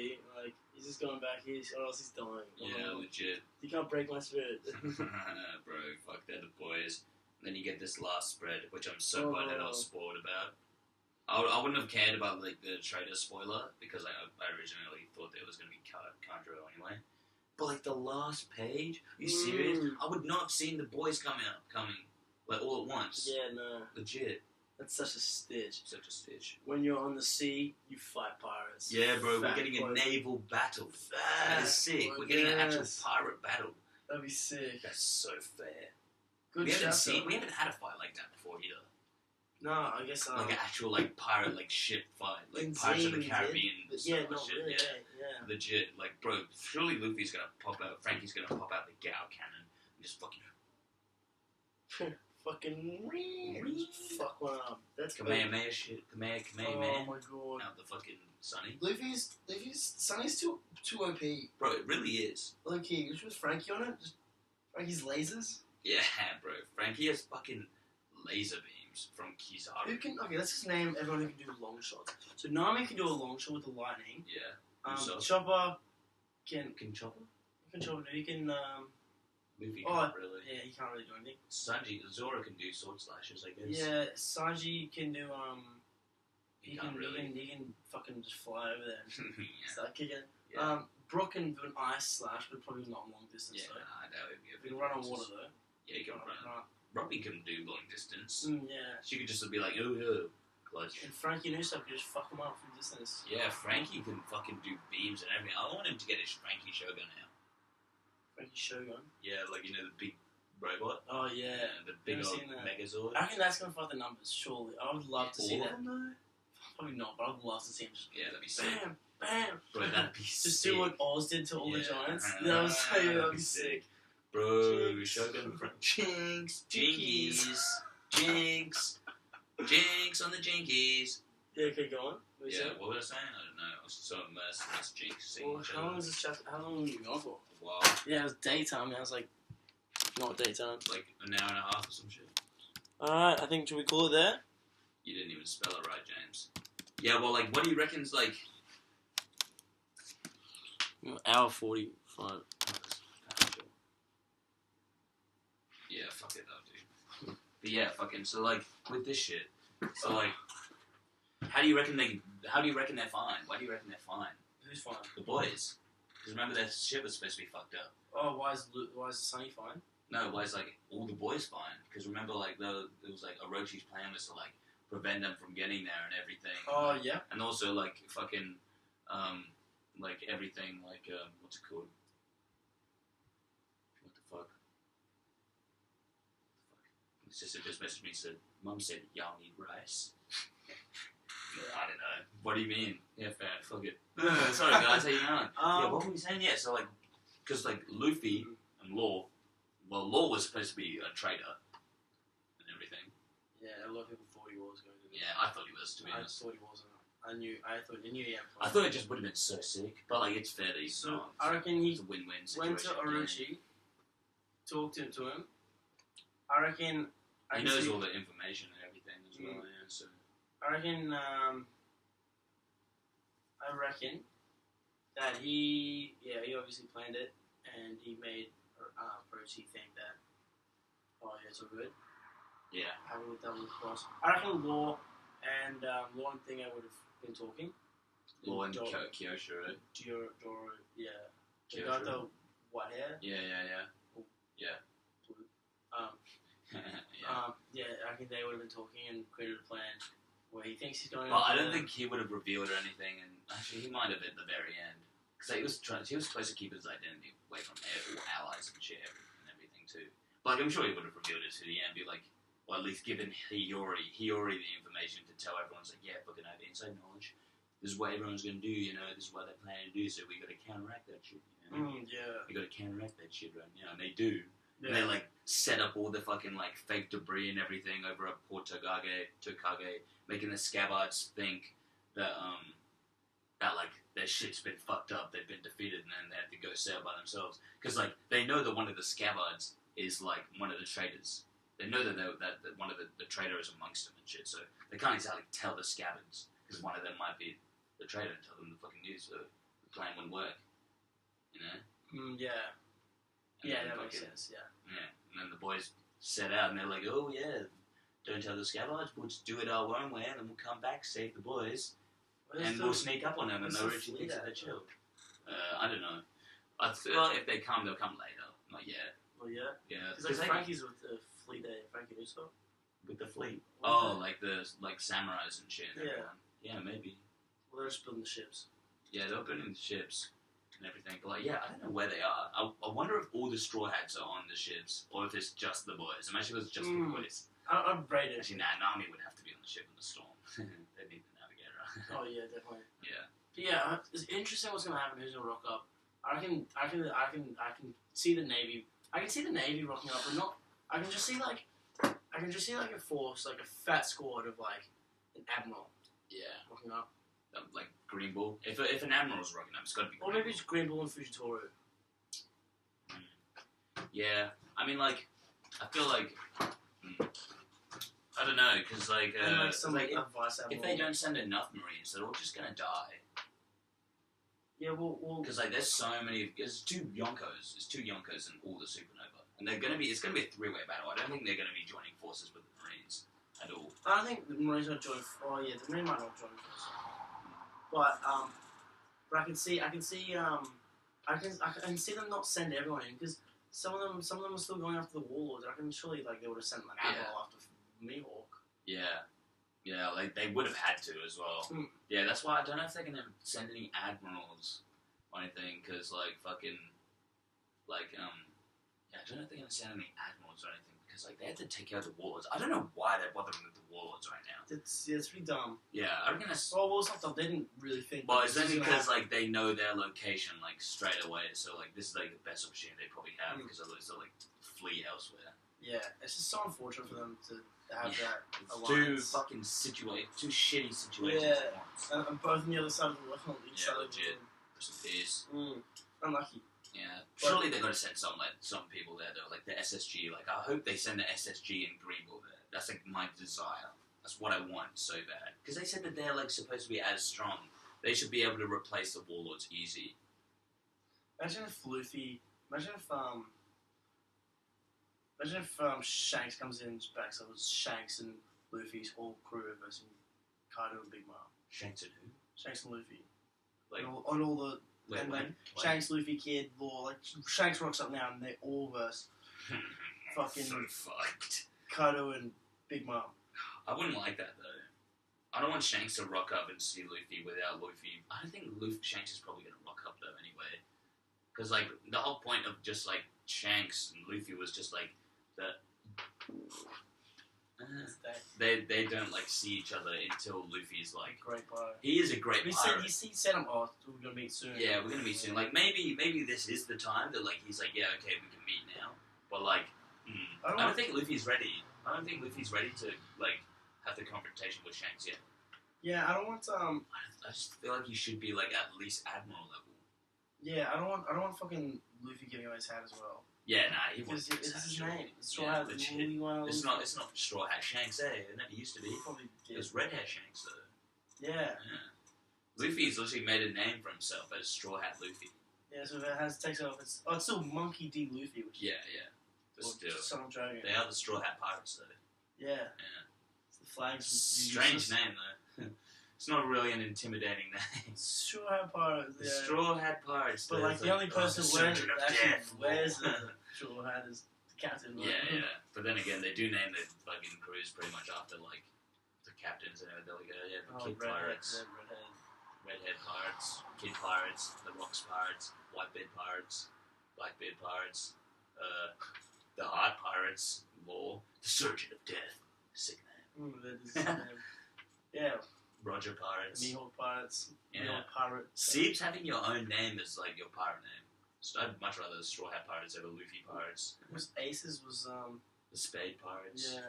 Like, he's just going back, or else he's dying. Yeah, legit. You can't break my spirit. Bro, fuck, they're the boys. And then you get this last spread, which I'm so glad that I was spoiled about. I wouldn't have cared about like the traitor spoiler because I originally thought there was going to be Kandro anyway. But like the last page, are you serious? I would not have seen the boys coming like all at once. Yeah, no. Legit. That's such a stitch. Such a stitch. When you're on the sea, you fight pirates. Yeah, bro, we're getting a naval battle. That is sick. We're getting an actual pirate battle. That'd be sick. That's so fair. Good we haven't had a fight like that before either. No, I guess like an actual like pirate like ship fight, like Pirates of the Caribbean. Yeah, not shit. really. Yeah. Legit, like bro, surely Luffy's gonna pop out. Frankie's gonna pop out the Gao cannon and just fucking fuck one up. That's Kamehameha shit. Kamehameha. Oh my god. Out the fucking Sunny. Luffy's Sunny's too OP. Bro, it really is. Low key, which was Frankie on it? Just Frankie's lasers. Yeah, bro. Frankie has fucking laser beams from Kizaru. Let's just name everyone who can do long shots. So Nami can do a long shot with the lightning. Yeah. Chopper can Chopper? He can Luffy can't really. Yeah, he can't really do anything. Zoro can do sword slashes, I guess. Yeah, Sanji can do He can't really. He can fucking just fly over there and Yeah. start kicking. Yeah. Brook can do an ice slash, but probably not long distance though. That would be a He bit can run on process. water though. Yeah, he can run. Robbie can do long distance. Yeah. She could just be like, oh yeah, close. And Frankie and Usopp could just fuck him up from distance. Yeah, Frankie can fucking do beams and everything. I want him to get his Frankie Shogun out. Frankie Shogun? Yeah, like, you know, the big robot? Oh, yeah. The big old Megazord. I reckon that's going to fight the numbers, surely. I would love to see that. All of them, Probably not, but I would love to see him just that'd be sick. bam, bam. Bro, that'd be sick. Just do what Oz did to all the giants. That'd be sick. Bro, Shogun from Jinx, Jinx on the Jinkies. Yeah, okay, go on. What was I saying? I don't know. I was so immersed in this Jinx. Well, how long was this chapter? How long were you gone for? Wow. Yeah, it was daytime. I was like, not daytime. Like an hour and a half or some shit. Alright, I think, should we call it there? You didn't even spell it right, James. Yeah, well, like, what do you reckon's like? Hour 45. Yeah, fuck it though, dude. But yeah, fucking. So like, with this shit, so like, how do you reckon they're fine? Why do you reckon they're fine? Who's fine? The boys. Because remember their shit was supposed to be fucked up. Oh, why is Sunny fine? No, why is like all the boys fine? Because remember, like, it was like Orochi's plan was to like prevent them from getting there and everything. Oh yeah. And also like fucking, like everything like what's it called? What the fuck? My sister just messaged me and said, Mum said y'all need rice. I don't know. What do you mean? Yeah, fair. Fuck it. Sorry guys, how you going? Yeah, what were we saying? Yeah, so like, because like Luffy And Law was supposed to be a traitor and everything. Yeah, a lot of people thought he was going to be. Yeah, I thought he was, to be I honest. thought he wasn't. I thought he knew. Yeah. I thought it just would have been so sick, but like it's fair that he's So not. I reckon he It's a win-win situation. went to Orochi, talked to him. I reckon. He knows all the information and everything as well. Yeah, so. I reckon. I reckon that he obviously planned it, and he made Orochi think that, oh yeah, it's all good. Yeah. Have a double cross. I reckon Law and Thing I would have been talking. Law and Kyosho, right? Yeah. They Kyosho. got the white hair. Yeah. Blue. Yeah. I think they would have been talking and created a plan where he thinks he's going. Well, I don't think he would have revealed or anything, and actually he might have at the very end, because he was supposed to keep his identity away from all allies and shit and everything too. But like, I'm sure he would have revealed it to the end, be like, well, at least given Hiyori the information to tell everyone, like, yeah, fucking have the inside knowledge. This is what everyone's gonna do, you know. This is what they're planning to do, so we got to counteract that shit. You know? Yeah. We got to counteract that shit right now, and they do. Yeah. And they like set up all the fucking like fake debris and everything over at Port Tokage, making the Scabbards think that that like their shit's been fucked up, they've been defeated, and then they have to go sail by themselves. Because like they know that one of the Scabbards is like one of the traitors. They know that that one of the traitor is amongst them and shit. So they can't exactly tell the Scabbards because one of them might be the traitor and tell them the fucking news. So the plan wouldn't work. You know? Yeah. And Yeah, then that makes fucking- sense. Yeah. Yeah, and then the boys set out, and they're like, "Oh yeah, don't tell the Scabbards. We'll just do it our own way, and then we'll come back, save the boys, and we'll sneak up on them." And where's they'll the Richie fleet thinks that at? they're chill. I don't know. I feel like if they come, they'll come later. Not yet. Well, yeah. Yeah, Because like Frankie's with the fleet there. Frankie Russo. with the fleet. Well, Oh, like the samurais and shit. And Yeah. everyone. Yeah, maybe. Well, they're just building the ships. Yeah, they're building the ships and everything. But like, yeah, I don't know where they are. I wonder if all the Straw Hats are on the ships, or if it's just the boys. Imagine if it's just the boys. I'd rate it. Actually, Nami would have to be on the ship in the storm. They need the navigator. Oh yeah, definitely. Yeah. But yeah, it's interesting what's gonna happen. Who's gonna rock up? I can see the Navy. I can see the Navy rocking up, but not. I can just see like a force, like a fat squad of like an admiral Yeah. rocking up, Like Green Bull. If an admiral's rocking up, it's got to be or Green maybe it's Green Bull and Fujitoru. Bull. Yeah. I mean, like, I feel like. I don't know, because like, And like some like, like vice if admiral. they don't send enough Marines, they're all just gonna die. Yeah, well, Because like, there's so many. There's two Yonkos. There's two Yonkos in all the Supernova, and they're gonna be. It's gonna be a three-way battle. I don't think they're gonna be joining forces with the Marines at all. I don't think the Marines will join. Oh yeah, the Marine might not join forces. But I can see I can see them not send everyone in because some of them are still going after the warlords. I can surely like they would have sent like admiral after Mihawk. Yeah. Yeah, like they would have had to as well. Yeah, that's why I don't know if they're gonna send any admirals or anything, because like fucking, like yeah, I don't know if they're gonna send any admirals or anything, because like they have to take out the warlords. I don't know why they're bothering with the warlords right now. It's pretty dumb. Yeah, I reckon that's. Well, it's not dumb. They didn't really think. Well, that it's this only was gonna because happen. like they know their location like straight away, so like this is like the best opportunity they probably have because otherwise they'll like flee elsewhere. Yeah, it's just so unfortunate for them to have Yeah. that It's alliance. two shitty situations Yeah. at once. And both on the other side of the world. Each Yeah, side legit. of Rest in peace. the world. Unlucky. Yeah, surely they're gonna send some people there though, like the SSG. Like I hope they send the SSG and Greenville there. That's like my desire. That's what I want so bad. Because they said that they're like supposed to be as strong. They should be able to replace the warlords easy. Imagine if Luffy. Imagine if Shanks comes in back, so it was Shanks and Luffy's whole crew versus Kaido and Big Mom. Shanks and who? Shanks and Luffy. Like on all the wait, and wait, like wait. Shanks, Luffy, Kid, Law. Like Shanks rocks up now, and they all verse fucking so fucked. Kaido and Big Mom. I wouldn't like that though. I don't want Shanks to rock up and see Luffy without Luffy. I don't think Shanks is probably gonna rock up though anyway. Because like the whole point of just like Shanks and Luffy was just like They They don't like see each other until Luffy's like. great pirate. He is a great pirate. He said him, oh, we're gonna meet soon. Yeah, we're gonna meet soon. Like maybe this is the time that like he's like, yeah, okay, we can meet now. But like, I don't think Luffy's ready. I don't think Luffy's ready to like have the confrontation with Shanks yet. Yeah, I don't want I just feel like he should be like at least admiral level. Yeah, I don't want fucking Luffy giving away his hat as well. Yeah, nah, he Because wants it's his name. Straw Yeah, Hat. legit. Luffy. It's not Straw Hat Shanks, eh? It never used to be. He probably It did. was Red Hat Shanks though. Yeah. Luffy's literally made a name for himself as Straw Hat Luffy. Yeah, so if it takes off, it's still Monkey D. Luffy, which Yeah. But or still, Sun Dragon. they are the Straw Hat Pirates though. Yeah. It's the flags. Strange name though. It's not really an intimidating name. Straw Hat Pirates. The Yeah. Straw Hat Pirates. But like the only person the wearing Surgeon of actually Death. wears the straw hat is the captain. Right? Yeah. But then again, they do name the fucking crews pretty much after like the captains and everything. They'll go, yeah, the Kid Pirates, Redhead Pirates, Kid Pirates, the Rocks Pirates, Whitebeard Pirates, Blackbeard Pirates, the Heart Pirates, Law, the Surgeon of Death, sick name. That is his name. Yeah. Roger Pirates. Mihawk Pirates. Yeah. Mihawk Pirate. Seeps having your own name is like your pirate name. So I'd much rather the Straw Hat Pirates over Luffy Pirates. Was Aces was The Spade Pirates. Yeah.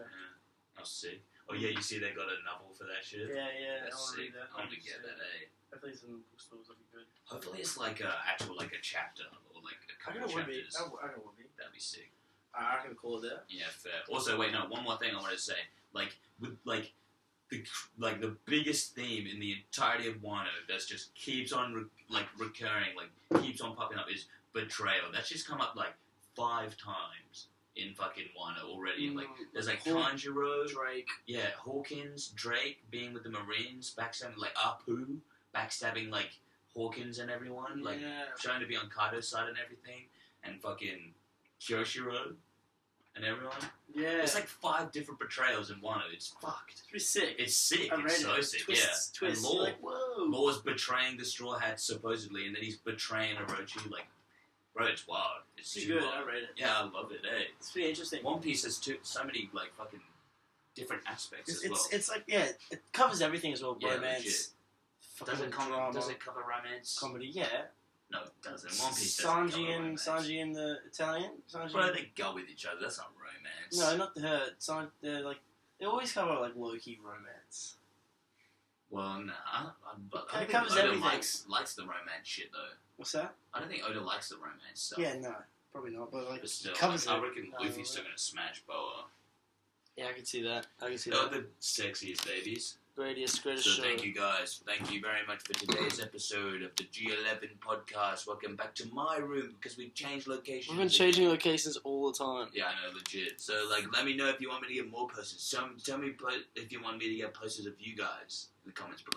That was sick. Oh yeah, you see they got a novel for that shit? Yeah. That's I want to sick. read that. I want to get that, eh? Hopefully it's in bookstores. That'd be good. Hopefully it's like a actual like a chapter or like a I couple reckon of it would be. chapters. I reckon it would be. That'd be sick. I can call it there. Yeah, fair. Also, wait, no, one more thing I wanted to say. Like with like the biggest theme in the entirety of Wano that just keeps on recurring, like keeps on popping up is betrayal. That's just come up like 5 times in fucking Wano already. Like there's like Tanjiro, Drake. yeah, Hawkins, Drake being with the Marines, backstabbing like Apu, backstabbing like Hawkins and everyone, like trying to be on Kaido's side and everything, and fucking Kyoshiro and everyone. Yeah. It's like 5 different betrayals in Wano. It's fucked. It's pretty sick. It's sick. I It's read so it. sick. Twists, Yeah. Twists. And Law. Like, whoa. Law's betraying the Straw Hats supposedly, and then he's betraying Orochi. Like, bro, it's wild. It's Pretty too good. wild. I read it. Yeah, I love it. Eh? It's pretty interesting. One Piece has so many like fucking different aspects as well. It's like it covers everything as well. Yeah, Romance. legit. Fucking drama. Does it cover romance? Comedy? Yeah. No, it doesn't. One Piece doesn't cover romance. Sanji and the Italian. Bro, they go with each other. That's not romance. No, not her. They're like they always cover like low key romance. Well, nah. But It I think covers Oda everything. likes the romance shit though. What's that? I don't think Oda likes the romance stuff. Yeah, no, probably not. But like But still, covers I it. reckon Luffy's still gonna smash Boa. Yeah, I can see that. They're the sexiest babies. Greatest So show. thank you guys. Thank you very much for today's episode of the G11 podcast. Welcome back to my room because we've changed locations. We've been changing locations all the time. Yeah, I know, legit. So like, let me know if you want me to get more posters. Tell me if you want me to get posters of you guys in the comments below.